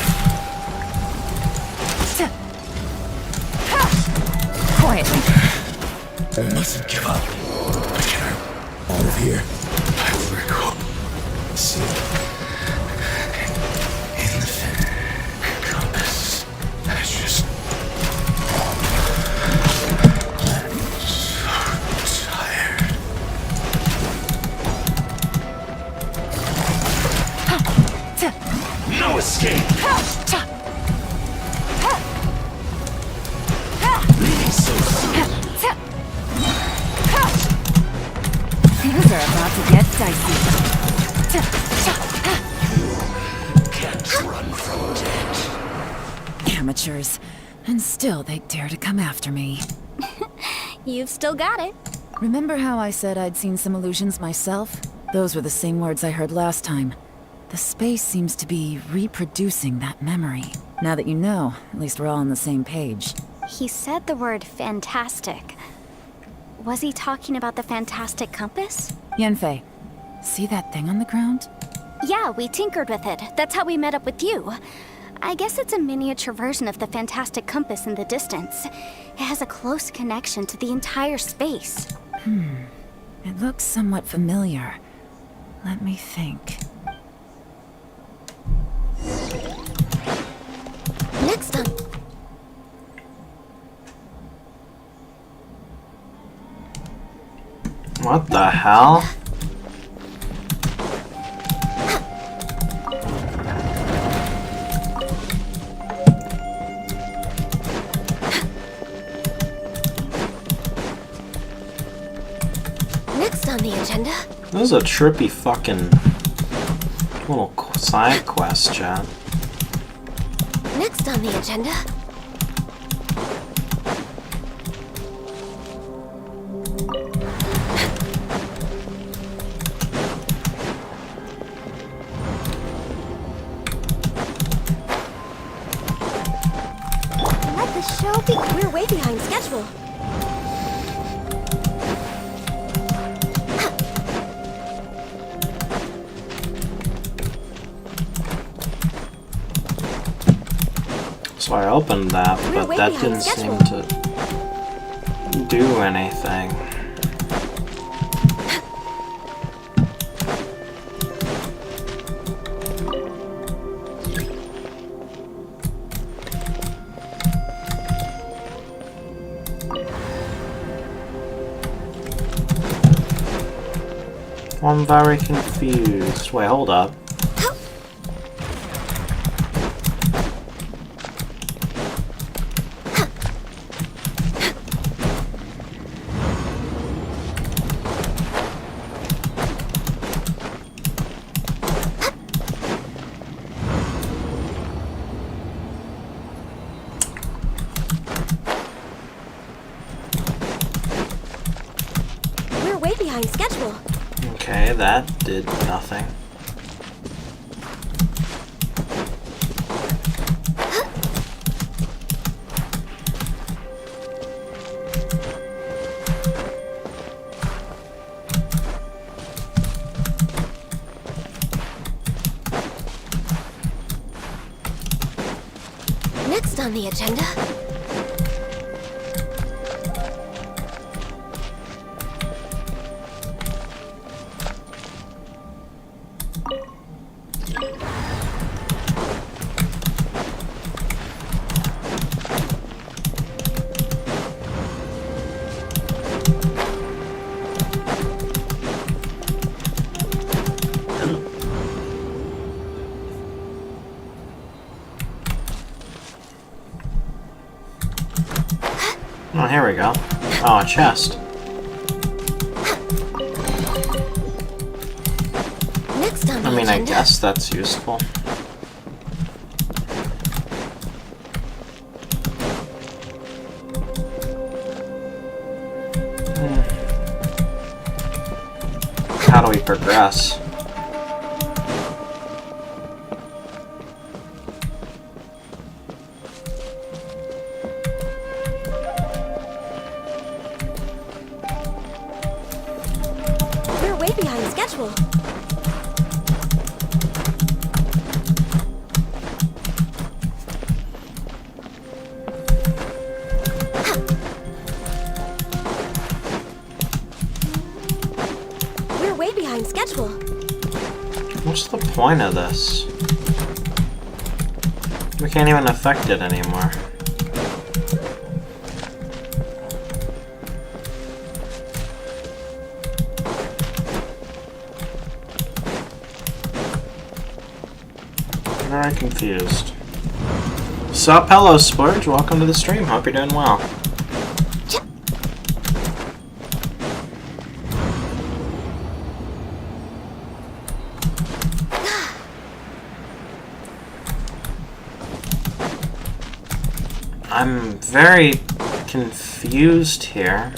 Quietly. We mustn't give up. But get out of here. I will recall. See. In the compass. That's just. I'm so tired. No escape. Leaving so soon. Things are about to get dicey. Can't run from death. Amateurs. And still they dare to come after me. You've still got it. Remember how I said I'd seen some illusions myself? Those were the same words I heard last time. The space seems to be reproducing that memory. Now that you know, at least we're all on the same page. He said the word fantastic. Was he talking about the fantastic compass? Yanfei, see that thing on the ground? Yeah, we tinkered with it. That's how we met up with you. I guess it's a miniature version of the fantastic compass in the distance. It has a close connection to the entire space. It looks somewhat familiar. Let me think. Next on. What the hell? Next on the agenda. This is a trippy fucking little side quest, chat. Next on the agenda. Let the show be. We're way behind schedule. So I opened that, We're but way that behind didn't seem schedule. to do anything. I'm very confused. Wait, hold up. We're way behind schedule. Okay, that did nothing. Next on the agenda. Oh, here we go. Oh, a chest. Next on the I mean, I agenda. guess that's useful. How do we progress? We're way behind schedule. point of this? We can't even affect it anymore. Very confused. Sup, hello Splurge, welcome to the stream, hope you're doing well. I'm very confused here.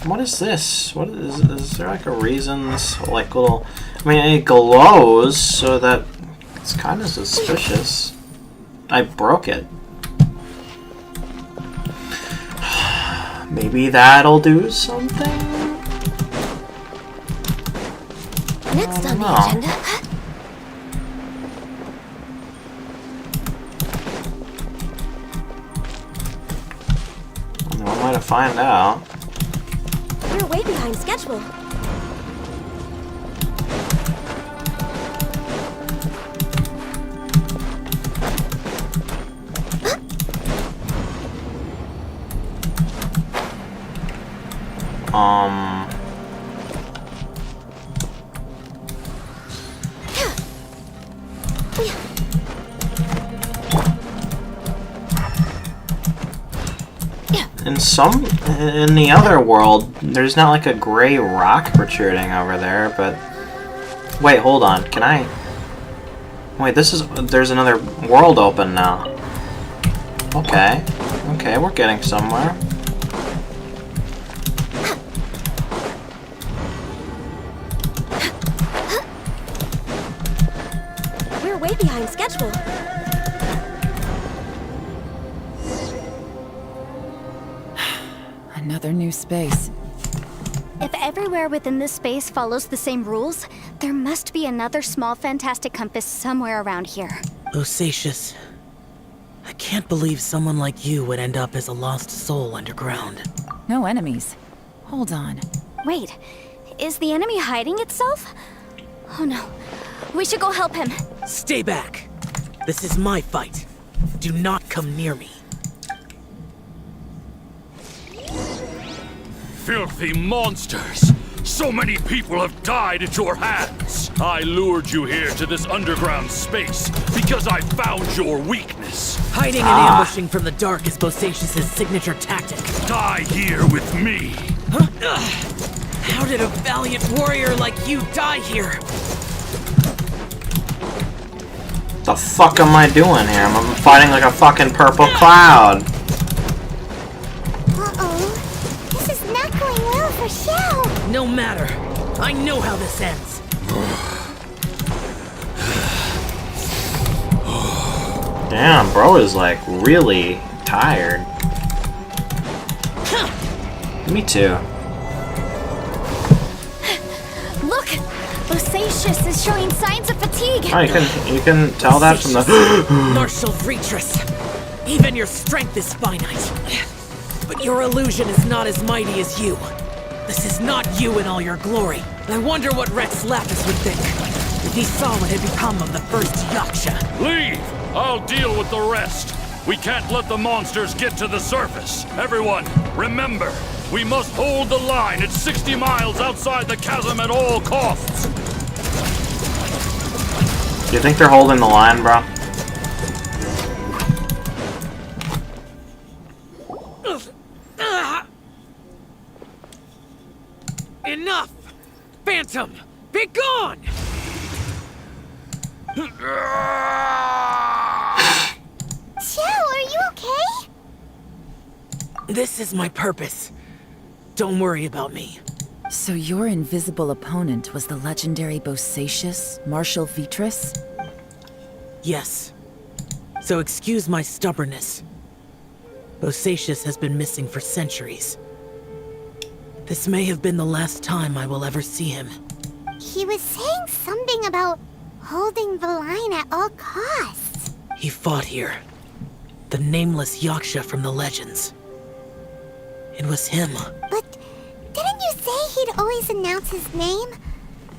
What is this? What is there like a reason this like little, I mean it glows so that it's kind of suspicious. I broke it. Maybe that'll do something? Next on the agenda. One way to find out. We're way behind schedule. In the other world, there's not like a gray rock protruding over there, but... Wait, hold on, can I... Wait, there's another world open now. Okay. Okay, we're getting somewhere. We're way behind schedule. Another new space. If everywhere within this space follows the same rules, there must be another small fantastic compass somewhere around here. Bosacious. I can't believe someone like you would end up as a lost soul underground. No enemies. Hold on. Wait, is the enemy hiding itself? Oh no, we should go help him. Stay back. This is my fight. Do not come near me. Filthy monsters! So many people have died at your hands! I lured you here to this underground space because I found your weakness! Hiding and ambushing from the dark is Bosacious's signature tactic. Die here with me! Huh? How did a valiant warrior like you die here? What the fuck am I doing here? I'm fighting like a fucking purple cloud. For Shell. No matter. I know how this ends. Damn, bro is like really tired. Me too. Look! Bosacious is showing signs of fatigue. Oh, you can tell that from the Martial Retris. Even your strength is finite. But your illusion is not as mighty as you. This is not you in all your glory. I wonder what Rex Lapis would think if he saw what had become of the first Yaksha. Leave! I'll deal with the rest. We can't let the monsters get to the surface. Everyone, remember, we must hold the line at 60 miles outside the chasm at all costs. Do you think they're holding the line, bro? Enough! Phantom! Be gone! Joe, are you okay? This is my purpose. Don't worry about me. So your invisible opponent was the legendary Bosacious, Martial Vitris? Yes. So excuse my stubbornness. Bosacious has been missing for centuries. This may have been the last time I will ever see him. He was saying something about holding the line at all costs. He fought here. The nameless Yaksha from the legends. It was him. But didn't you say he'd always announce his name?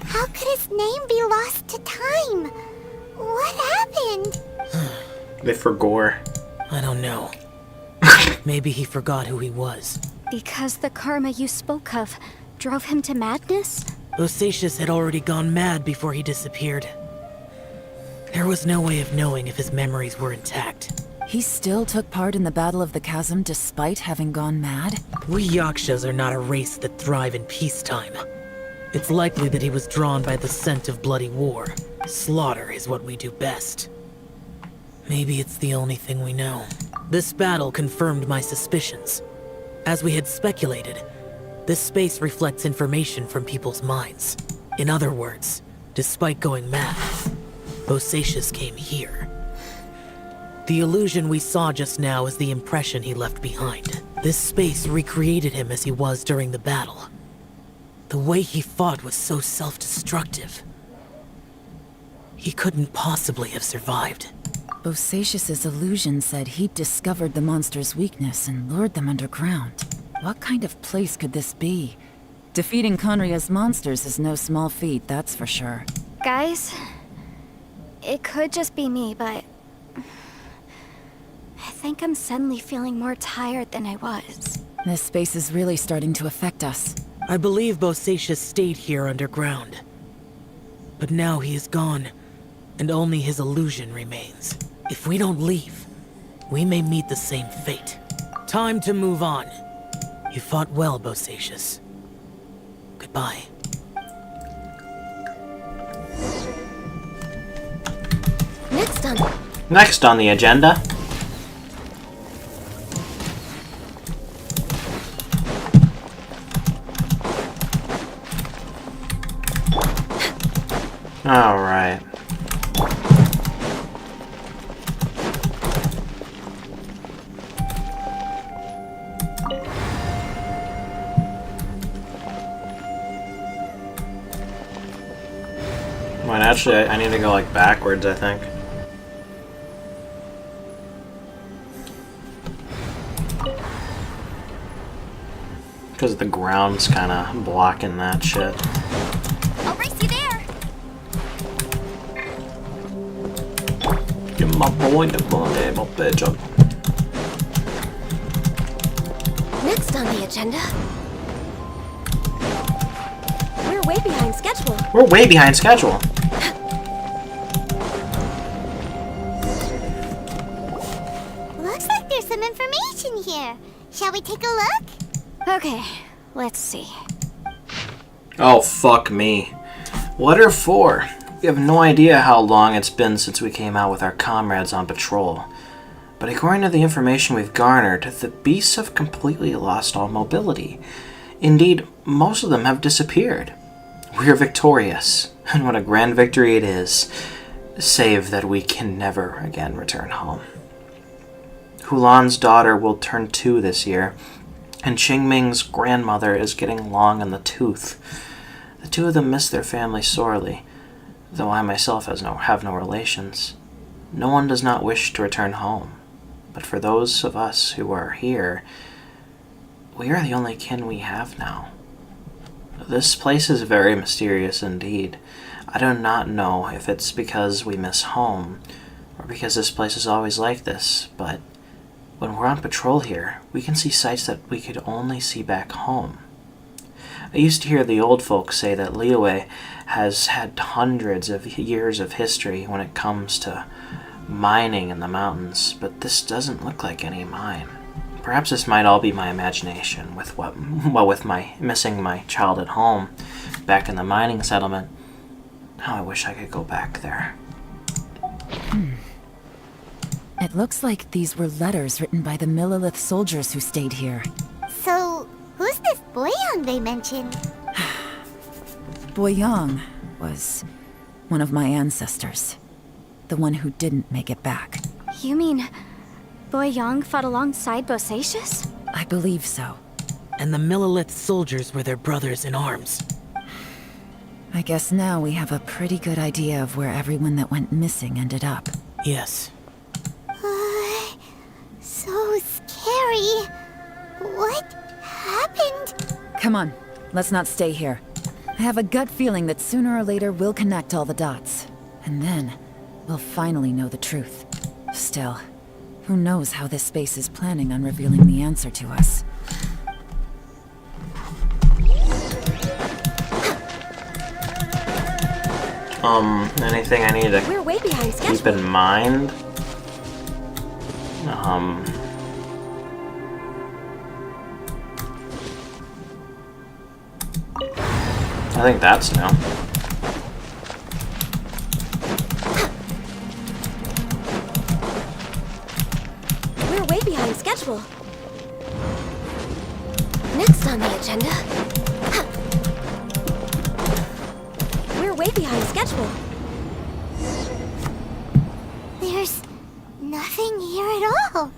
How could his name be lost to time? What happened? They forgore. I don't know. Maybe he forgot who he was. Because the karma you spoke of drove him to madness? Bosacius had already gone mad before he disappeared. There was no way of knowing if his memories were intact. He still took part in the Battle of the Chasm despite having gone mad? We Yakshas are not a race that thrive in peacetime. It's likely that he was drawn by the scent of bloody war. Slaughter is what we do best. Maybe it's the only thing we know. This battle confirmed my suspicions. As we had speculated, this space reflects information from people's minds. In other words, despite going mad, Bosacius came here. The illusion we saw just now is the impression he left behind. This space recreated him as he was during the battle. The way he fought was so self-destructive. He couldn't possibly have survived. Bosacius's illusion said he'd discovered the monster's weakness and lured them underground. What kind of place could this be? Defeating Conria's monsters is no small feat, that's for sure. Guys, it could just be me, but I think I'm suddenly feeling more tired than I was. This space is really starting to affect us. I believe Bosacius stayed here underground. But now he is gone, and only his illusion remains. If we don't leave, we may meet the same fate. Time to move on. You fought well, Bosacius. Goodbye. Next on the agenda. All right. Well, actually, I need to go like backwards, I think. Because the ground's kind of blocking that shit. I'll race you there. Give my boy the money, my bitch up. Next on the agenda. We're way behind schedule. We're way behind schedule. Looks like there's some information here. Shall we take a look? Okay, let's see. Oh, fuck me. Letter 4. We have no idea how long it's been since we came out with our comrades on patrol. But according to the information we've garnered, the beasts have completely lost all mobility. Indeed, most of them have disappeared. We are victorious, and what a grand victory it is, save that we can never again return home. Hulan's daughter will turn 2 this year, and Qingming's grandmother is getting long in the tooth. The two of them miss their family sorely, though I myself have no relations. No one does not wish to return home, but for those of us who are here, we are the only kin we have now. This place is very mysterious indeed. I do not know if it's because we miss home, or because this place is always like this, but when we're on patrol here, we can see sights that we could only see back home. I used to hear the old folks say that Liyue has had hundreds of years of history when it comes to mining in the mountains, but this doesn't look like any mine. Perhaps this might all be my imagination, with my missing my child at home back in the mining settlement. How I wish I could go back there. It looks like these were letters written by the Millelith soldiers who stayed here. So, who's this Boyang they mentioned? Boyang was one of my ancestors. The one who didn't make it back. You mean Boyang fought alongside Bosacius? I believe so. And the Millelith soldiers were their brothers in arms. I guess now we have a pretty good idea of where everyone that went missing ended up. Yes. So scary. What happened? Come on, let's not stay here. I have a gut feeling that sooner or later we'll connect all the dots. And then, we'll finally know the truth. Still, who knows how this space is planning on revealing the answer to us. Anything I need to We're way behind schedule. keep in mind? I think that's new. We're way behind schedule. Next on the agenda. We're way behind schedule. There's nothing here at all.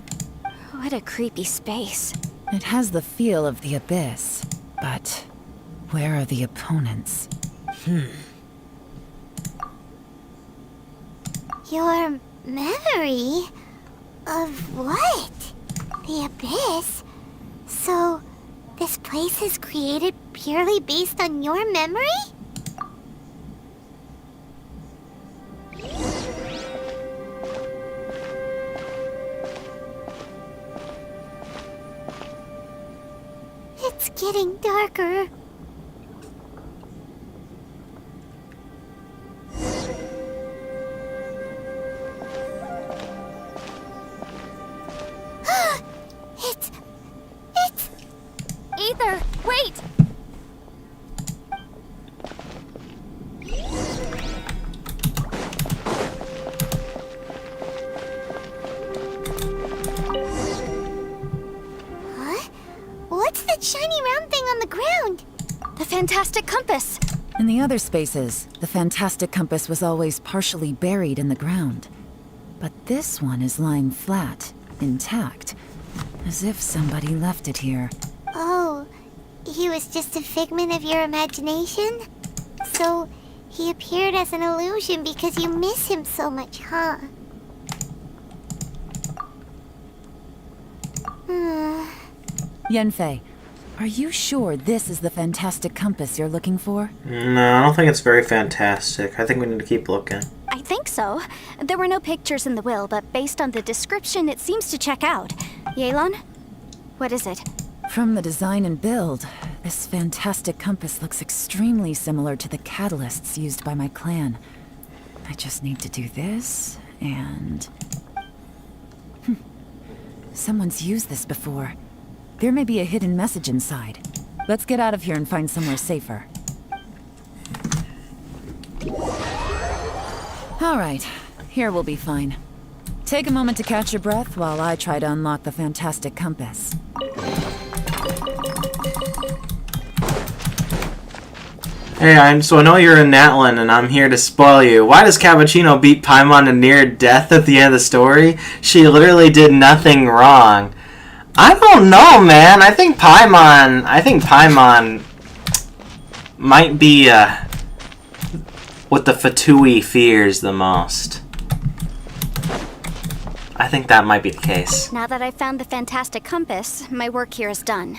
What a creepy space. It has the feel of the abyss, but where are the opponents? Your memory? Of what? The abyss? So, this place is created purely based on your memory? It's getting darker. It's... Ether, wait! Huh? What's that shiny round thing on the ground? The fantastic compass! In the other spaces, the fantastic compass was always partially buried in the ground. But this one is lying flat, intact, as if somebody left it here. Oh, he was just a figment of your imagination? So, he appeared as an illusion because you miss him so much, huh? Yanfei, are you sure this is the fantastic compass you're looking for? No, I don't think it's very fantastic. I think we need to keep looking. I think so. There were no pictures in the will, but based on the description, it seems to check out. Yelan? What is it? From the design and build, this fantastic compass looks extremely similar to the catalysts used by my clan. I just need to do this, and... Someone's used this before. There may be a hidden message inside. Let's get out of here and find somewhere safer. Alright, here we'll be fine. Take a moment to catch your breath while I try to unlock the fantastic compass. Hey, I know you're in NATLAN, and I'm here to spoil you. Why does Cappuccino beat Paimon to near death at the end of the story? She literally did nothing wrong. I don't know, man. I think Paimon might be what the Fatui fears the most. I think that might be the case. Now that I've found the fantastic compass, my work here is done.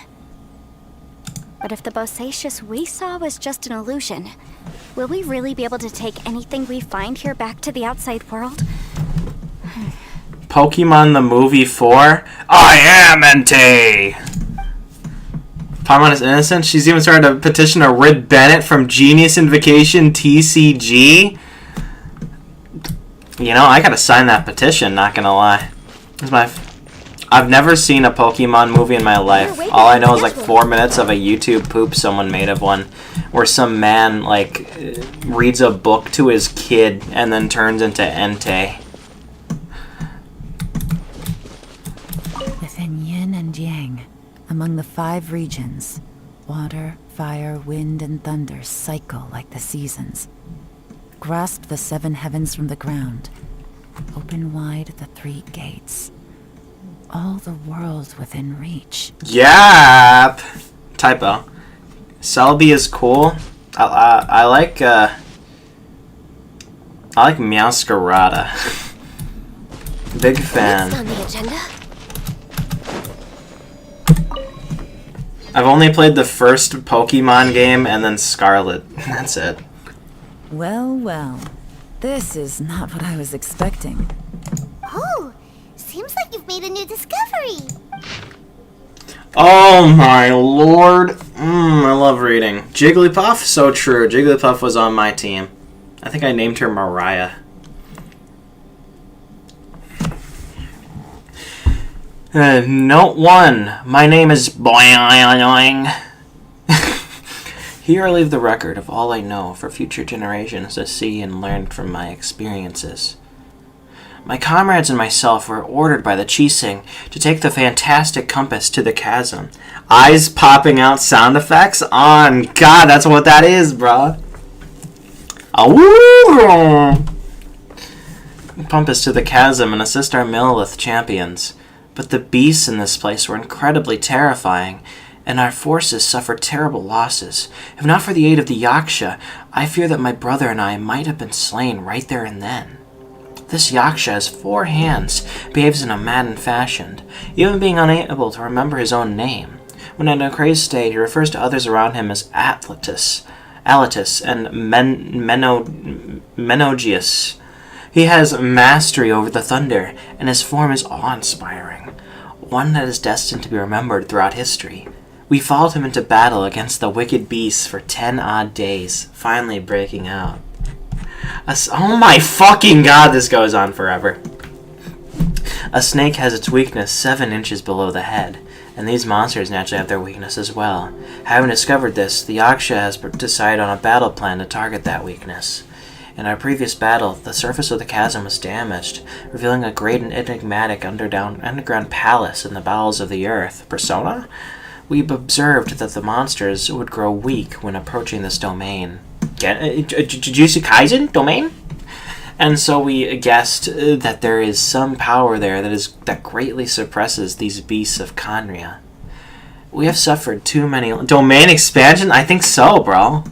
But if the Bosacious we saw was just an illusion, will we really be able to take anything we find here back to the outside world? Pokemon the Movie 4? I am Entei! Paimon is innocent? She's even started to petition to rid Bennett from Genius Invocation TCG? You know, I gotta sign that petition, not gonna lie. I've never seen a Pokemon movie in my life. All I know is like 4 minutes of a YouTube poop someone made of one, where some man like reads a book to his kid and then turns into Entei. Within yin and yang, among the 5 regions, water, fire, wind, and thunder cycle like the seasons. Grasp the 7 heavens from the ground. Open wide the 3 gates. All the worlds within reach. Yep. Typo. Celebi is cool. I like Meowscarada. Big fan. Next on the agenda. I've only played the first Pokemon game and then Scarlet. That's it. Well, well. This is not what I was expecting. Oh, seems like you've made a new discovery. Oh my lord. I love reading. Jigglypuff? So true. Jigglypuff was on my team. I think I named her Mariah. Note 1. My name is Boing. Here I leave the record of all I know for future generations to see and learn from my experiences. My comrades and myself were ordered by the Chising to take the fantastic compass to the chasm. Eyes popping out sound effects on. God, that's what that is, bruh. Compass to the chasm and assist our Millith champions. But the beasts in this place were incredibly terrifying, and our forces suffered terrible losses. If not for the aid of the Yaksha, I fear that my brother and I might have been slain right there and then. This Yaksha has 4 hands, behaves in a maddened fashion, even being unable to remember his own name. When in a crazed state, he refers to others around him as Atlatus and Menogius. He has mastery over the thunder, and his form is awe-inspiring, one that is destined to be remembered throughout history. We followed him into battle against the wicked beasts for 10 odd days, finally breaking out. Oh my fucking god, this goes on forever. A snake has its weakness 7 inches below the head, and these monsters naturally have their weakness as well. Having discovered this, the Yaksha has decided on a battle plan to target that weakness. In our previous battle, the surface of the chasm was damaged, revealing a great and enigmatic underground palace in the bowels of the earth. Persona? We observed that the monsters would grow weak when approaching this domain. Jujutsu Kaisen domain? And so we guessed that there is some power there that greatly suppresses these beasts of Khaenri'ah. We have suffered too many... Domain expansion? I think so, bro.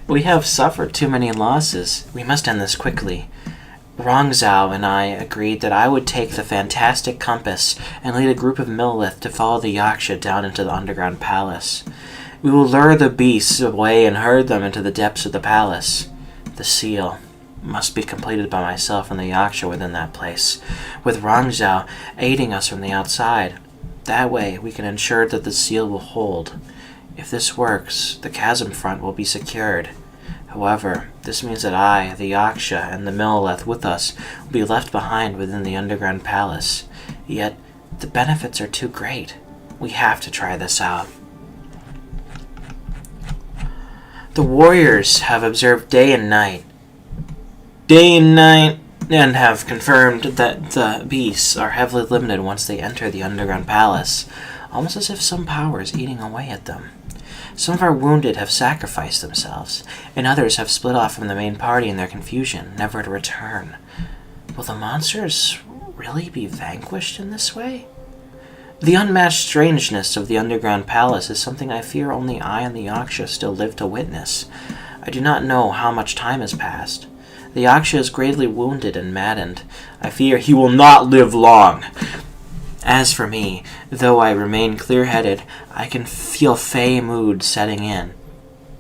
We have suffered too many losses. We must end this quickly. Rongzhao and I agreed that I would take the fantastic compass and lead a group of Millith to follow the Yaksha down into the underground palace. We will lure the beasts away and herd them into the depths of the palace. The seal must be completed by myself and the Yaksha within that place, with Rongzhao aiding us from the outside. That way we can ensure that the seal will hold. If this works, the chasm front will be secured. However, this means that I, the Yaksha, and the Millith with us will be left behind within the underground palace. Yet, the benefits are too great. We have to try this out. The warriors have observed day and night, and have confirmed that the beasts are heavily limited once they enter the underground palace, almost as if some power is eating away at them. Some of our wounded have sacrificed themselves, and others have split off from the main party in their confusion, never to return. Will the monsters really be vanquished in this way? The unmatched strangeness of the underground palace is something I fear only I and the Yaksha still live to witness. I do not know how much time has passed. The Yaksha is greatly wounded and maddened. I fear he will not live long. As for me, though I remain clear-headed, I can feel fey mood setting in.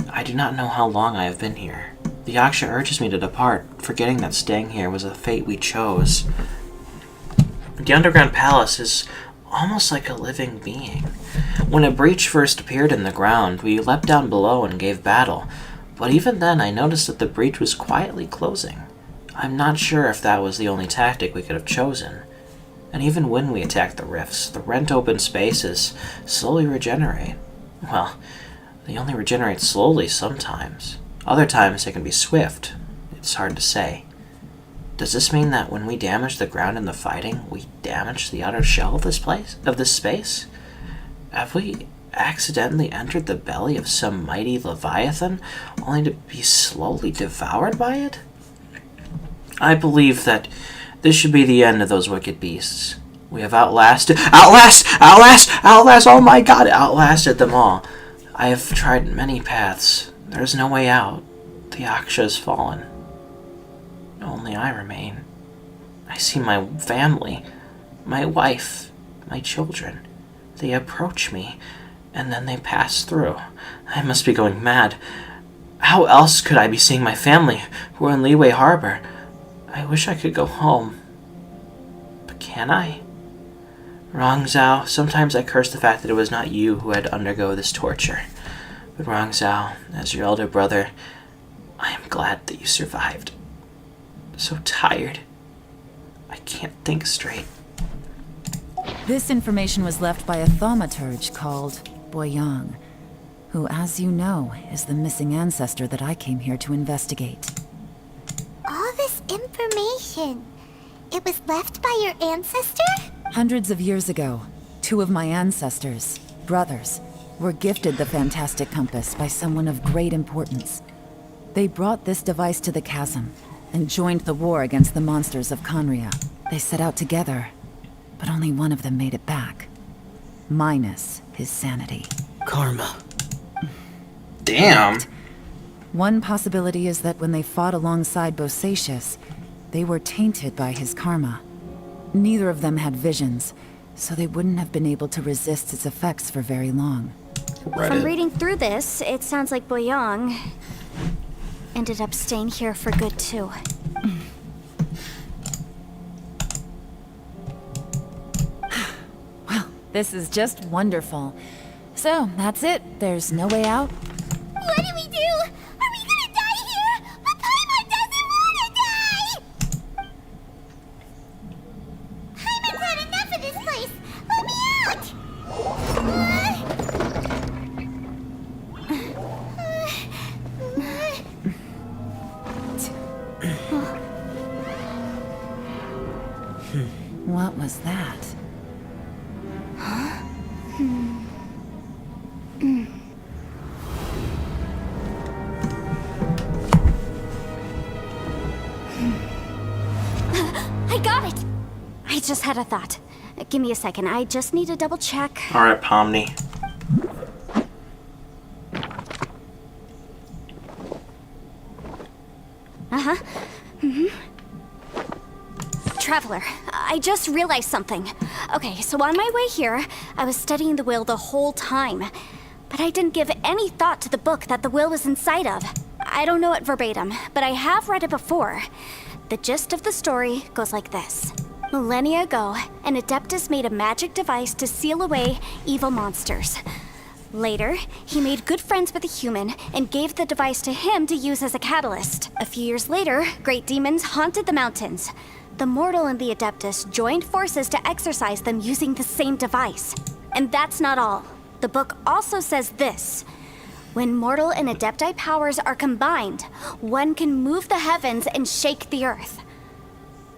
I do not know how long I have been here. The Yaksha urges me to depart, forgetting that staying here was a fate we chose. The underground palace is almost like a living being. When a breach first appeared in the ground, we leapt down below and gave battle, but even then I noticed that the breach was quietly closing. I'm not sure if that was the only tactic we could have chosen. And even when we attack the rifts, the rent-open spaces slowly regenerate. Well, they only regenerate slowly sometimes. Other times they can be swift. It's hard to say. Does this mean that when we damage the ground in the fighting, we damage the outer shell of this space? Have we accidentally entered the belly of some mighty leviathan, only to be slowly devoured by it? I believe that this should be the end of those wicked beasts. We have outlasted them all. I have tried many paths. There is no way out. The Yaksha has fallen. Only I remain. I see my family, my wife, my children. They approach me, and then they pass through. I must be going mad. How else could I be seeing my family, who are in Liyue Harbor? I wish I could go home. But can I? Rong Zhao, sometimes I curse the fact that it was not you who had to undergo this torture. But Rong Zhao, as your elder brother, I am glad that you survived. So tired. I can't think straight. This information was left by a thaumaturge called Boyang, who, as you know, is the missing ancestor that I came here to investigate. All this information, it was left by your ancestor? Hundreds of years ago, two of my ancestors, brothers, were gifted the fantastic compass by someone of great importance. They brought this device to the chasm and joined the war against the monsters of Conria. They set out together, but only one of them made it back. Minus his sanity. Karma. Damn. One possibility is that when they fought alongside Bosacius, they were tainted by his karma. Neither of them had visions, so they wouldn't have been able to resist its effects for very long. From reading through this, it sounds like Boyang ended up staying here for good too. Well, this is just wonderful. So, that's it. There's no way out. What do we do? Are we gonna die here? But Paimon doesn't wanna die! Paimon's had enough of this place! Let me out! What was that? I got it! I just had a thought. Give me a second, I just need to double check. Alright, Pomni. Traveler, I just realized something. Okay, so on my way here, I was studying the will the whole time. But I didn't give any thought to the book that the will was inside of. I don't know it verbatim, but I have read it before. The gist of the story goes like this. Millennia ago, an Adeptus made a magic device to seal away evil monsters. Later, he made good friends with a human and gave the device to him to use as a catalyst. A few years later, great demons haunted the mountains. The mortal and the Adeptus joined forces to exorcise them using the same device. And that's not all. The book also says this. When mortal and Adepti powers are combined, one can move the heavens and shake the earth.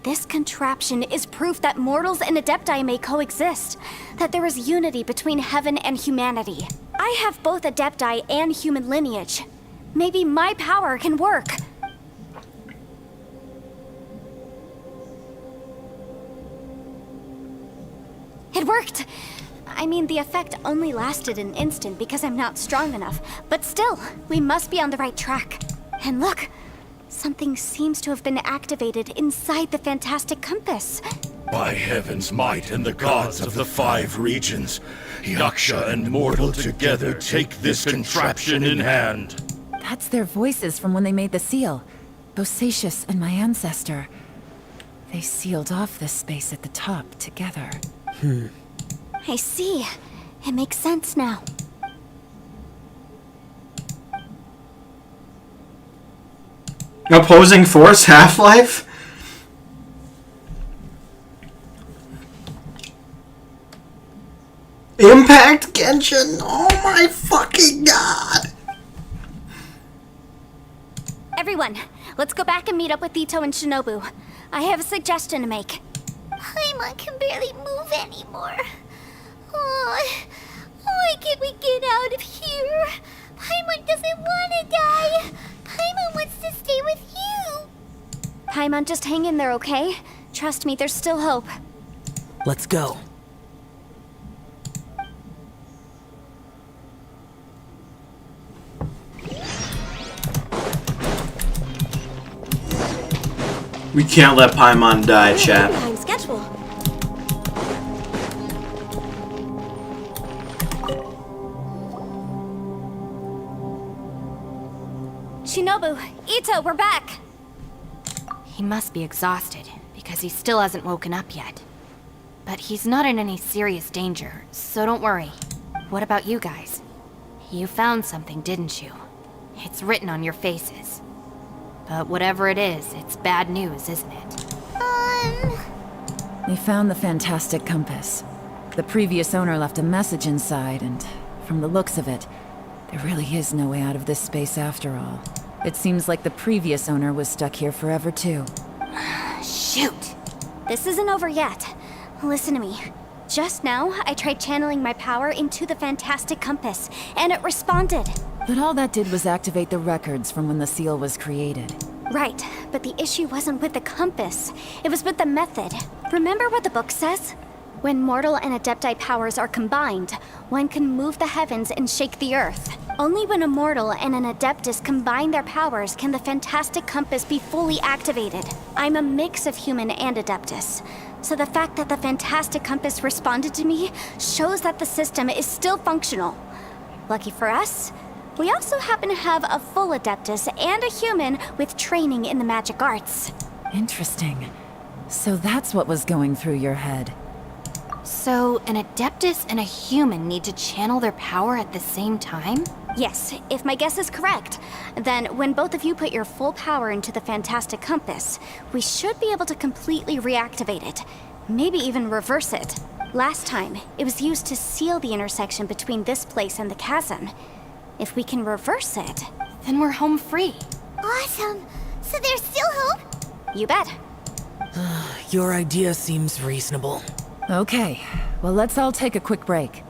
This contraption is proof that mortals and Adepti may coexist, that there is unity between heaven and humanity. I have both Adepti and human lineage. Maybe my power can work. It worked! I mean, the effect only lasted an instant because I'm not strong enough, but still, we must be on the right track. And look, something seems to have been activated inside the fantastic compass. By heaven's might and the gods of the 5 regions, Yaksha and mortal together take this contraption in hand. That's their voices from when they made the seal. Bosacius and my ancestor. They sealed off this space at the top together. I see. It makes sense now. Opposing force Half-Life? Impact Genshin? Oh my fucking god! Everyone, let's go back and meet up with Ito and Shinobu. I have a suggestion to make. Paimon can barely move anymore. Oh, why can't we get out of here? Paimon doesn't want to die. Paimon wants to stay with you. Paimon, just hang in there, okay? Trust me, there's still hope. Let's go. We can't let Paimon die, chat. Behind schedule. Yoshinobu, Ito, we're back! He must be exhausted, because he still hasn't woken up yet. But he's not in any serious danger, so don't worry. What about you guys? You found something, didn't you? It's written on your faces. But whatever it is, it's bad news, isn't it? We found the fantastic compass. The previous owner left a message inside, and from the looks of it, there really is no way out of this space after all. It seems like the previous owner was stuck here forever too. Shoot! This isn't over yet. Listen to me. Just now, I tried channeling my power into the fantastic compass, and it responded. But all that did was activate the records from when the seal was created. Right, but the issue wasn't with the compass. It was with the method. Remember what the book says? When mortal and adepti powers are combined, one can move the heavens and shake the earth. Only when a mortal and an adeptus combine their powers can the fantastic compass be fully activated. I'm a mix of human and adeptus. So the fact that the fantastic compass responded to me shows that the system is still functional. Lucky for us, we also happen to have a full adeptus and a human with training in the magic arts. Interesting. So that's what was going through your head. So, an adeptus and a human need to channel their power at the same time? Yes, if my guess is correct. Then, when both of you put your full power into the fantastic compass, we should be able to completely reactivate it. Maybe even reverse it. Last time, it was used to seal the intersection between this place and the chasm. If we can reverse it, then we're home free. Awesome! So there's still hope? You bet. Your idea seems reasonable. Okay, well let's all take a quick break.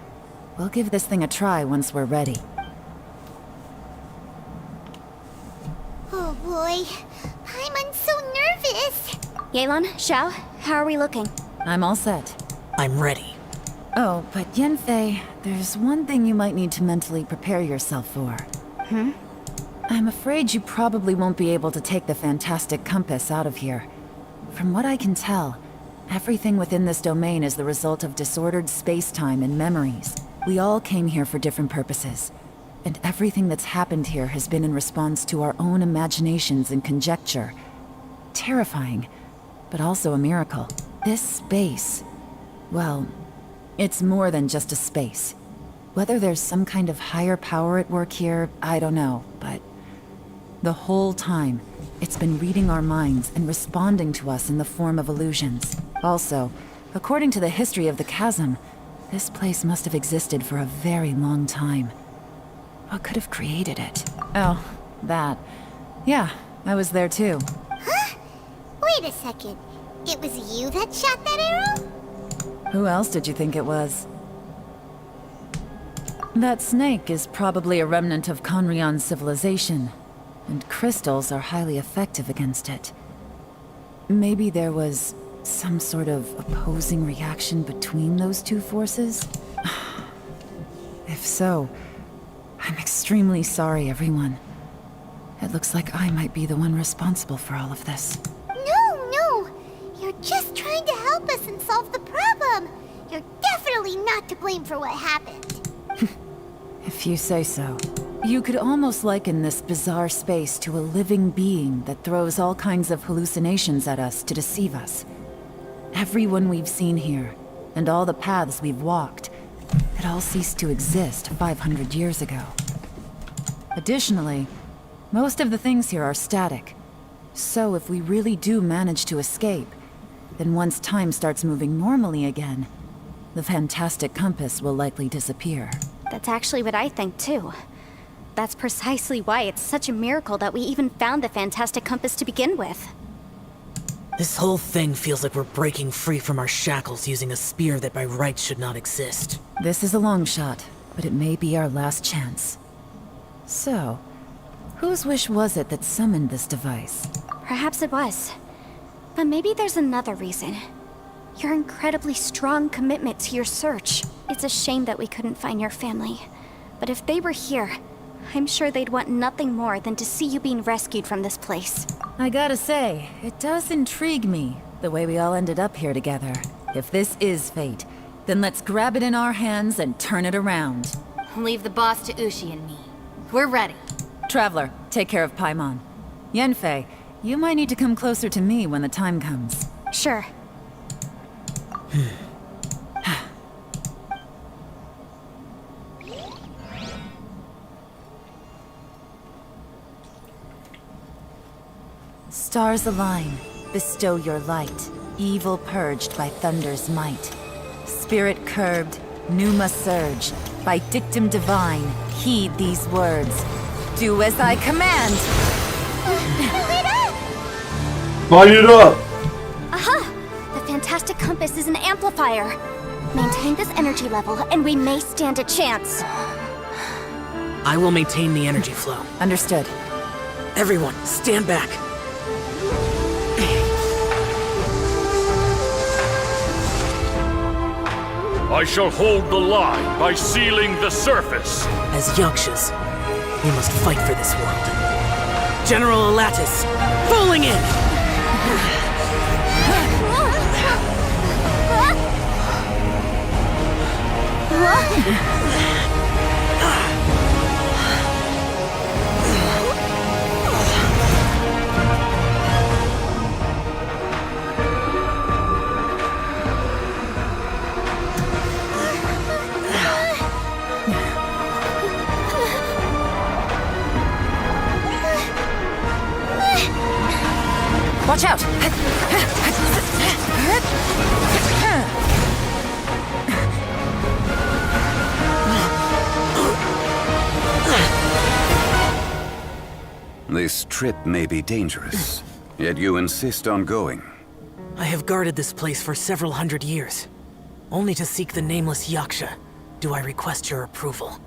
We'll give this thing a try once we're ready. Oh boy, I'm so nervous. Yelan, Xiao, how are we looking? I'm all set. I'm ready. Oh, but Yanfei, there's one thing you might need to mentally prepare yourself for. I'm afraid you probably won't be able to take the fantastic compass out of here. From what I can tell, everything within this domain is the result of disordered space-time and memories. We all came here for different purposes, and everything that's happened here has been in response to our own imaginations and conjecture. Terrifying, but also a miracle. This space, well, it's more than just a space. Whether there's some kind of higher power at work here, I don't know, but the whole time, it's been reading our minds and responding to us in the form of illusions. Also, according to the history of the chasm, this place must have existed for a very long time. What could have created it? Oh, that. Yeah, I was there too. Huh? Wait a second. It was you that shot that arrow? Who else did you think it was? That snake is probably a remnant of Conrion's civilization, and crystals are highly effective against it. Maybe there was some sort of opposing reaction between those two forces? If so, I'm extremely sorry, everyone. It looks like I might be the one responsible for all of this. No! You're just trying to help us and solve the problem. You're definitely not to blame for what happened. If you say so. You could almost liken this bizarre space to a living being that throws all kinds of hallucinations at us to deceive us. Everyone we've seen here, and all the paths we've walked, it all ceased to exist 500 years ago. Additionally, most of the things here are static. So if we really do manage to escape, then once time starts moving normally again, the fantastic compass will likely disappear. That's actually what I think too. That's precisely why it's such a miracle that we even found the fantastic compass to begin with. This whole thing feels like we're breaking free from our shackles using a spear that by rights should not exist. This is a long shot, but it may be our last chance. So, whose wish was it that summoned this device? Perhaps it was. But maybe there's another reason. Your incredibly strong commitment to your search. It's a shame that we couldn't find your family. But if they were here, I'm sure they'd want nothing more than to see you being rescued from this place. I gotta say, it does intrigue me, the way we all ended up here together. If this is fate, then let's grab it in our hands and turn it around. Leave the boss to Ushi and me. We're ready. Traveler, take care of Paimon. Yanfei, you might need to come closer to me when the time comes. Sure. Stars align, bestow your light. Evil purged by thunder's might. Spirit curbed, pneuma surge. By dictum divine, heed these words. Do as I command! Light it up! Aha! The fantastic compass is an amplifier. Maintain this energy level, and we may stand a chance. I will maintain the energy flow. Understood. Everyone, stand back. I shall hold the line by sealing the surface. As Yakshas, we must fight for this world. General Alatus, falling in! Watch out! This trip may be dangerous, yet you insist on going. I have guarded this place for several hundred years. Only to seek the nameless Yaksha do I request your approval.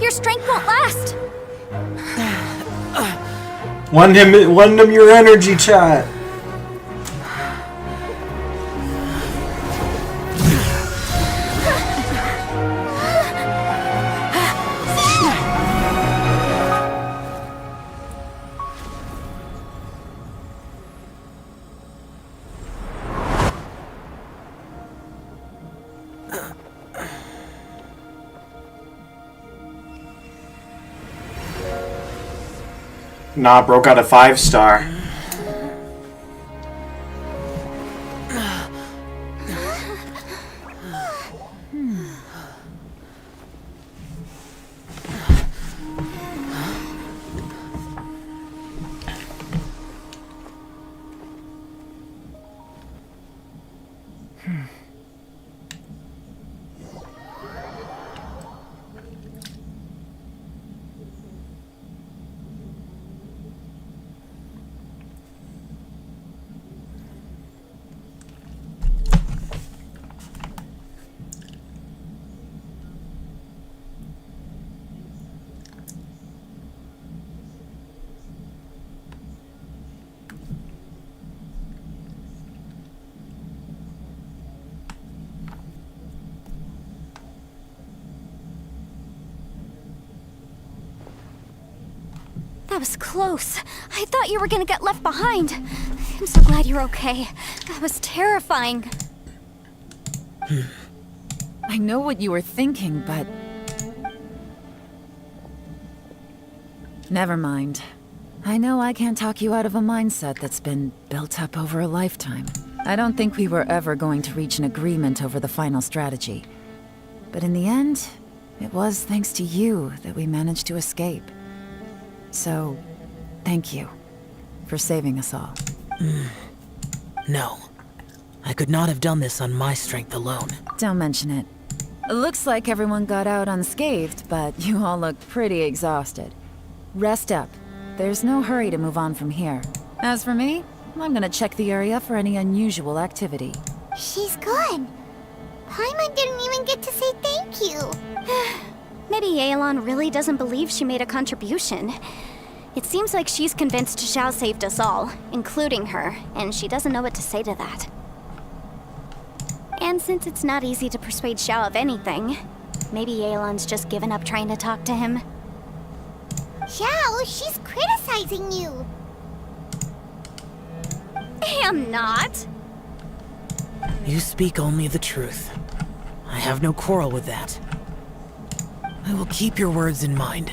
Your strength won't last. Lend him your energy, chat. Nah, broke out a 5-star. That was close. I thought you were gonna get left behind. I'm so glad you're okay. That was terrifying. I know what you were thinking, but... Never mind. I know I can't talk you out of a mindset that's been built up over a lifetime. I don't think we were ever going to reach an agreement over the final strategy. But in the end, it was thanks to you that we managed to escape. So, thank you for saving us all. No. I could not have done this on my strength alone. Don't mention it. It looks like everyone got out unscathed, but you all look pretty exhausted. Rest up. There's no hurry to move on from here. As for me, I'm gonna check the area for any unusual activity. She's gone. Paimon didn't even get to say thank you. Maybe Yelan really doesn't believe she made a contribution. It seems like she's convinced Xiao saved us all, including her, and she doesn't know what to say to that. And since it's not easy to persuade Xiao of anything, maybe Yelan's just given up trying to talk to him. Xiao, she's criticizing you. I am not. You speak only the truth. I have no quarrel with that. I will keep your words in mind.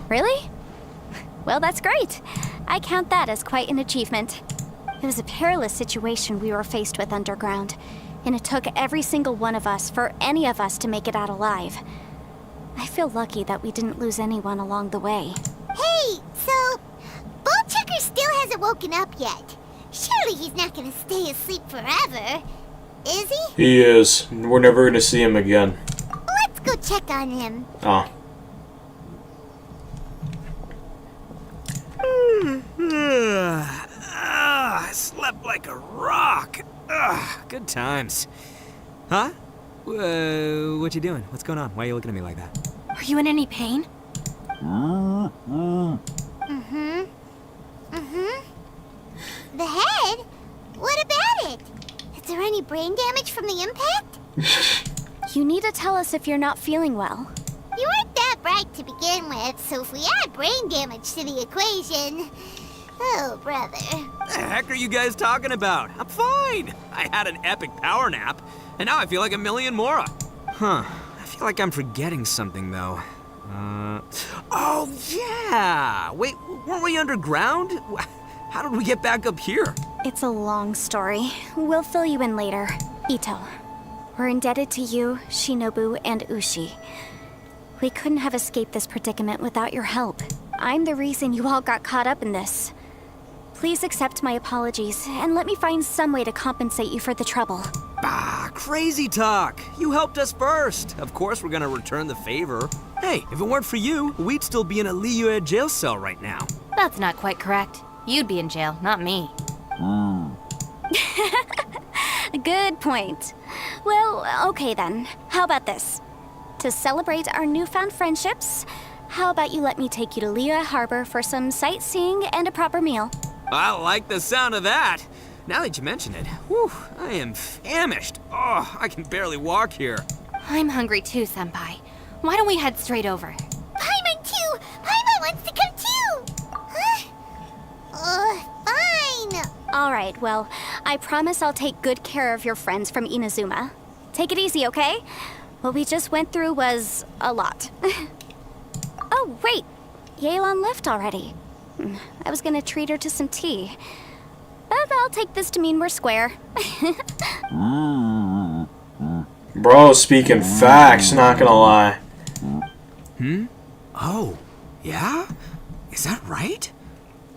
Really? Well, that's great. I count that as quite an achievement. It was a perilous situation we were faced with underground, and it took every single one of us for any of us to make it out alive. I feel lucky that we didn't lose anyone along the way. Hey, so Ballchecker still hasn't woken up yet. Surely he's not gonna stay asleep forever, is he? He is. We're never gonna see him again. Let's go check on him. Oh. I slept like a rock. Good times. Huh? What you doing? What's going on? Why are you looking at me like that? Are you in any pain? The head? What about it? Is there any brain damage from the impact? You need to tell us if you're not feeling well. You weren't that bright to begin with, so if we add brain damage to the equation... Oh, brother. The heck are you guys talking about? I'm fine. I had an epic power nap, and now I feel like a million more. Huh. I feel like I'm forgetting something, though. Oh, yeah! Wait, weren't we underground? How did we get back up here? It's a long story. We'll fill you in later. Ito, we're indebted to you, Shinobu, and Ushi. We couldn't have escaped this predicament without your help. I'm the reason you all got caught up in this. Please accept my apologies, and let me find some way to compensate you for the trouble. Bah, crazy talk. You helped us first. Of course we're gonna return the favor. Hey, if it weren't for you, we'd still be in a Liyue jail cell right now. That's not quite correct. You'd be in jail, not me. Good point. Well, okay then. How about this? To celebrate our newfound friendships, how about you let me take you to Liyue Harbor for some sightseeing and a proper meal? I like the sound of that. Now that you mention it, whew, I am famished. Oh, I can barely walk here. I'm hungry too, Senpai. Why don't we head straight over? Paimon too! Paimon wants to come too! Huh? Fine! Alright, well, I promise I'll take good care of your friends from Inazuma. Take it easy, okay? What we just went through was a lot. Oh, wait! Yelan left already. I was gonna treat her to some tea. But I'll take this to mean we're square. Bro, speaking facts, not gonna lie. Oh, yeah? Is that right?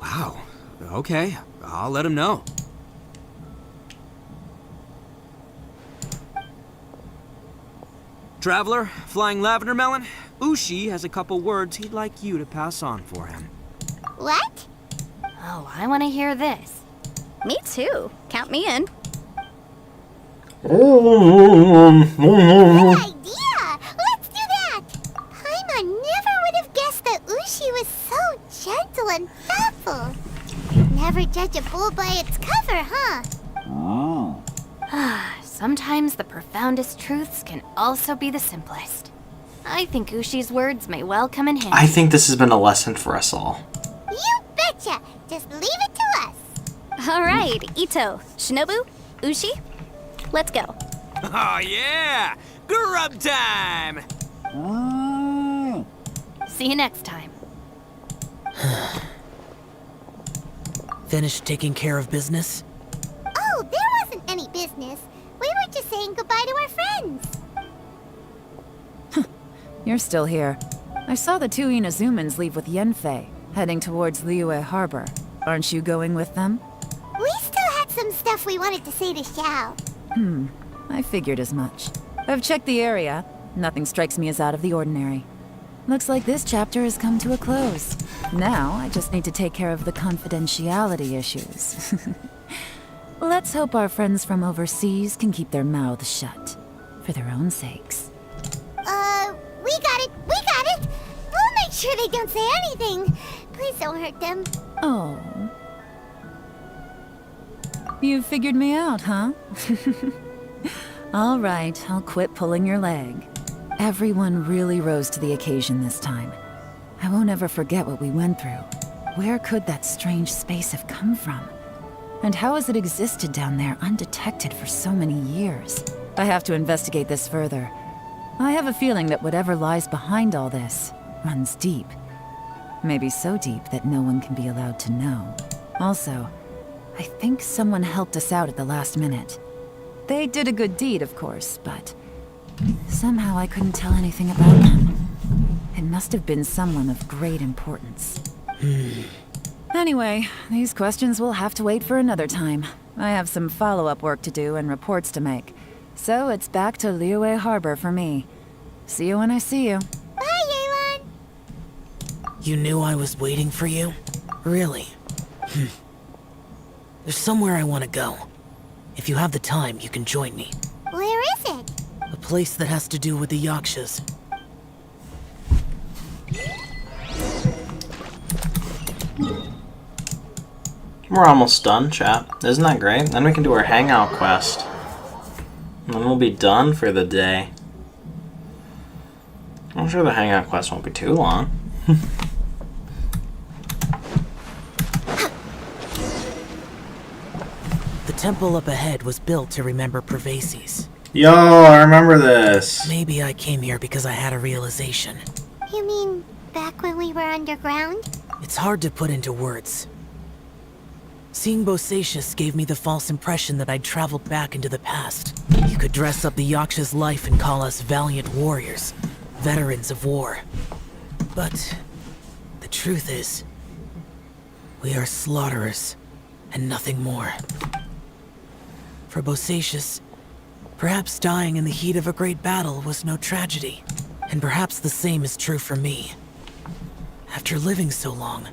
Wow. Okay, I'll let him know. Traveler, Flying Lavender Melon, Ushi has a couple words he'd like you to pass on for him. What? Oh, I want to hear this. Me too. Count me in. Good idea! Let's do that! Paimon never would have guessed that Ushi was so gentle and thoughtful. Never judge a bull by its cover, huh? Sometimes the profoundest truths can also be the simplest. I think Ushi's words may well come in handy. I think this has been a lesson for us all. You betcha! Just leave it to us! Alright, Ito, Shinobu, Ushi, let's go. Oh yeah! Grub time! See you next time. Finished taking care of business? Oh, there wasn't any business. We were just saying goodbye to our friends. You're still here. I saw the two Inazumans leave with Yenfei, heading towards Liyue Harbor. Aren't you going with them? We still had some stuff we wanted to say to Xiao. I figured as much. I've checked the area. Nothing strikes me as out of the ordinary. Looks like this chapter has come to a close. Now, I just need to take care of the confidentiality issues. Let's hope our friends from overseas can keep their mouths shut. For their own sakes. We got it! We got it! We'll make sure they don't say anything. Please don't hurt them. Oh. You figured me out, huh? All right, I'll quit pulling your leg. Everyone really rose to the occasion this time. I won't ever forget what we went through. Where could that strange space have come from? And how has it existed down there undetected for so many years? I have to investigate this further. I have a feeling that whatever lies behind all this runs deep. Maybe so deep that no one can be allowed to know. Also, I think someone helped us out at the last minute. They did a good deed, of course, but somehow I couldn't tell anything about them. It must have been someone of great importance. Anyway, these questions will have to wait for another time. I have some follow-up work to do and reports to make. So it's back to Liyue Harbor for me. See you when I see you. Bye, Yelan! You knew I was waiting for you? Really? There's somewhere I want to go. If you have the time, you can join me. Where is it? A place that has to do with the Yakshas. We're almost done, chat. Isn't that great? Then we can do our hangout quest. And then we'll be done for the day. I'm sure the hangout quest won't be too long. The temple up ahead was built to remember Pervases. Yo, I remember this. Maybe I came here because I had a realization. You mean back when we were underground? It's hard to put into words. Seeing Bosacius gave me the false impression that I'd traveled back into the past. You could dress up the Yaksha's life and call us valiant warriors, veterans of war. But the truth is, we are slaughterers and nothing more. For Bosacius, perhaps dying in the heat of a great battle was no tragedy, and perhaps the same is true for me. After living so long,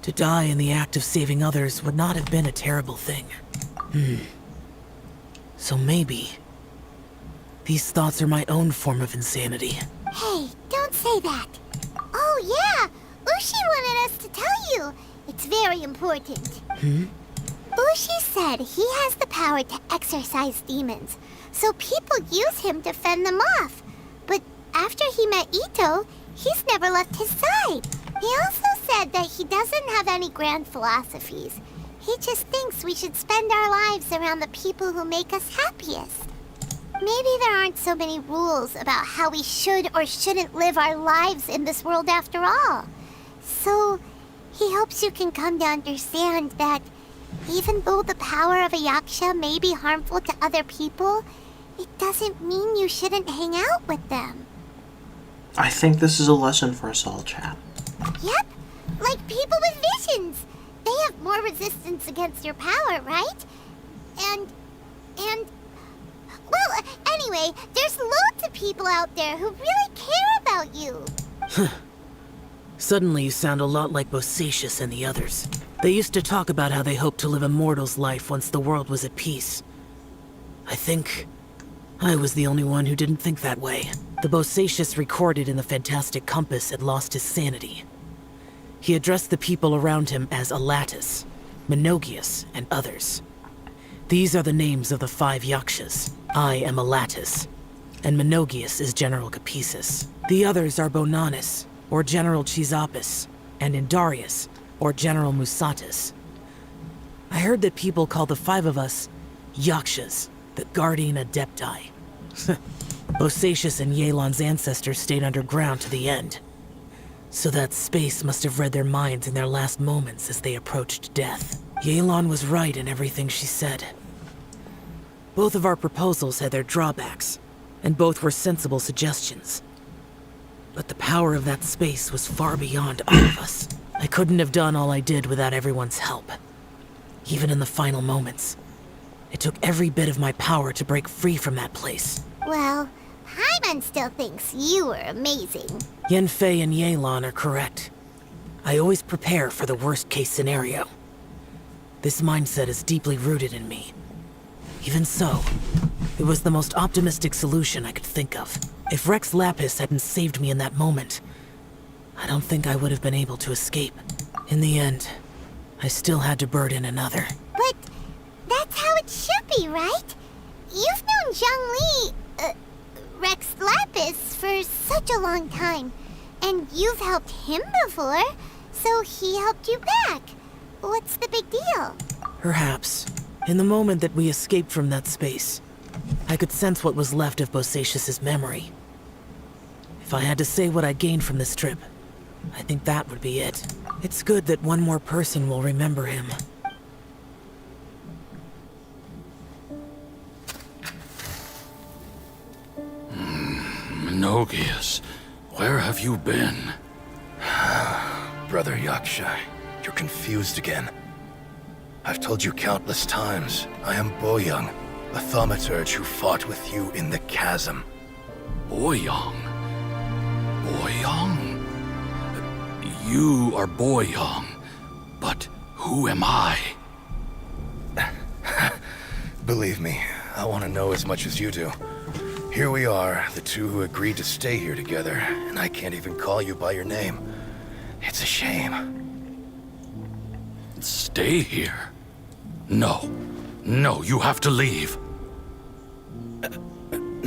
to die in the act of saving others would not have been a terrible thing. So maybe these thoughts are my own form of insanity. Hey, don't say that. Oh yeah, Ushi wanted us to tell you. It's very important. Ushi said he has the power to exorcise demons, so people use him to fend them off. But after he met Ito, he's never left his side. He also said that he doesn't have any grand philosophies. He just thinks we should spend our lives around the people who make us happiest. Maybe there aren't so many rules about how we should or shouldn't live our lives in this world after all. So, he hopes you can come to understand that even though the power of a yaksha may be harmful to other people, it doesn't mean you shouldn't hang out with them. I think this is a lesson for us all, chat. Yep, like people with visions. They have more resistance against your power, right? And... Well, anyway, there's loads of people out there who really care about you. Suddenly you sound a lot like Bosacius and the others. They used to talk about how they hoped to live a mortal's life once the world was at peace. I think I was the only one who didn't think that way. The Bosacius recorded in the Fantastic Compass had lost his sanity. He addressed the people around him as Alatus, Menogius, and others. These are the names of the 5 Yakshas. I am Alatus, and Menogius is General Capisis. The others are Bonanis, or General Chizapis, and Indarius, or General Musatis. I heard that people call the 5 of us Yakshas, the Guardian Adepti. Bosacius and Yelan's ancestors stayed underground to the end. So that space must have read their minds in their last moments as they approached death. Yelan was right in everything she said. Both of our proposals had their drawbacks, and both were sensible suggestions. But the power of that space was far beyond all of us. I couldn't have done all I did without everyone's help. Even in the final moments, it took every bit of my power to break free from that place. Well, Paimon still thinks you were amazing. Yanfei and Yelan are correct. I always prepare for the worst-case scenario. This mindset is deeply rooted in me. Even so, it was the most optimistic solution I could think of. If Rex Lapis hadn't saved me in that moment, I don't think I would have been able to escape. In the end, I still had to burden another. But that's how it should be, right? You've known Zhongli, Rex Lapis, for such a long time. And you've helped him before, so he helped you back. What's the big deal? Perhaps. In the moment that we escaped from that space, I could sense what was left of Bosacius's memory. If I had to say what I gained from this trip, I think that would be it. It's good that one more person will remember him. Menogias, where have you been? Brother Yaksha, you're confused again. I've told you countless times, I am Boyoung, a thaumaturge who fought with you in the chasm. Boyoung? Boyoung? You are Boyoung, but who am I? Believe me, I want to know as much as you do. Here we are, the two who agreed to stay here together, and I can't even call you by your name. It's a shame. Stay here? No. No, you have to leave.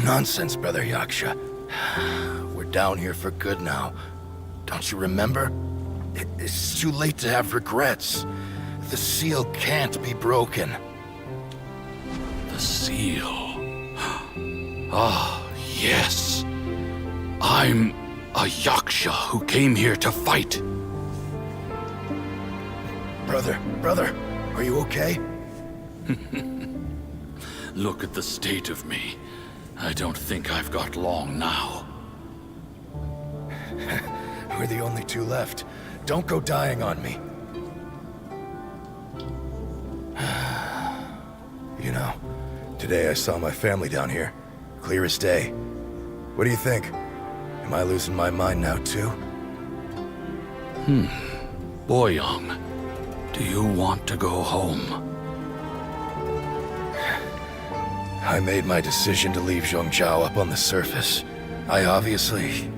Nonsense, Brother Yaksha. We're down here for good now. Don't you remember? It's too late to have regrets. The seal can't be broken. The seal. Ah, yes. I'm a Yaksha who came here to fight. Brother, are you okay? Look at the state of me. I don't think I've got long now. We're the only two left. Don't go dying on me. You know, today I saw my family down here. Clear as day. What do you think? Am I losing my mind now too? Boyoung, do you want to go home? I made my decision to leave Zhongzhou up on the surface. I obviously...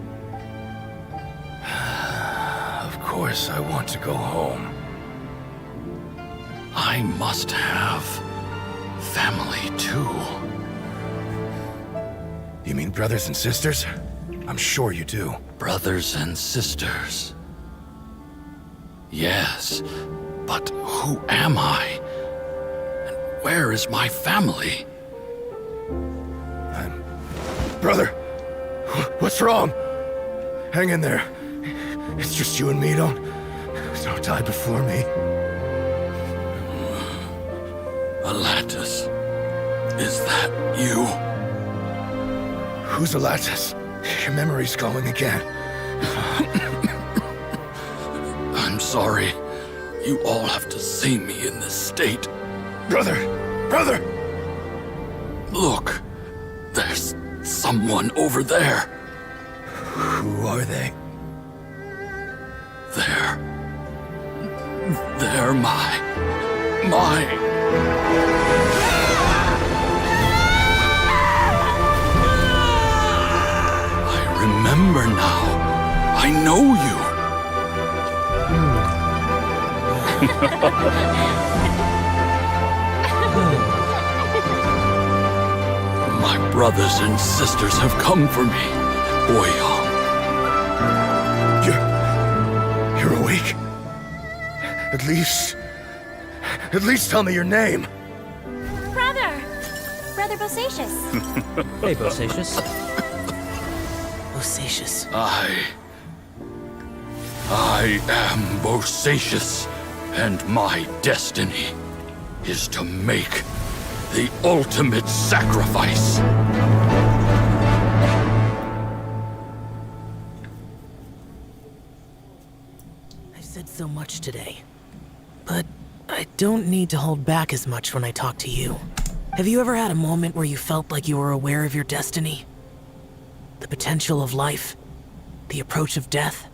Of course I want to go home. I must have family too. You mean brothers and sisters? I'm sure you do. Brothers and sisters. Yes, but who am I? And where is my family? Brother! What's wrong? Hang in there. It's just you and me, don't die before me. Alatus, is that you? Who's Alatus? Your memory's going again. I'm sorry. You all have to see me in this state. Brother! Look, there's someone over there. Who are they? They're my... I remember now. I know you. My brothers and sisters have come for me, Boyoung. You're awake? At least tell me your name. Brother Bosacius. Hey, Bosacius. Bosacius. I am Bosacius, and my destiny is to make the ultimate sacrifice. I've said so much today, but I don't need to hold back as much when I talk to you. Have you ever had a moment where you felt like you were aware of your destiny? The potential of life? The approach of death?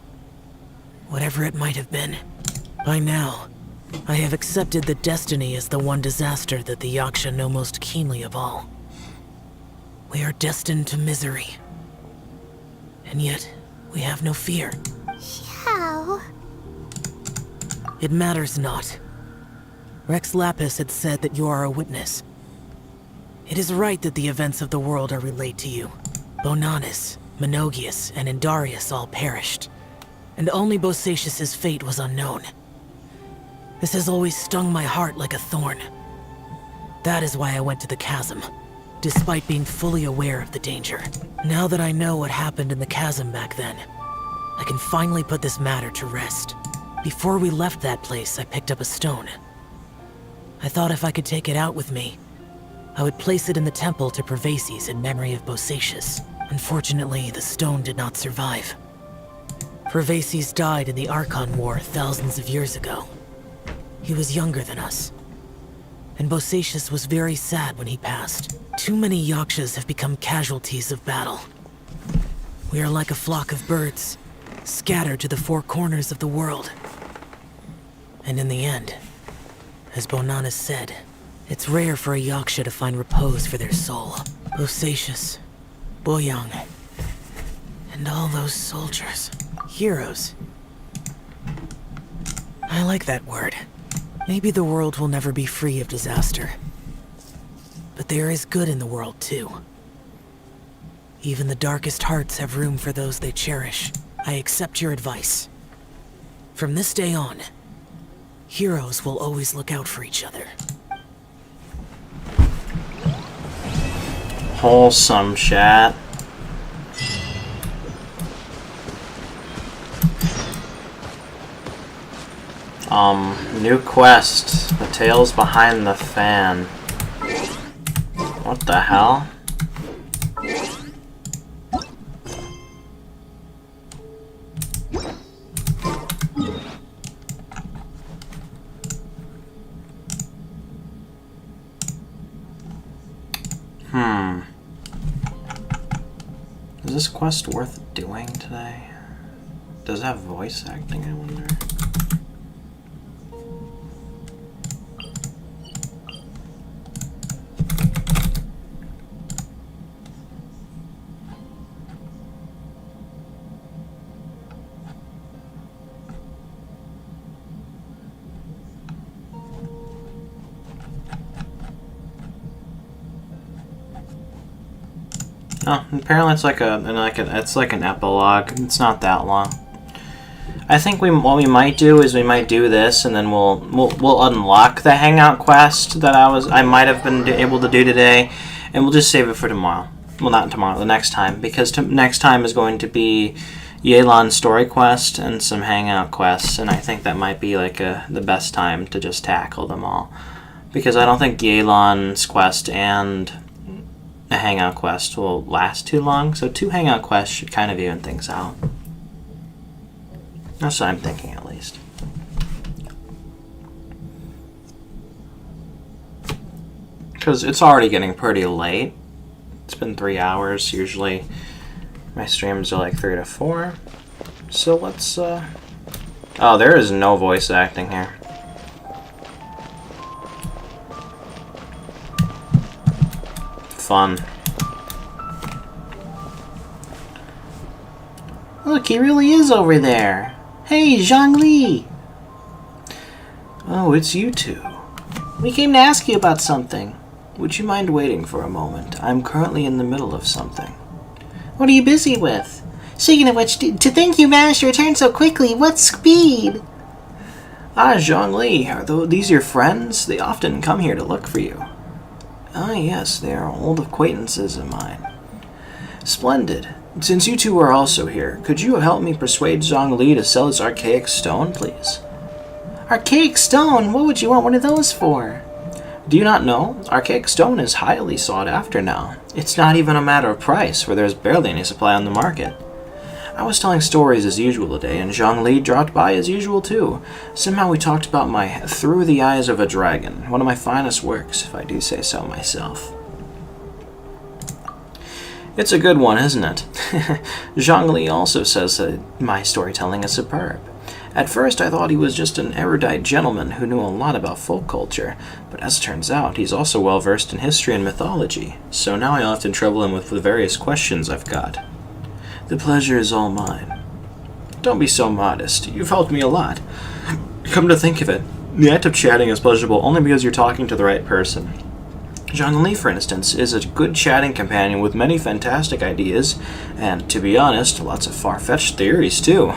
Whatever it might have been. By now, I have accepted that destiny is the one disaster that the Yaksha know most keenly of all. We are destined to misery. And yet, we have no fear. How? It matters not. Rex Lapis had said that you are a witness. It is right that the events of the world are relayed to you. Bonanis, Menogius, and Indarius all perished, and only Bosacius's fate was unknown. This has always stung my heart like a thorn. That is why I went to the chasm, despite being fully aware of the danger. Now that I know what happened in the chasm back then, I can finally put this matter to rest. Before we left that place, I picked up a stone. I thought if I could take it out with me, I would place it in the temple to Pervases in memory of Bosacius. Unfortunately, the stone did not survive. Pervases died in the Archon War thousands of years ago. He was younger than us, and Bosacius was very sad when he passed. Too many Yakshas have become casualties of battle. We are like a flock of birds, scattered to the four corners of the world. And in the end, as Bonanis said, it's rare for a Yaksha to find repose for their soul. Bosacius, Boyang, and all those soldiers. Heroes. I like that word. Maybe the world will never be free of disaster. But there is good in the world, too. Even the darkest hearts have room for those they cherish. I accept your advice. From this day on, heroes will always look out for each other. Wholesome chat. New quest. The tales behind the fan. What the hell? Is this quest worth doing today? Does it have voice acting, I wonder? Oh, apparently it's like an epilogue. It's not that long. I think what we might do is we might do this, and then we'll unlock the hangout quest that I might have been able to do today, and we'll just save it for tomorrow. Well, not tomorrow, the next time, because next time is going to be Yelan's story quest and some hangout quests, and I think that might be like the best time to just tackle them all, because I don't think Yelan's quest and a hangout quest will last too long, so 2 hangout quests should kind of even things out. That's what I'm thinking, at least. Because it's already getting pretty late. It's been 3 hours. Usually my streams are like 3 to 4. So let's, Oh, there is no voice acting here. Fun. Look, he really is over there. Hey, Zhongli! Oh, it's you two. We came to ask you about something. Would you mind waiting for a moment? I'm currently in the middle of something. What are you busy with? Speaking of which, to think you managed to return so quickly, what speed? Ah, Zhongli, are these your friends? They often come here to look for you. Ah, yes, they are old acquaintances of mine. Splendid. Since you two are also here, could you help me persuade Zhongli to sell his archaic stone, please? Archaic stone? What would you want one of those for? Do you not know? Archaic stone is highly sought after now. It's not even a matter of price, for there's barely any supply on the market. I was telling stories as usual today, and Zhongli dropped by as usual too. Somehow we talked about my Through the Eyes of a Dragon, one of my finest works, if I do say so myself. It's a good one, isn't it? Zhongli also says that my storytelling is superb. At first I thought he was just an erudite gentleman who knew a lot about folk culture, but as it turns out, he's also well versed in history and mythology, so now I often trouble him with the various questions I've got. The pleasure is all mine. Don't be so modest. You've helped me a lot. Come to think of it, the act of chatting is pleasurable only because you're talking to the right person. Zhongli, for instance, is a good chatting companion with many fantastic ideas, and, to be honest, lots of far-fetched theories, too.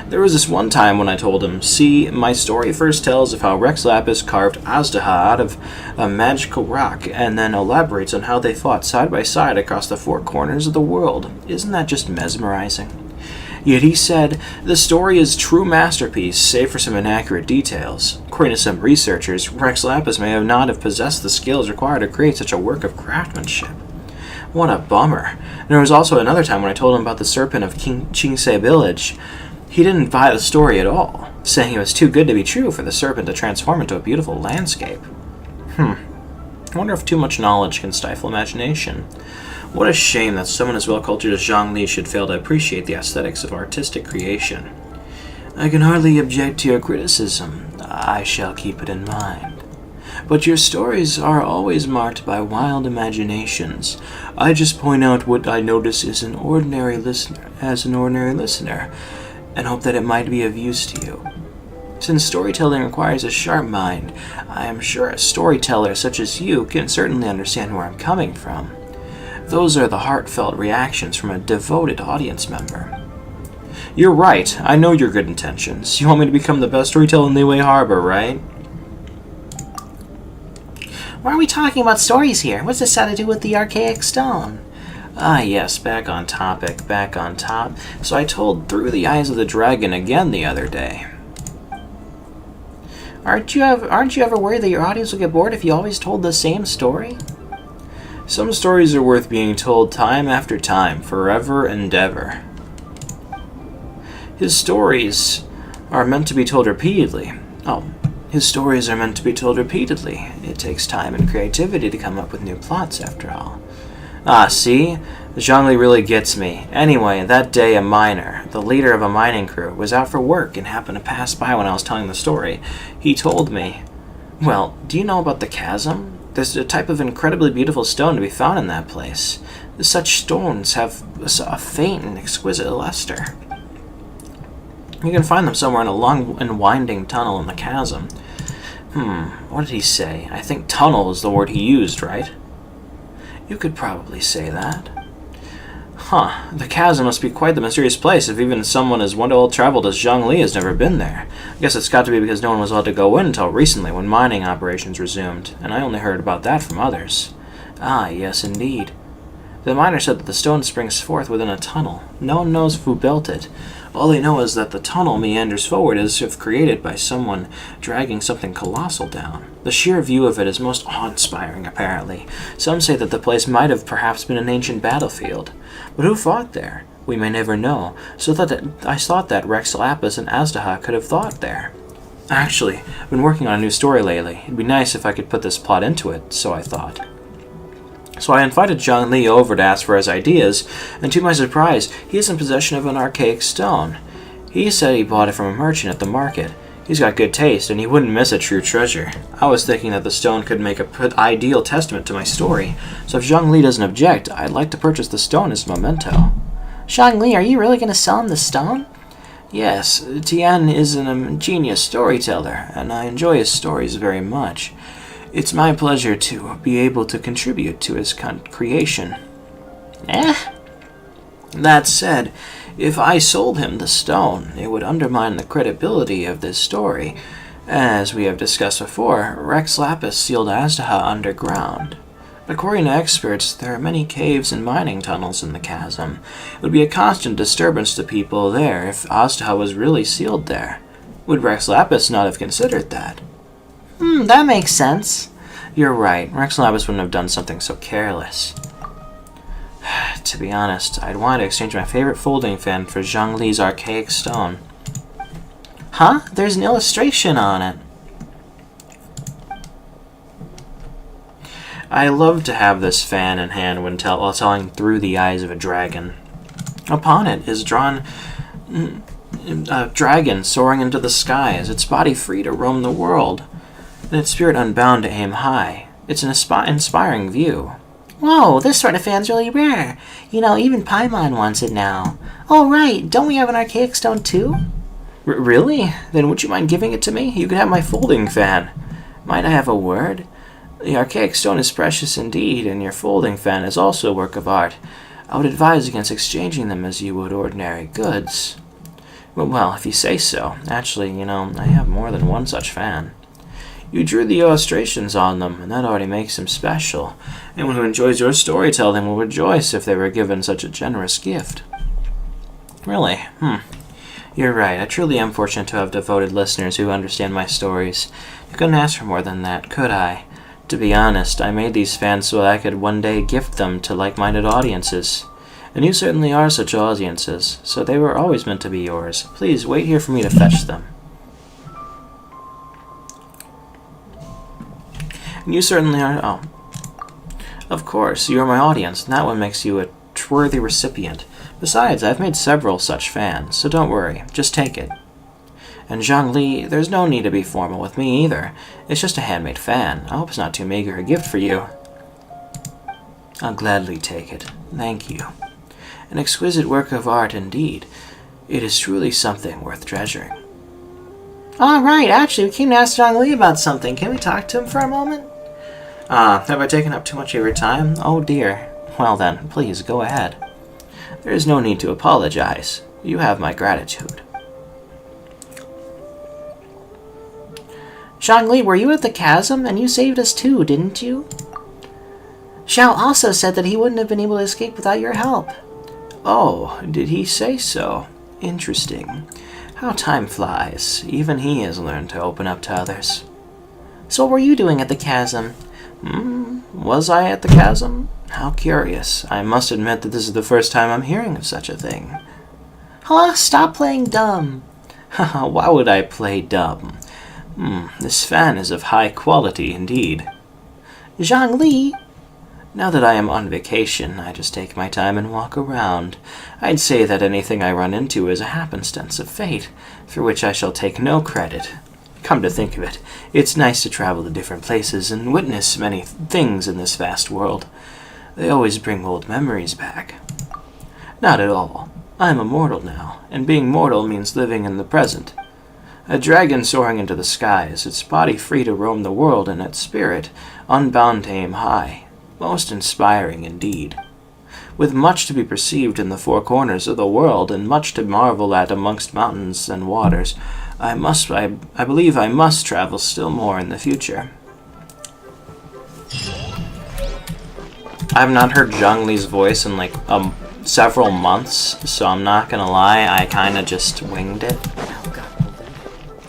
There was this one time when I told him, see, my story first tells of how Rex Lapis carved Azdaha out of a magical rock, and then elaborates on how they fought side by side across the four corners of the world. Isn't that just mesmerizing? Yet he said, the story is true masterpiece, save for some inaccurate details. According to some researchers, Rex Lapis may not have possessed the skills required to create such a work of craftsmanship. What a bummer. There was also another time when I told him about the serpent of Qingse village. He didn't buy the story at all, saying it was too good to be true for the serpent to transform into a beautiful landscape. I wonder if too much knowledge can stifle imagination. What a shame that someone as well-cultured as Zhongli should fail to appreciate the aesthetics of artistic creation. I can hardly object to your criticism. I shall keep it in mind. But your stories are always marked by wild imaginations. I just point out what I notice as an ordinary listener, and hope that it might be of use to you. Since storytelling requires a sharp mind, I am sure a storyteller such as you can certainly understand where I'm coming from. Those are the heartfelt reactions from a devoted audience member. You're right, I know your good intentions. You want me to become the best storyteller in Liyue Harbor, right? Why are we talking about stories here? What's this have to do with the archaic stone? Ah yes, back on topic, back on top. So I told Through the Eyes of the Dragon again the other day. Aren't you ever worried that your audience will get bored if you always told the same story? Some stories are worth being told time after time, forever and ever. His stories are meant to be told repeatedly. His stories are meant to be told repeatedly. It takes time and creativity to come up with new plots, after all. Ah, see? Zhongli really gets me. Anyway, that day a miner, the leader of a mining crew, was out for work and happened to pass by when I was telling the story. He told me, well, do you know about the chasm? There's a type of incredibly beautiful stone to be found in that place. Such stones have a faint and exquisite luster. You can find them somewhere in a long and winding tunnel in the chasm. What did he say? I think tunnel is the word he used, right? You could probably say that. The chasm must be quite the mysterious place if even someone as well-traveled as Zhongli has never been there. I guess it's got to be because no one was allowed to go in until recently when mining operations resumed, and I only heard about that from others. Ah, yes indeed. The miner said that the stone springs forth within a tunnel. No one knows who built it. All they know is that the tunnel meanders forward as if created by someone dragging something colossal down. The sheer view of it is most awe-inspiring, apparently. Some say that the place might have perhaps been an ancient battlefield. But who fought there? We may never know, so I thought that Rex Lapis and Azdaha could have fought there. Actually, I've been working on a new story lately. It'd be nice if I could put this plot into it, so I thought. So I invited Zhongli over to ask for his ideas, and to my surprise, he is in possession of an archaic stone. He said he bought it from a merchant at the market. He's got good taste, and he wouldn't miss a true treasure. I was thinking that the stone could make an ideal testament to my story, so if Zhongli doesn't object, I'd like to purchase the stone as a memento. Zhongli, are you really going to sell him the stone? Yes, Tian is an ingenious storyteller, and I enjoy his stories very much. It's my pleasure to be able to contribute to his creation. That said, if I sold him the stone, it would undermine the credibility of this story. As we have discussed before, Rex Lapis sealed Azdaha underground. According to experts, there are many caves and mining tunnels in the chasm. It would be a constant disturbance to people there if Ozta was really sealed there. Would Rex Lapis not have considered that? That makes sense. You're right. Rex Lapis wouldn't have done something so careless. To be honest, I'd want to exchange my favorite folding fan for Zhongli's archaic stone. Huh? There's an illustration on it. I love to have this fan in hand while telling through the eyes of a dragon. Upon it is drawn a dragon soaring into the skies, its body free to roam the world, and its spirit unbound to aim high. It's an inspiring view. Whoa, this sort of fan's really rare. You know, even Paimon wants it now. Oh, right, don't we have an archaic stone too? Really? Then would you mind giving it to me? You can have my folding fan. Might I have a word? The archaic stone is precious indeed, and your folding fan is also a work of art. I would advise against exchanging them as you would ordinary goods. Well, if you say so. Actually, you know, I have more than one such fan. You drew the illustrations on them, and that already makes them special. Anyone who enjoys your storytelling will rejoice if they were given such a generous gift. Really? You're right. I truly am fortunate to have devoted listeners who understand my stories. You couldn't ask for more than that, could I? To be honest, I made these fans so I could one day gift them to like-minded audiences. And you certainly are such audiences, so they were always meant to be yours. Please, wait here for me to fetch them. And you certainly are... Oh. Of course, you are my audience, and that one makes you a worthy recipient. Besides, I've made several such fans, so don't worry. Just take it. And Zhongli, there's no need to be formal with me either. It's just a handmade fan. I hope it's not too meager a gift for you. I'll gladly take it. Thank you. An exquisite work of art indeed. It is truly something worth treasuring. Alright, actually, we came to ask Zhongli about something. Can we talk to him for a moment? Have I taken up too much of your time? Oh dear. Well then, please, go ahead. There is no need to apologize. You have my gratitude. Zhongli, were you at the chasm? And you saved us too, didn't you? Xiao also said that he wouldn't have been able to escape without your help. Oh, did he say so? Interesting. How time flies. Even he has learned to open up to others. So what were you doing at the chasm? Was I at the chasm? How curious. I must admit that this is the first time I'm hearing of such a thing. Huh? Stop playing dumb. Why would I play dumb? This fan is of high quality indeed. Zhongli. Now that I am on vacation, I just take my time and walk around. I'd say that anything I run into is a happenstance of fate, for which I shall take no credit. Come to think of it, it's nice to travel to different places and witness many things in this vast world. They always bring old memories back. Not at all. I'm immortal now, and being mortal means living in the present. A dragon soaring into the skies, its body free to roam the world, and its spirit unbound to aim high. Most inspiring indeed. With much to be perceived in the four corners of the world, and much to marvel at amongst mountains and waters, I believe I must travel still more in the future. I have not heard Zhongli's voice in like several months, so I'm not gonna lie, I kinda just winged it.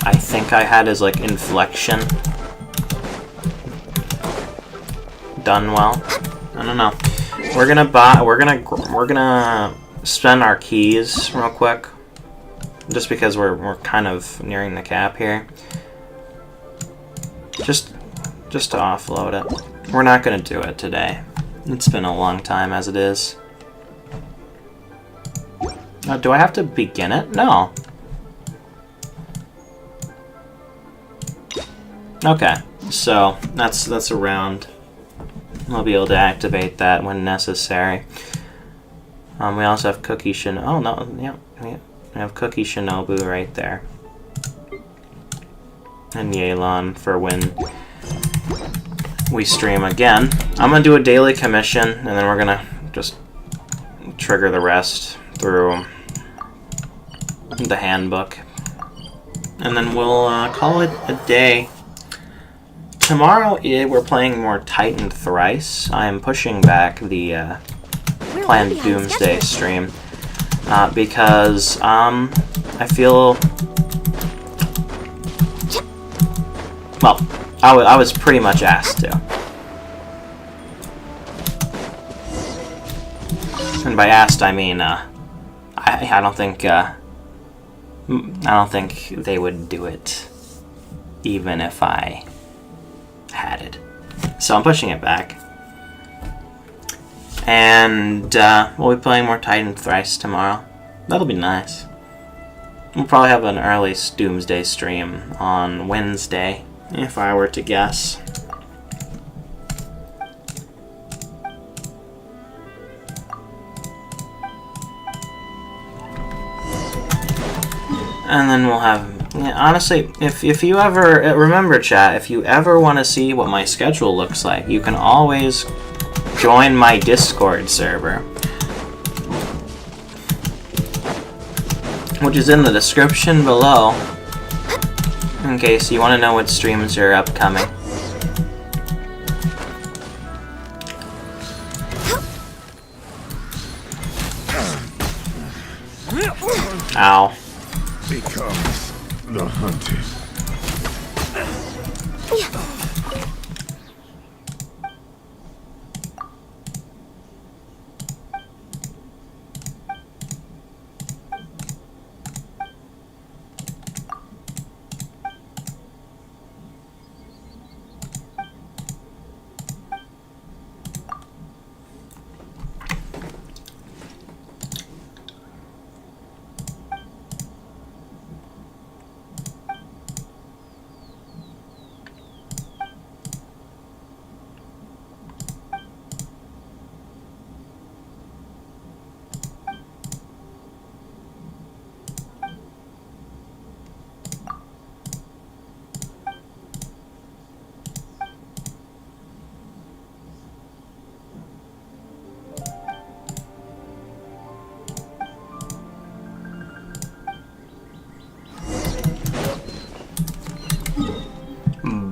I think I had his like inflection done well. I don't know. We're gonna spend our keys real quick, just because we're kind of nearing the cap here. Just to offload it. We're not gonna do it today. It's been a long time as it is. Do I have to begin it? No. Okay, so that's a round. I'll be able to activate that when necessary. We also have Cookie Shinobu. Oh no, yeah, we have Cookie Shinobu right there, and Yelan for when we stream again. I'm gonna do a daily commission, and then we're gonna just trigger the rest through the handbook, and then we'll call it a day. tomorrow we're playing more Titan Thrice. I am pushing back the planned Doomsday stream because I feel, well, I was pretty much asked to. And by asked, I mean, I don't think they would do it, even if I had it. So I'm pushing it back, and we'll be playing more Titan Thrice tomorrow. That'll be nice. We'll probably have an early Doomsday stream on Wednesday, if I were to guess. And then we'll have, honestly, if you ever, remember chat, if you ever want to see what my schedule looks like, you can always join my Discord server, which is in the description below, in case you want to know what streams are upcoming. Ow. Becomes the hunted.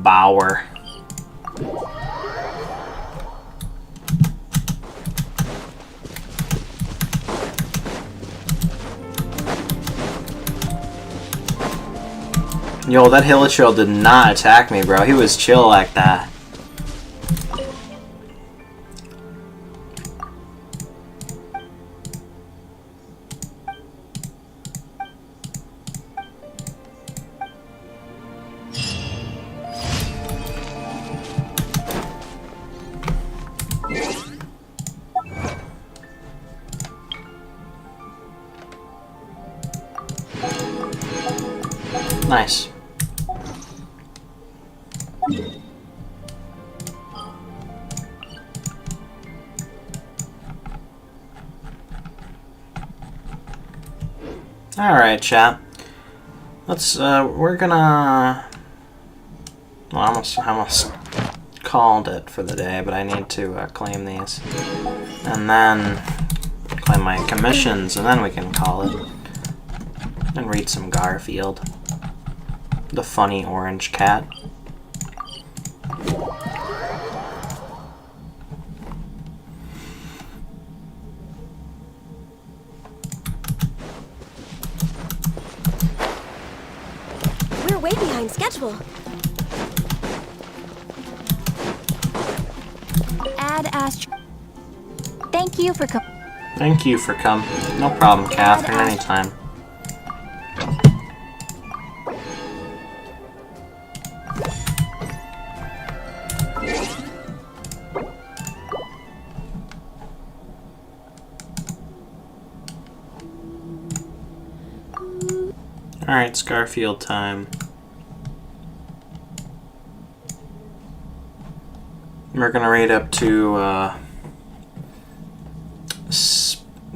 Bauer. Yo, that Hilichurl did not attack me, bro. He was chill like that. Nice. Alright, chat. Let's, we're gonna... Well, I almost called it for the day, but I need to claim these. And then claim my commissions, and then we can call it. And read some Garfield. The funny orange cat. We're way behind schedule. Ad Ast. Thank you for coming. Thank you for coming. No problem, Catherine. Anytime. Alright, it's Garfield time. We're gonna read up to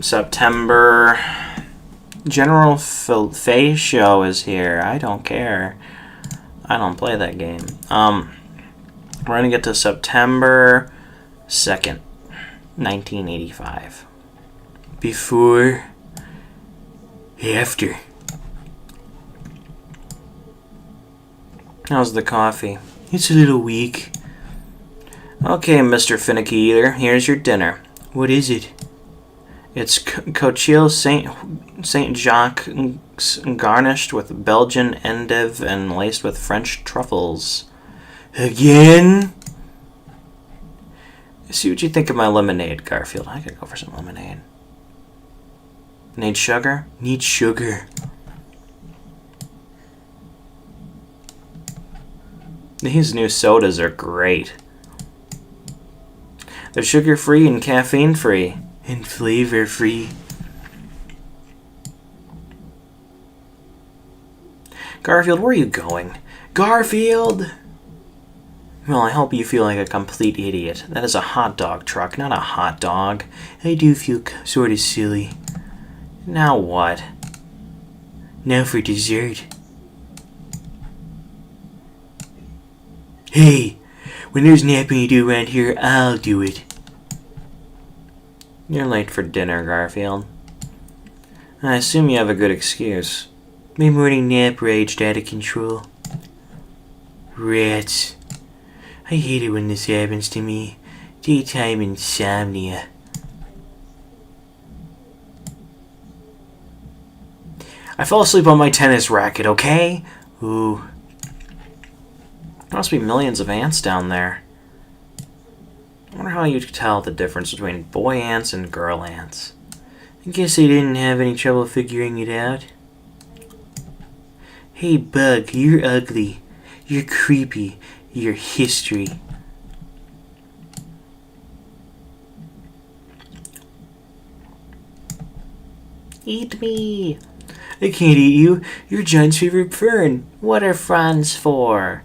September. General Faye Show is here. I don't care. I don't play that game. We're gonna get to September 2nd, 1985. Before, after. How's the coffee? It's a little weak. Okay, Mr. Finicky Eater, here's your dinner. What is it? It's cochille Saint Jacques garnished with Belgian endive and laced with French truffles. Again? See what you think of my lemonade, Garfield. I could go for some lemonade. Need sugar? Need sugar. These new sodas are great. They're sugar-free and caffeine-free. And flavor-free. Garfield, where are you going? Garfield! Well, I hope you feel like a complete idiot. That is a hot dog truck, not a hot dog. I do feel sort of silly. Now what? Now for dessert. Hey, when there's napping to do around here, I'll do it. You're late for dinner, Garfield. I assume you have a good excuse. My morning nap raged out of control. Rats. I hate it when this happens to me. Daytime insomnia. I fell asleep on my tennis racket, okay? Ooh. There must be millions of ants down there. I wonder how you'd tell the difference between boy ants and girl ants. I guess I didn't have any trouble figuring it out. Hey, Bug, you're ugly. You're creepy. You're history. Eat me. I can't eat you. You're John's favorite fern. What are fronds for?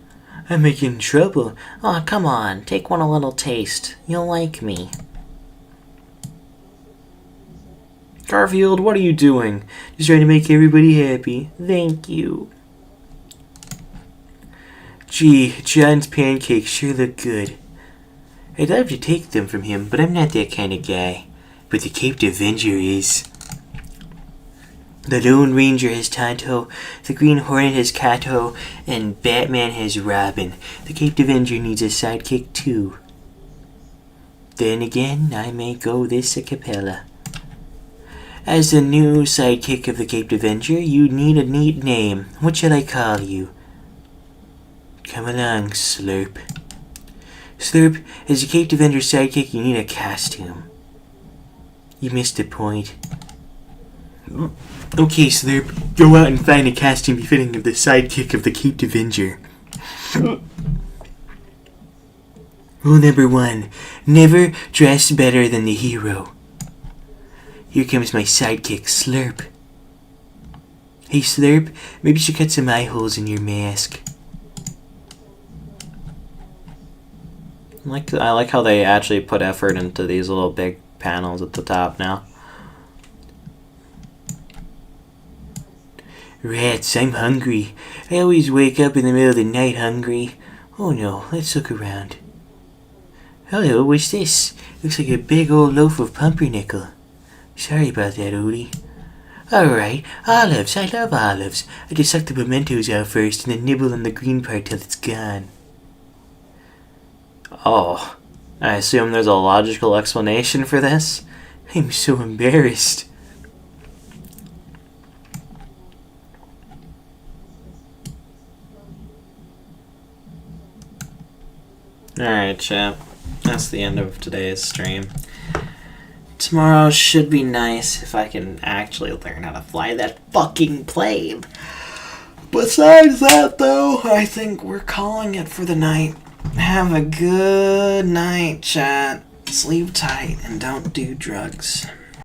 I'm making trouble. Oh, come on. Take one a little taste. You'll like me. Garfield, what are you doing? Just trying to make everybody happy. Thank you. Gee, John's pancakes sure look good. I'd love to take them from him, but I'm not that kind of guy. But the Caped Avenger is. The Lone Ranger has Tonto, the Green Hornet has Kato, and Batman has Robin. The Caped Avenger needs a sidekick too. Then again, I may go this a cappella. As the new sidekick of the Caped Avenger, you need a neat name. What shall I call you? Come along, Slurp. Slurp, as the Caped Avenger sidekick, you need a costume. You missed the point. Okay, Slurp, go out and find a costume befitting of the sidekick of the Caped Avenger. Rule number 1, never dress better than the hero. Here comes my sidekick, Slurp. Hey, Slurp, maybe you should cut some eye holes in your mask. I like how they actually put effort into these little big panels at the top now. Rats, I'm hungry. I always wake up in the middle of the night hungry. Oh no, let's look around. Hello, what's this? Looks like a big old loaf of pumpernickel. Sorry about that, Odie. Alright, olives. I love olives. I just suck the pimentos out first and then nibble on the green part till it's gone. Oh, I assume there's a logical explanation for this? I'm so embarrassed. Alright, chat. That's the end of today's stream. Tomorrow should be nice if I can actually learn how to fly that fucking plane. Besides that, though, I think we're calling it for the night. Have a good night, chat. Sleep tight and don't do drugs.